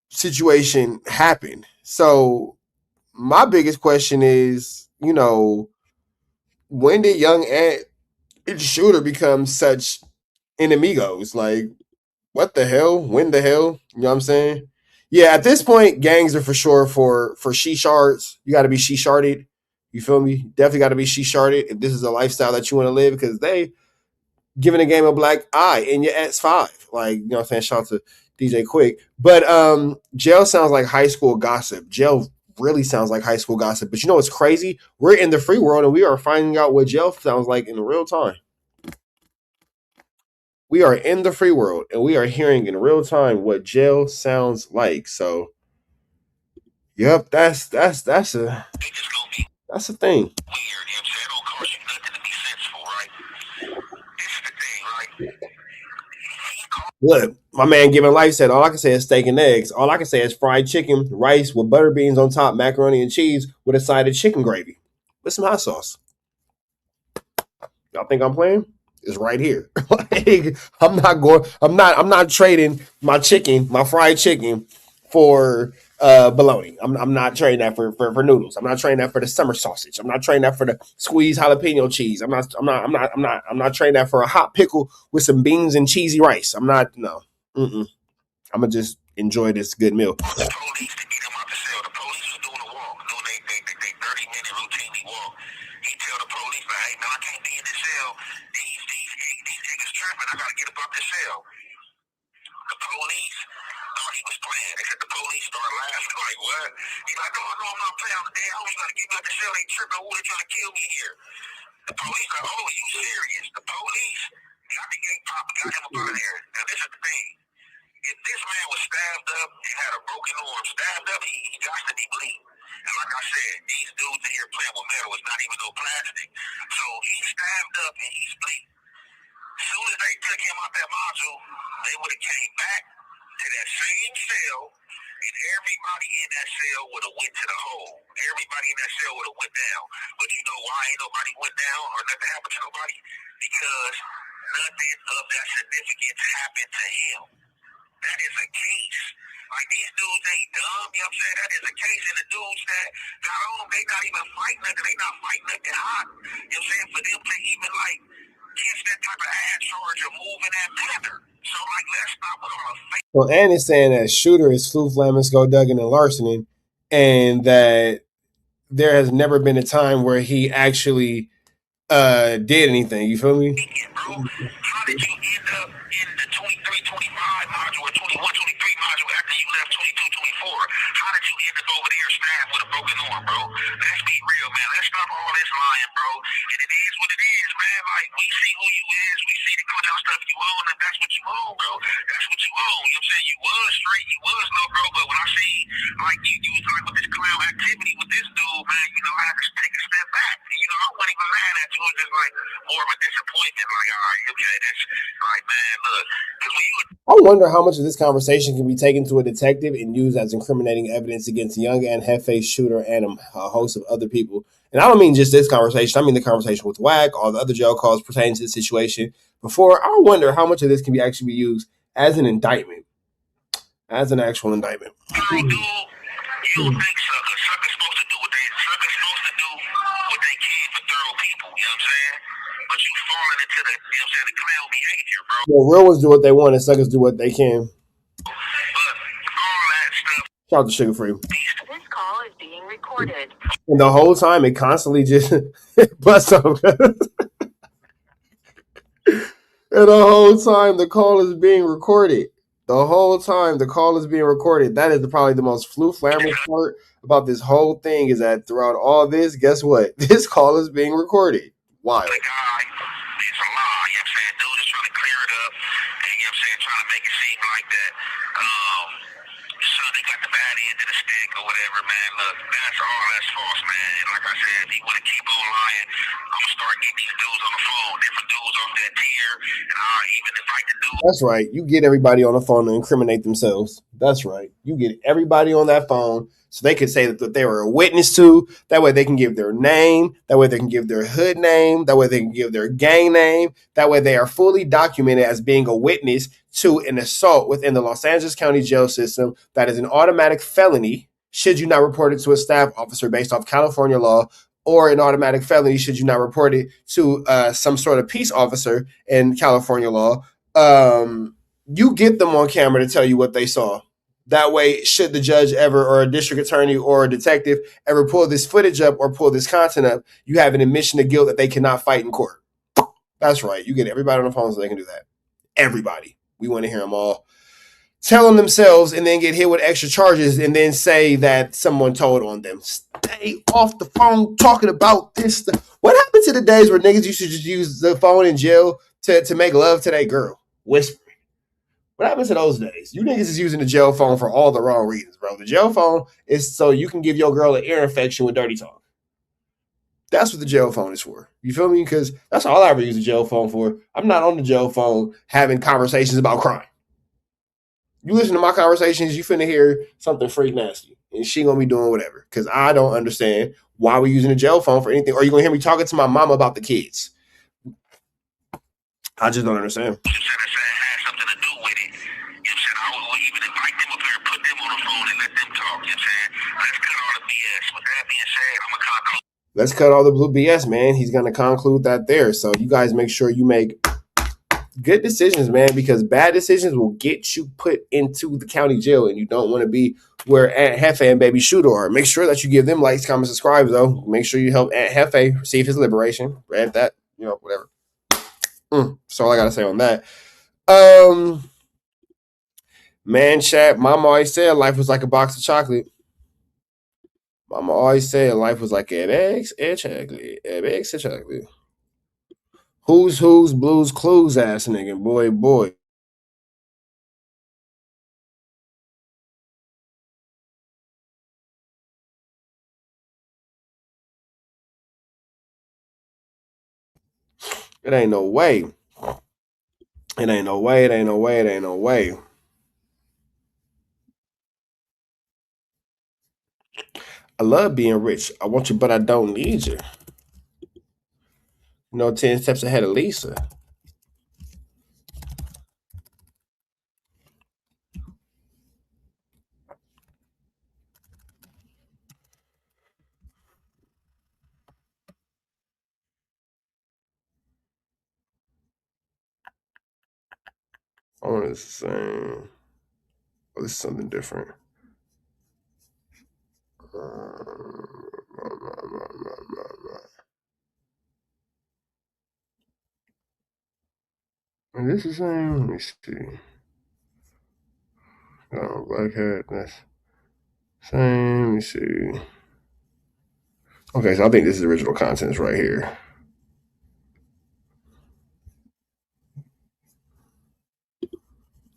Speaker 11: situation happened. So my biggest question is, you know, when did Young and Shooter become such enemigos? Like, what the hell? When the hell? You know what I'm saying? Yeah, at this point, gangs are for sure for she-shards. You got to be she-sharded. You feel me? Definitely got to be she-sharded if this is a lifestyle that you want to live, because they giving the game a black eye in your X5. Like, you know what I'm saying? Shout out to DJ Quick. But jail sounds like high school gossip. Jail really sounds like high school gossip. But you know what's crazy? We're in the free world and we are finding out what jail sounds like in real time. We are in the free world and we are hearing in real time what jail sounds like. So, yep, that's a thing. Look, my man Giving Life said, all I can say is steak and eggs. All I can say is fried chicken, rice with butter beans on top, macaroni and cheese with a side of chicken gravy with some hot sauce. Y'all think I'm playing? It's right here. Like, I'm not trading my chicken, my fried chicken, for bologna. I'm not trading that for noodles. I'm not trading that for the summer sausage. I'm not trading that for the squeezed jalapeno cheese. I'm not trading that for a hot pickle with some beans and cheesy rice. I'm not. No. I'm gonna just enjoy this good meal. Well, Ann is saying that Shooter is Flu Flamisco, Duggan, and Larsoning, and that there has never been a time where he actually did anything. You feel me? I wonder how much of this conversation can be taken to a detective and used as incriminating evidence against Young and Hefe, Shooter, and a host of other people. And I don't mean just this conversation. I mean the conversation with Wack, all the other jail calls pertaining to the situation before. I wonder how much of this can be actually be used as an indictment, as an actual indictment. Well, real ones do what they want and suckers do what they can. Shout out to Sugar Free.
Speaker 4: This call is being recorded.
Speaker 11: And the whole time it constantly just busts up. And the whole time the call is being recorded. The whole time the call is being recorded. That is probably the most flaming part about this whole thing, is that throughout all this, guess what? This call is being recorded. Wild. That's right. You get everybody on the phone to incriminate themselves. That's right. You get everybody on that phone so they can say that they were a witness to. That way they can give their name. That way they can give their hood name. That way they can give their gang name. That way they are fully documented as being a witness to an assault within the Los Angeles County jail system. That is an automatic felony should you not report it to a staff officer based off California law, or an automatic felony should you not report it to some sort of peace officer in California law. You get them on camera to tell you what they saw. That way, should the judge ever, or a district attorney or a detective ever pull this footage up or pull this content up, you have an admission of guilt that they cannot fight in court. That's right. You get everybody on the phone so they can do that. Everybody. We want to hear them all tell them themselves and then get hit with extra charges and then say that someone told on them. Stay off the phone talking about this stuff. What happened to the days where niggas used to just use the phone in jail to make love to that girl? Whispering. What happened to those days? You niggas is using the jail phone for all the wrong reasons, bro. The jail phone is so you can give your girl an ear infection with dirty talk. That's what the jail phone is for. You feel me? Because that's all I ever use the jail phone for. I'm not on the jail phone having conversations about crime. You listen to my conversations, you finna hear something freak nasty. And she gonna be doing whatever. Because I don't understand why we're using the jail phone for anything. Or you gonna hear me talking to my mama about the kids. I just don't understand. Let's cut all the blue BS, man. He's gonna conclude that there. So you guys make sure you make good decisions, man, because bad decisions will get you put into the county jail, and you don't want to be where Aunt Hefe and Baby Shooter are. Make sure that you give them likes, comments, subscribe, though. Make sure you help Aunt Hefe receive his liberation. Read that, whatever. That's all I gotta say on that. Man, chat. Mama always said life was like a box of chocolate. Mama always said life was like eggs and chocolate. Eggs and chocolate. Who's Blues Clues ass nigga, boy. It ain't no way. It ain't no way. It ain't no way. It ain't no way. I love being rich. I want you, but I don't need you. 10 steps ahead of Lisa. Oh, it's the same. Oh, this is something different. And this is the same. Let me see. Oh, black hat. That's same. Let me see. Okay, so I think this is original content right here.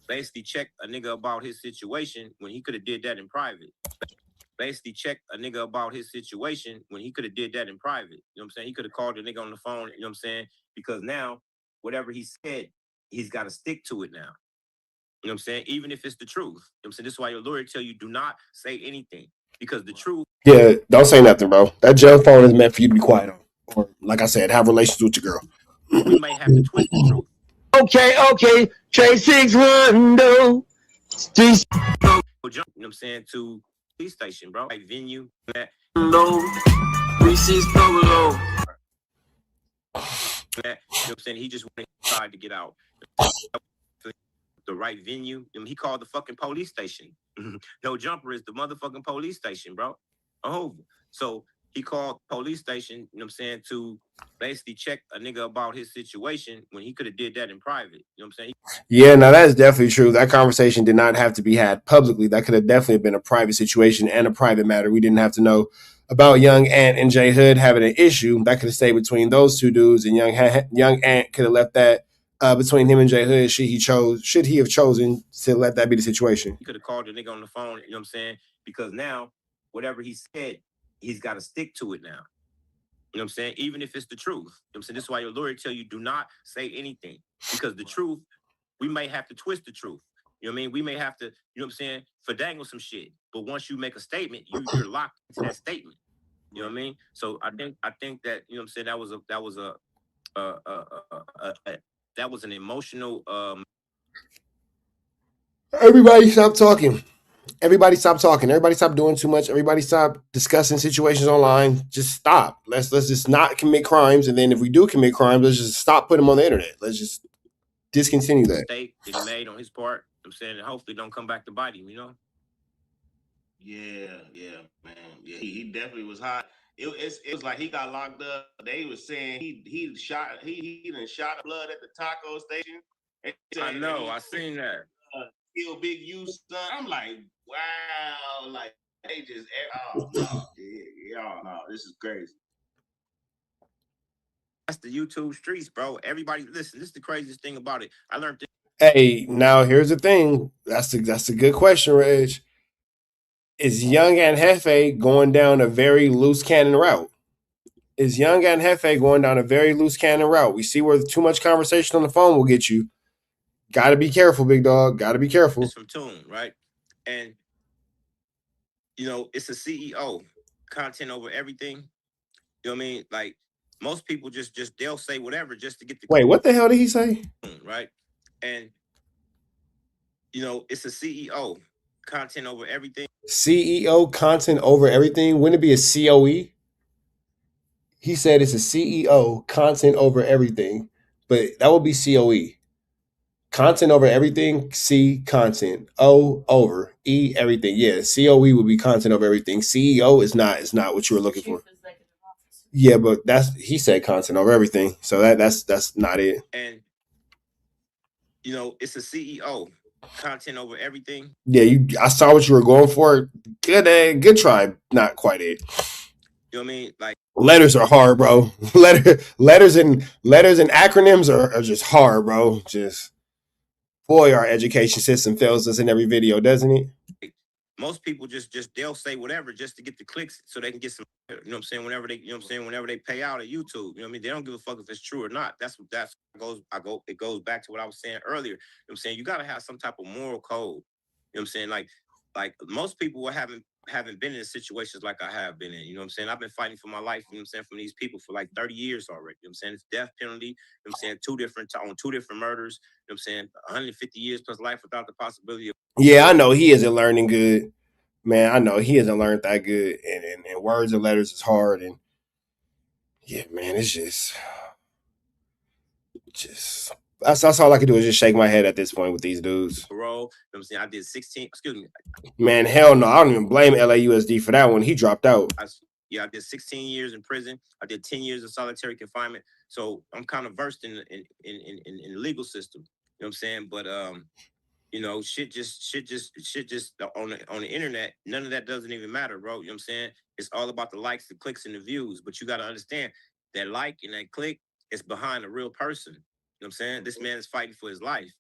Speaker 20: Basically check a nigga about his situation when he could have did that in private. Basically check a nigga about his situation when he could have did that in private. You know what I'm saying? He could have called the nigga on the phone, you know what I'm saying? Because now, whatever he said, he's got to stick to it now. You know what I'm saying? Even if it's the truth. You know what I'm saying? This is why your lawyer tell you do not say anything. Because the truth...
Speaker 11: Yeah, don't say nothing, bro. That jail phone is meant for you to be quiet on. Or, like I said, have relations with your girl.
Speaker 20: We might have to twist the truth.
Speaker 21: Okay. Trade 6-1, no. Streets.
Speaker 20: You know what I'm saying? To police station, bro. Like venue.
Speaker 21: Low. 3-6 low.
Speaker 20: You know what I'm saying? He just wanted inside to get out. The right venue. I mean, he called the fucking police station. No Jumper is the motherfucking police station, bro. Oh, so he called police station, you know what I'm saying, to basically check a nigga about his situation when he could have did that in private. You know what I'm saying?
Speaker 11: Yeah, now that's definitely true. That conversation did not have to be had publicly. That could have definitely been a private situation and a private matter. We didn't have to know about Young Ant and J Hood having an issue. That could have stayed between those two dudes, and Young Ant could have left that between him and J Hood. Should he have chosen to let that be the situation?
Speaker 20: He could have called the nigga on the phone, you know what I'm saying? Because now, whatever he said, he's got to stick to it now. You know what I'm saying? Even if it's the truth. You know what I'm saying? This is why your lawyer tell you do not say anything. Because the truth we may have to twist the truth. You know what I mean? We may have to, you know what I'm saying, fandangle some shit. But once you make a statement, you're locked into that statement. You know what I mean? So I think that, you know what I'm saying, that was an emotional
Speaker 11: Everybody stop talking. Everybody stop talking. Everybody stop doing too much. Everybody stop discussing situations online. Just stop. Let's just not commit crimes. And then if we do commit crimes, let's just stop putting them on the internet. Let's just discontinue that.
Speaker 20: mistake that he made on his part. You know what I'm saying, and hopefully don't come back to bite him, you know?
Speaker 2: Yeah, man. Yeah, he definitely was hot. It was like he got locked up. They was saying he done shot blood at the taco station.
Speaker 20: I know, I seen that.
Speaker 2: Kill Big U son. I'm like, wow, like they just oh no, this is crazy.
Speaker 20: That's the YouTube streets, bro. Everybody, listen, this is the craziest thing about it. I learned this.
Speaker 11: Hey, now here's the thing. That's a good question, Reg. Is Young and Hefe going down a very loose cannon route? Is Young and Hefe going down a very loose cannon route? We see where too much conversation on the phone will get you. Got to be careful, big dog. Got to be careful.
Speaker 20: It's from Tune, right? And, you know, it's a CEO, content over everything. You know what I mean? Like, most people just they'll say whatever just to get the...
Speaker 11: Wait, what the hell did he say?
Speaker 20: Right? And, you know, it's a CEO, content over everything.
Speaker 11: CEO, content over everything. Wouldn't it be a COE? He said it's a CEO, content over everything. But that would be COE. Content over everything, C, content. O, over. E, everything. Yeah, COE would be content over everything. CEO is not what you were looking for. Yeah, but he said content over everything. So that's not it.
Speaker 20: And, you know, it's a CEO, content over everything.
Speaker 11: Yeah, I saw what you were going for. Good try. Not quite it.
Speaker 20: You know what I mean? Like,
Speaker 11: letters are hard, bro. Letters and acronyms are just hard, bro. Just boy, our education system fails us in every video, doesn't it?
Speaker 20: Most people just they'll say whatever just to get the clicks so they can get some, you know what I'm saying, whenever they pay out at YouTube. You know what I mean? They don't give a fuck if it's true or not. It goes back to what I was saying earlier. You know what I'm saying? You gotta have some type of moral code. You know what I'm saying? Like most people haven't been in situations like I have been in. You know what I'm saying? I've been fighting for my life, you know what I'm saying, from these people for like 30 years already. You know what I'm saying? It's death penalty, you know what I'm saying, on two different murders, you know what I'm saying, 150 years plus life without the possibility of...
Speaker 11: Yeah, I know he isn't learning good. Man, I know he hasn't learned that good. And words and letters is hard. And yeah, man, it's just that's all I can do is just shake my head at this point with these dudes.
Speaker 20: Parole, you know what I'm saying? I did 16, excuse me.
Speaker 11: Man, hell no. I don't even blame LAUSD for that one. He dropped out.
Speaker 20: I did 16 years in prison. I did 10 years of solitary confinement. So I'm kind of versed in the legal system. You know what I'm saying? But you know, shit just on the internet, none of that doesn't even matter, bro. You know what I'm saying? It's all about the likes, the clicks, and the views. But you got to understand that like and that click is behind a real person. You know what I'm saying? This man is fighting for his life. You know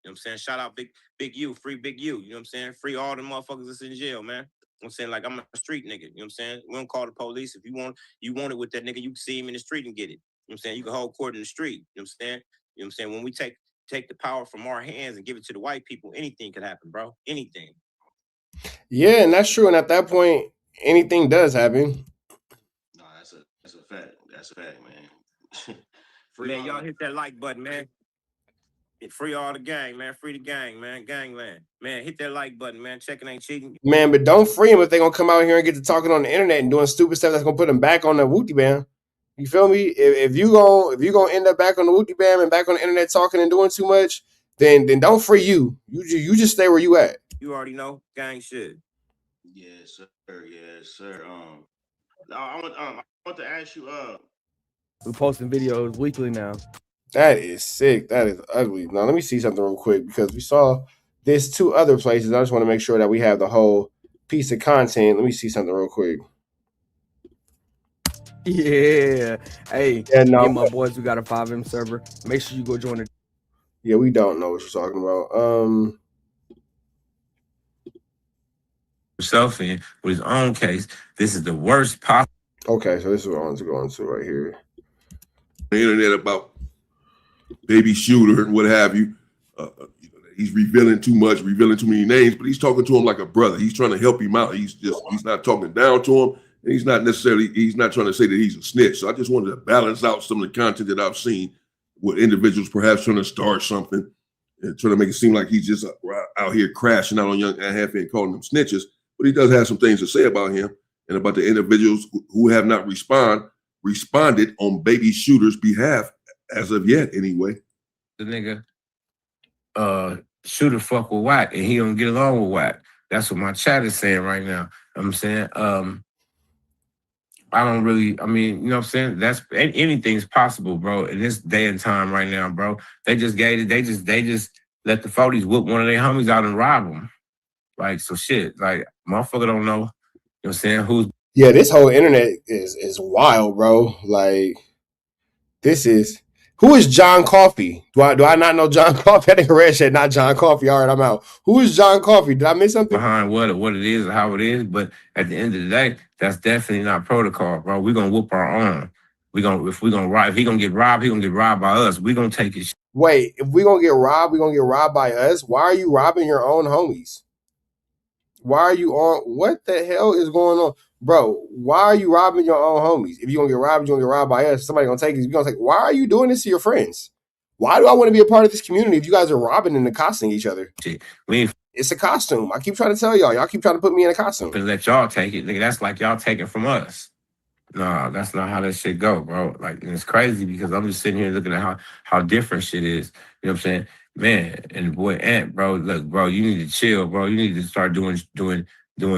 Speaker 20: what I'm saying? Shout out Big U, free Big U. You know what I'm saying? Free all the motherfuckers that's in jail, man. You know what I'm saying? Like, I'm a street nigga. You know what I'm saying? We don't call the police. If you want it with that nigga, you can see him in the street and get it. You know what I'm saying? You can hold court in the street. You know what I'm saying? You know what I'm saying? When we take the power from our hands and give it to the white people, anything could happen, bro. Anything.
Speaker 11: Yeah, and that's true. And at that point, anything does happen.
Speaker 2: No, that's a fact. That's a fact, man.
Speaker 20: Man, y'all hit that like button, man. Free all the gang, man. Free the gang, man. Gangland. Man, hit that like button, man. Checking ain't cheating.
Speaker 11: Man, but don't free them if they're going to come out here and get to talking on the internet and doing stupid stuff that's going to put them back on the Wooty Bam. You feel me? If you gonna end up back on the Wooty Bam and back on the internet talking and doing too much, then don't free you. You just stay where you at.
Speaker 20: You already know gang shit.
Speaker 2: Yes, sir. Yes, sir. I want to ask you.
Speaker 22: We're posting videos weekly now.
Speaker 11: That is sick. That is ugly. Now let me see something real quick because we saw this 2 other places. I just want to make sure that we have the whole piece of content. Let me see something real quick.
Speaker 22: Yeah. Hey,
Speaker 11: yeah, no.
Speaker 22: Me and my boys, we got a 5M server. Make sure you go join it.
Speaker 11: Yeah, we don't know what you're talking about.
Speaker 20: Himself in with his own case. This is the worst possible.
Speaker 11: Okay, so this is what I want to go into right here.
Speaker 23: The internet about baby shooter and what have you.
Speaker 6: he's revealing too much, revealing too many names, but he's talking to him like a brother. He's trying to help him out. He's not talking down to him, and he's not trying to say that he's a snitch. So I just wanted to balance out some of the content that I've seen with individuals perhaps trying to start something and trying to make it seem like he's just out here crashing out on Young and Hefe and calling them snitches. But he does have some things to say about him and about the individuals who have not responded on Baby Shooter's behalf as of yet, anyway.
Speaker 9: The nigga Shooter fuck with Wack and he don't get along with Wack. That's what my chat is saying right now. I'm saying I don't really, I mean, you know what I'm saying? That's anything's possible, bro. In this day and time right now, bro. They just let the 40s whoop one of their homies out and rob them. Like, so shit, like, motherfucker don't know, you know what I'm saying, who's...
Speaker 11: Yeah, this whole internet is wild, bro. Like, who is John Coffey? Do I not know John Coffey? I think Red said not John Coffey. All right, I'm out. Who is John Coffey? Did I miss something?
Speaker 9: Behind what it is or how it is, but at the end of the day, that's definitely not protocol, bro. We're gonna whoop our own. If he gonna get robbed by us. We're gonna take his shit.
Speaker 11: Wait, if we're gonna get robbed by us? Why are you robbing your own homies? Why are you on? What the hell is going on? Bro, why are you robbing your own homies? If you're going to get robbed by us. Somebody going to take it. You're going to take. Why are you doing this to your friends? Why do I want to be a part of this community if you guys are robbing and accosting each other? It's a costume. I keep trying to tell y'all. Y'all keep trying to put me in a costume.
Speaker 9: And let y'all take it. Nigga, that's like y'all take it from us. No, that's not how that shit go, bro. Like, and it's crazy because I'm just sitting here looking at how different shit is. You know what I'm saying? Man, and the boy Ant, bro, look, bro, you need to chill, bro. You need to start doing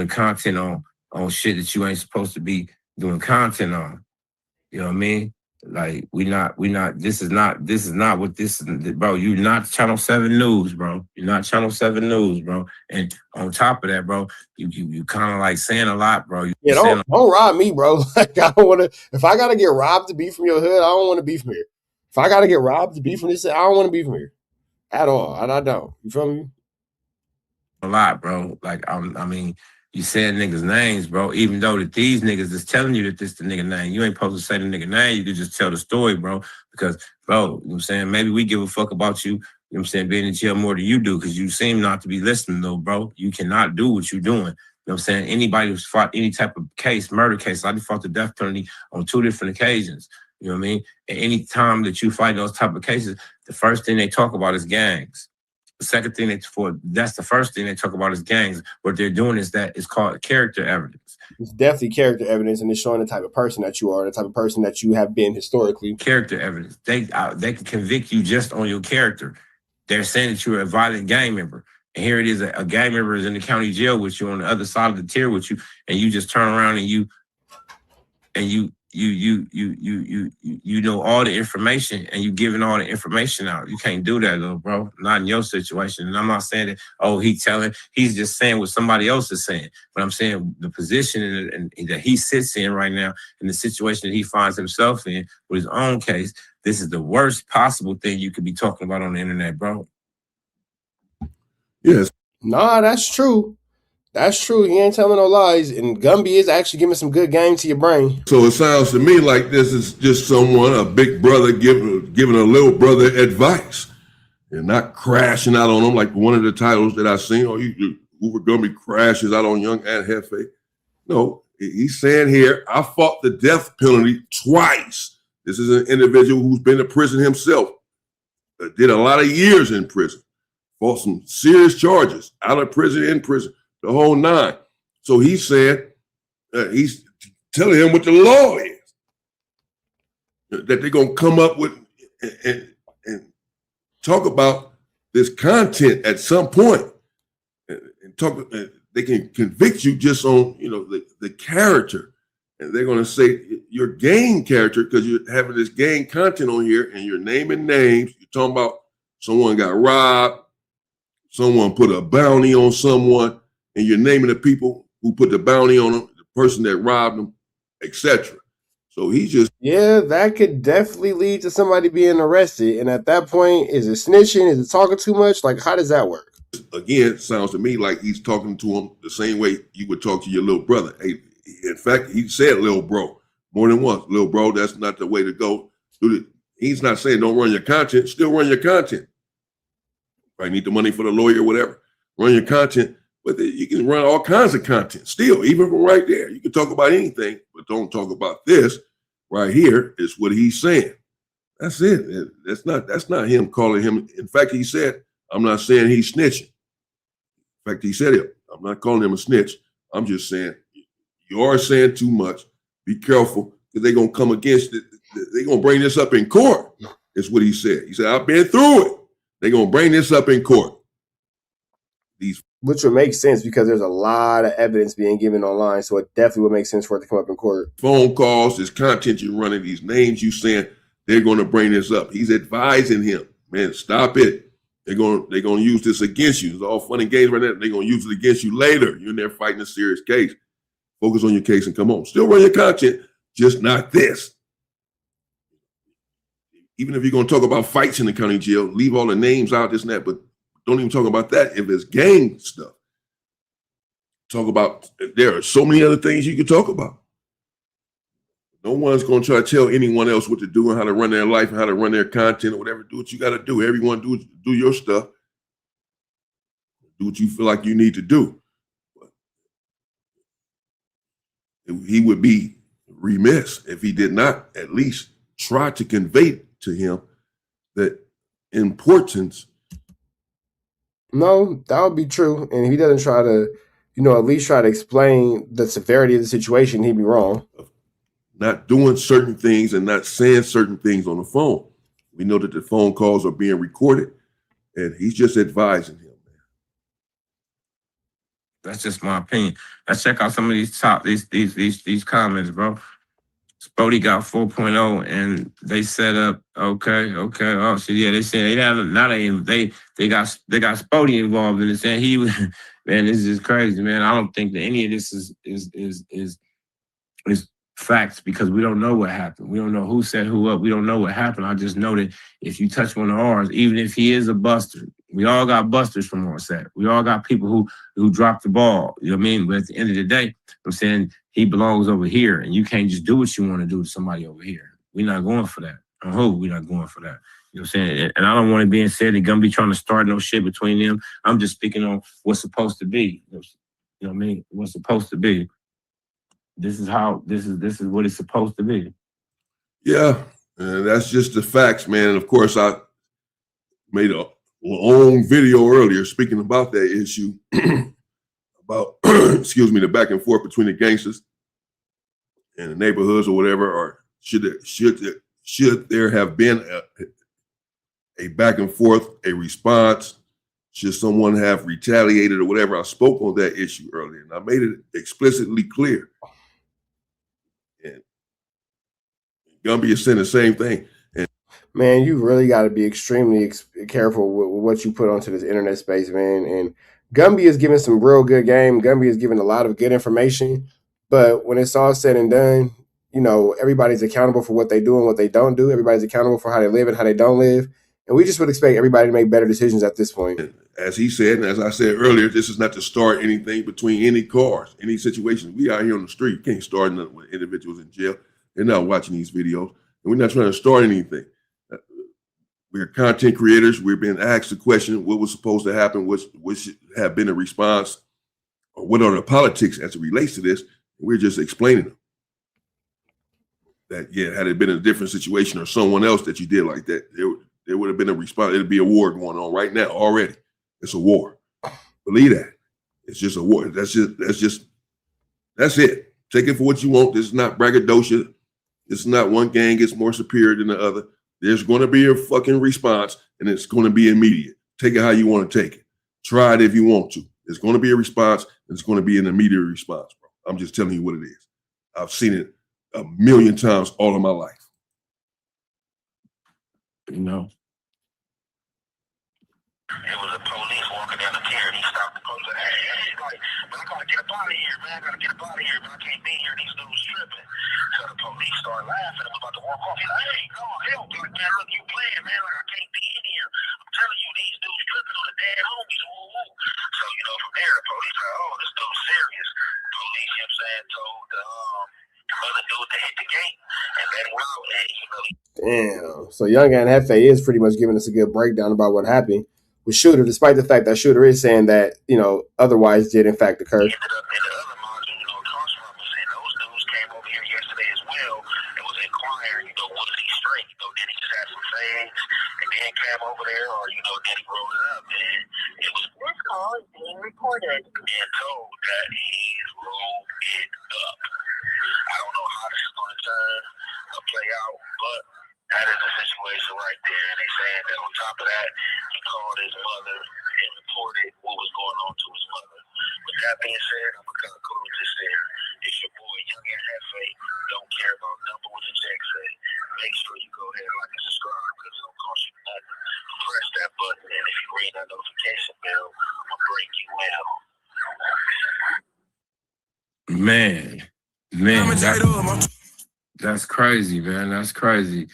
Speaker 9: content on shit that you ain't supposed to be doing content on. You know what I mean? Like, this is not what this is, bro. You're not Channel 7 News, bro. You're not Channel 7 News, bro. And on top of that, bro, you kind of like saying a lot, bro.
Speaker 11: Don't rob me, bro. Like, I don't want to, if I got to get robbed to be from your hood, I don't want to be from here. If I got to get robbed to be from this, I don't want to be from here at all. And I don't. You feel me?
Speaker 9: A lot, bro. Like, I mean, you said niggas' names, bro, even though that these niggas is telling you that this the nigga name. You ain't supposed to say the nigga name. You could just tell the story, bro. Because, bro, you know what I'm saying? Maybe we give a fuck about you, you know what I'm saying, being in jail more than you do because you seem not to be listening, though, bro. You cannot do what you're doing. You know what I'm saying? Anybody who's fought any type of case, murder case, I fought the death penalty on 2 different occasions. You know what I mean? And any time that you fight those type of cases, the first thing they talk about is gangs. The second thing that's the first thing they talk about is gangs. What they're doing is that it's called character evidence.
Speaker 11: It's definitely character evidence, and it's showing the type of person that you are, the type of person that you have been historically.
Speaker 9: Character evidence. They can convict you just on your character. They're saying that you're a violent gang member. And here it is, a gang member is in the county jail with you on the other side of the tier with you, and you just turn around and you know all the information and you giving all the information out. You can't do that, little bro. Not in your situation. And I'm not saying that, oh, he's just saying what somebody else is saying. But I'm saying the position that he sits in right now, in the situation that he finds himself in with his own case, this is the worst possible thing you could be talking about on the internet, bro.
Speaker 6: Yes.
Speaker 11: Nah, that's true. That's true. He ain't telling no lies. And Gumby is actually giving some good game to your brain.
Speaker 6: So it sounds to me like this is just someone, a big brother, giving a little brother advice and not crashing out on him like one of the titles that I've seen. Oh, Hoover Gumby crashes out on Young and Hefe. No, he's saying here, I fought the death penalty twice. This is an individual who's been to prison himself, did a lot of years in prison, fought some serious charges, out of prison, in prison. The whole 9. So he's saying, he's telling him what the law is. That they're going to come up with and talk about this content at some point. And talk. They can convict you just on, the character. And they're going to say your gang character because you're having this gang content on here and you're naming names. You're talking about someone got robbed, someone put a bounty on someone, and you're naming the people who put the bounty on them, the person that robbed them, etc. So he just...
Speaker 11: Yeah, that could definitely lead to somebody being arrested. And at that point, is it snitching? Is it talking too much? Like, how does that work?
Speaker 6: Again, it sounds to me like he's talking to him the same way you would talk to your little brother. Hey, in fact, he said little bro more than once. Little bro, that's not the way to go. He's not saying don't run your content. Still run your content. Right? Need the money for the lawyer, whatever. Run your content, but you can run all kinds of content still, even from right there. You can talk about anything, but don't talk about this. Right here is what he's saying. That's it. That's not him calling him. In fact, he said, I'm not saying he's snitching. In fact, he said it. I'm not calling him a snitch. I'm just saying you are saying too much. Be careful because they're going to come against it. They're going to bring this up in court. Is what he said. He said, I've been through it. They're going to bring this up in court.
Speaker 11: Which would make sense because there's a lot of evidence being given online. So it definitely would make sense for it to come up in court.
Speaker 6: Phone calls, this content you're running, these names you saying, they're going to bring this up. He's advising him, man, stop it. They're going to use this against you. It's all fun and games right now. They're going to use it against you later. You're in there fighting a serious case. Focus on your case and come on. Still run your content, just not this. Even if you're going to talk about fights in the county jail, leave all the names out, this and that, but don't even talk about that if it's gang stuff. Talk about, there are so many other things you can talk about. No one's going to try to tell anyone else what to do and how to run their life and how to run their content or whatever. Do what you got to do. Everyone do your stuff. Do what you feel like you need to do. But he would be remiss if he did not at least try to convey to him that importance.
Speaker 11: No, that would be true. And if he doesn't try to, at least try to explain the severity of the situation, he'd be wrong.
Speaker 6: Not doing certain things and not saying certain things on the phone. We know that the phone calls are being recorded, and he's just advising him.
Speaker 9: That's just my opinion. Let's check out some of these comments, bro. Spody got 4.0 and they set up okay. Oh shit, yeah, they said they got Spody involved in it, saying he was man, this is just crazy, man. I don't think that any of this is facts because we don't know what happened. We don't know who set who up. We don't know what happened. I just know that if you touch one of ours, even if he is a buster, we all got busters from our set. We all got people who dropped the ball. You know what I mean? But at the end of the day, I'm saying he belongs over here, and you can't just do what you want to do to somebody over here. We're not going for that. I hope we're not going for that. You know what I'm saying? And I don't want it being said they're gonna be trying to start no shit between them. I'm just speaking on what's supposed to be. You know what I mean? What's supposed to be. This is what it's supposed to be.
Speaker 6: Yeah, that's just the facts, man. And of course, I made a long video earlier speaking about that issue about, the back and forth between the gangsters and the neighborhoods or whatever, or should there have been a back and forth, a response? Should someone have retaliated or whatever? I spoke on that issue earlier, and I made it explicitly clear. And Gumby is saying the same thing. And
Speaker 11: man, you really got to be extremely careful with what you put onto this internet space, man. And Gumby is giving some real good game. Gumby is giving a lot of good information. But when it's all said and done, everybody's accountable for what they do and what they don't do. Everybody's accountable for how they live and how they don't live. And we just would expect everybody to make better decisions at this point.
Speaker 6: As he said, and as I said earlier, this is not to start anything between any cars, any situation. We out here on the street. You can't start nothing with individuals in jail. They're not watching these videos. And we're not trying to start anything. We're content creators. We're being asked the question, what was supposed to happen? What should have been a response? Or what are the politics as it relates to this? We're just explaining them. That, yeah, had it been a different situation or someone else that you did like that, there would have been a response. It'd be a war going on right now already. It's a war. Believe that. It's just a war. That's it. Take it for what you want. This is not braggadocio. This is not one gang gets more superior than the other. There's going to be a fucking response, and it's going to be immediate. Take it how you want to take it. Try it if you want to. There's going to be a response, and it's going to be an immediate response, bro. I'm just telling you what it is. I've seen it a million times all of my life.
Speaker 3: It was a police walking down the pier, and he stopped the police. Like, hey, like, man, I gotta get up out of here, man. I gotta get up out of here, man. I can't be here. These dudes tripping. So the police started laughing and was about to walk off. He's like, hey, no, help. Like, man, look, you playing, man. Like, I can't be in here. I'm telling you, these dudes tripping on the dead homies. Woo-woo. So, from there, the police like, oh, this dude's serious. Police, told the other dude to hit the gate and let him out. And,
Speaker 11: Damn. So Young and Hefe is pretty much giving us a good breakdown about what happened, with Shooter, despite the fact that Shooter is saying that, otherwise did in fact occur.
Speaker 3: Over there, or then he rolled it up, and it was
Speaker 4: This call is being recorded.
Speaker 3: being told that he rolled it up. I don't know how this is going to turn or play out, but that is a situation right there. And they saying that on top of that, he called his mother and reported what was going on to his mother. With that being said, I'm gonna conclude this here. It's your boy Young and Hefe. Don't care about number what the check say. Make sure you go ahead and like and subscribe because it don't cost you nothing. Press that button, and if you ring that notification bell, I'm gonna bring you
Speaker 9: Man, that's crazy, man. That's crazy.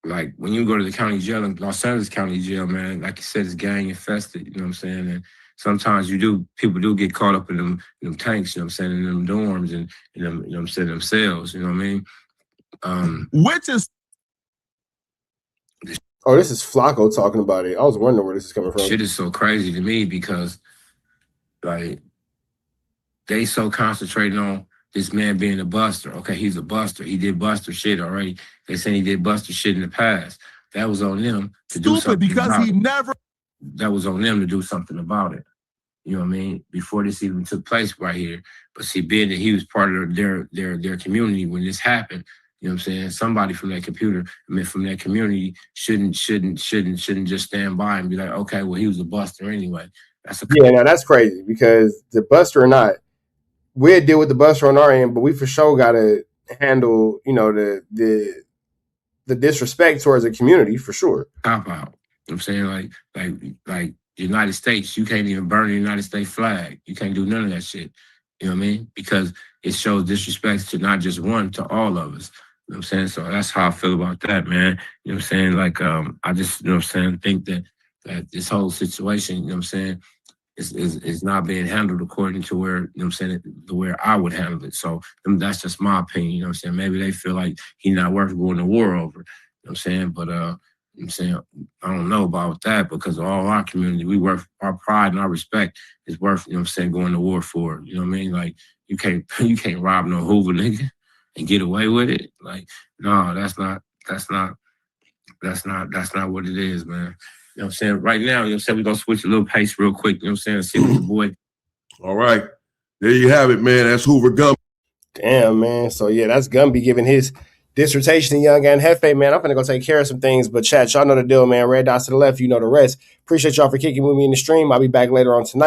Speaker 9: Like when you go to the county jail in Los Angeles County Jail, man, like you said, it's gang infested, you know what I'm saying? And sometimes people do get caught up in them tanks, you know what I'm saying, in them dorms and them, you know what I'm saying, themselves, you know what I mean?
Speaker 11: Which is Oh, this is Flacco talking about it. I was wondering where this is coming from.
Speaker 9: Shit is so crazy to me because, like, they so concentrated on this man being a buster. Okay, he's a buster. He did buster shit already. They saying he did buster shit in the past. That was on them to do something
Speaker 11: because
Speaker 9: about
Speaker 11: he
Speaker 9: it.
Speaker 11: never.
Speaker 9: That was on them to do something about it. You know what I mean? Before this even took place right here. But see, being that he was part of their community when this happened, you know what I'm saying? Somebody from that from that community shouldn't just stand by and be like, okay, well, he was a buster anyway.
Speaker 11: Now that's crazy because the buster or not, we'll deal with the buster on our end, but we for sure gotta handle, the disrespect towards the community for sure.
Speaker 9: Cop out. You know what I'm saying? Like the United States, you can't even burn the United States flag. You can't do none of that shit. You know what I mean? Because it shows disrespect to not just one, to all of us. You know what I'm saying? So that's how I feel about that, man. You know what I'm saying? Like, I just, you know what I'm saying, think that this whole situation, you know what I'm saying, is not being handled according to where, you know what I'm saying, the way I would handle it. So that's just my opinion, you know what I'm saying? Maybe they feel like he's not worth going to war over, you know what I'm saying? But, you know what I'm saying, I don't know about that because all our community, we worth, our pride and our respect is worth, you know what I'm saying, going to war for, you know what I mean? Like, you can't rob no Hoover nigga and get away with it. Like, no, that's not what it is, man. You know what I'm saying? Right now, you know what I'm saying, we're going to switch a little pace real quick, you know what I'm saying, see what the boy.
Speaker 6: All right. There you have it, man. That's Hoover Gumby.
Speaker 11: Damn, man. So, yeah, that's Gumby giving his dissertation to Young and Hefe, man. I'm going to go take care of some things, but chat, y'all know the deal, man. Red dots to the left, you know the rest. Appreciate y'all for kicking with me in the stream. I'll be back later on tonight.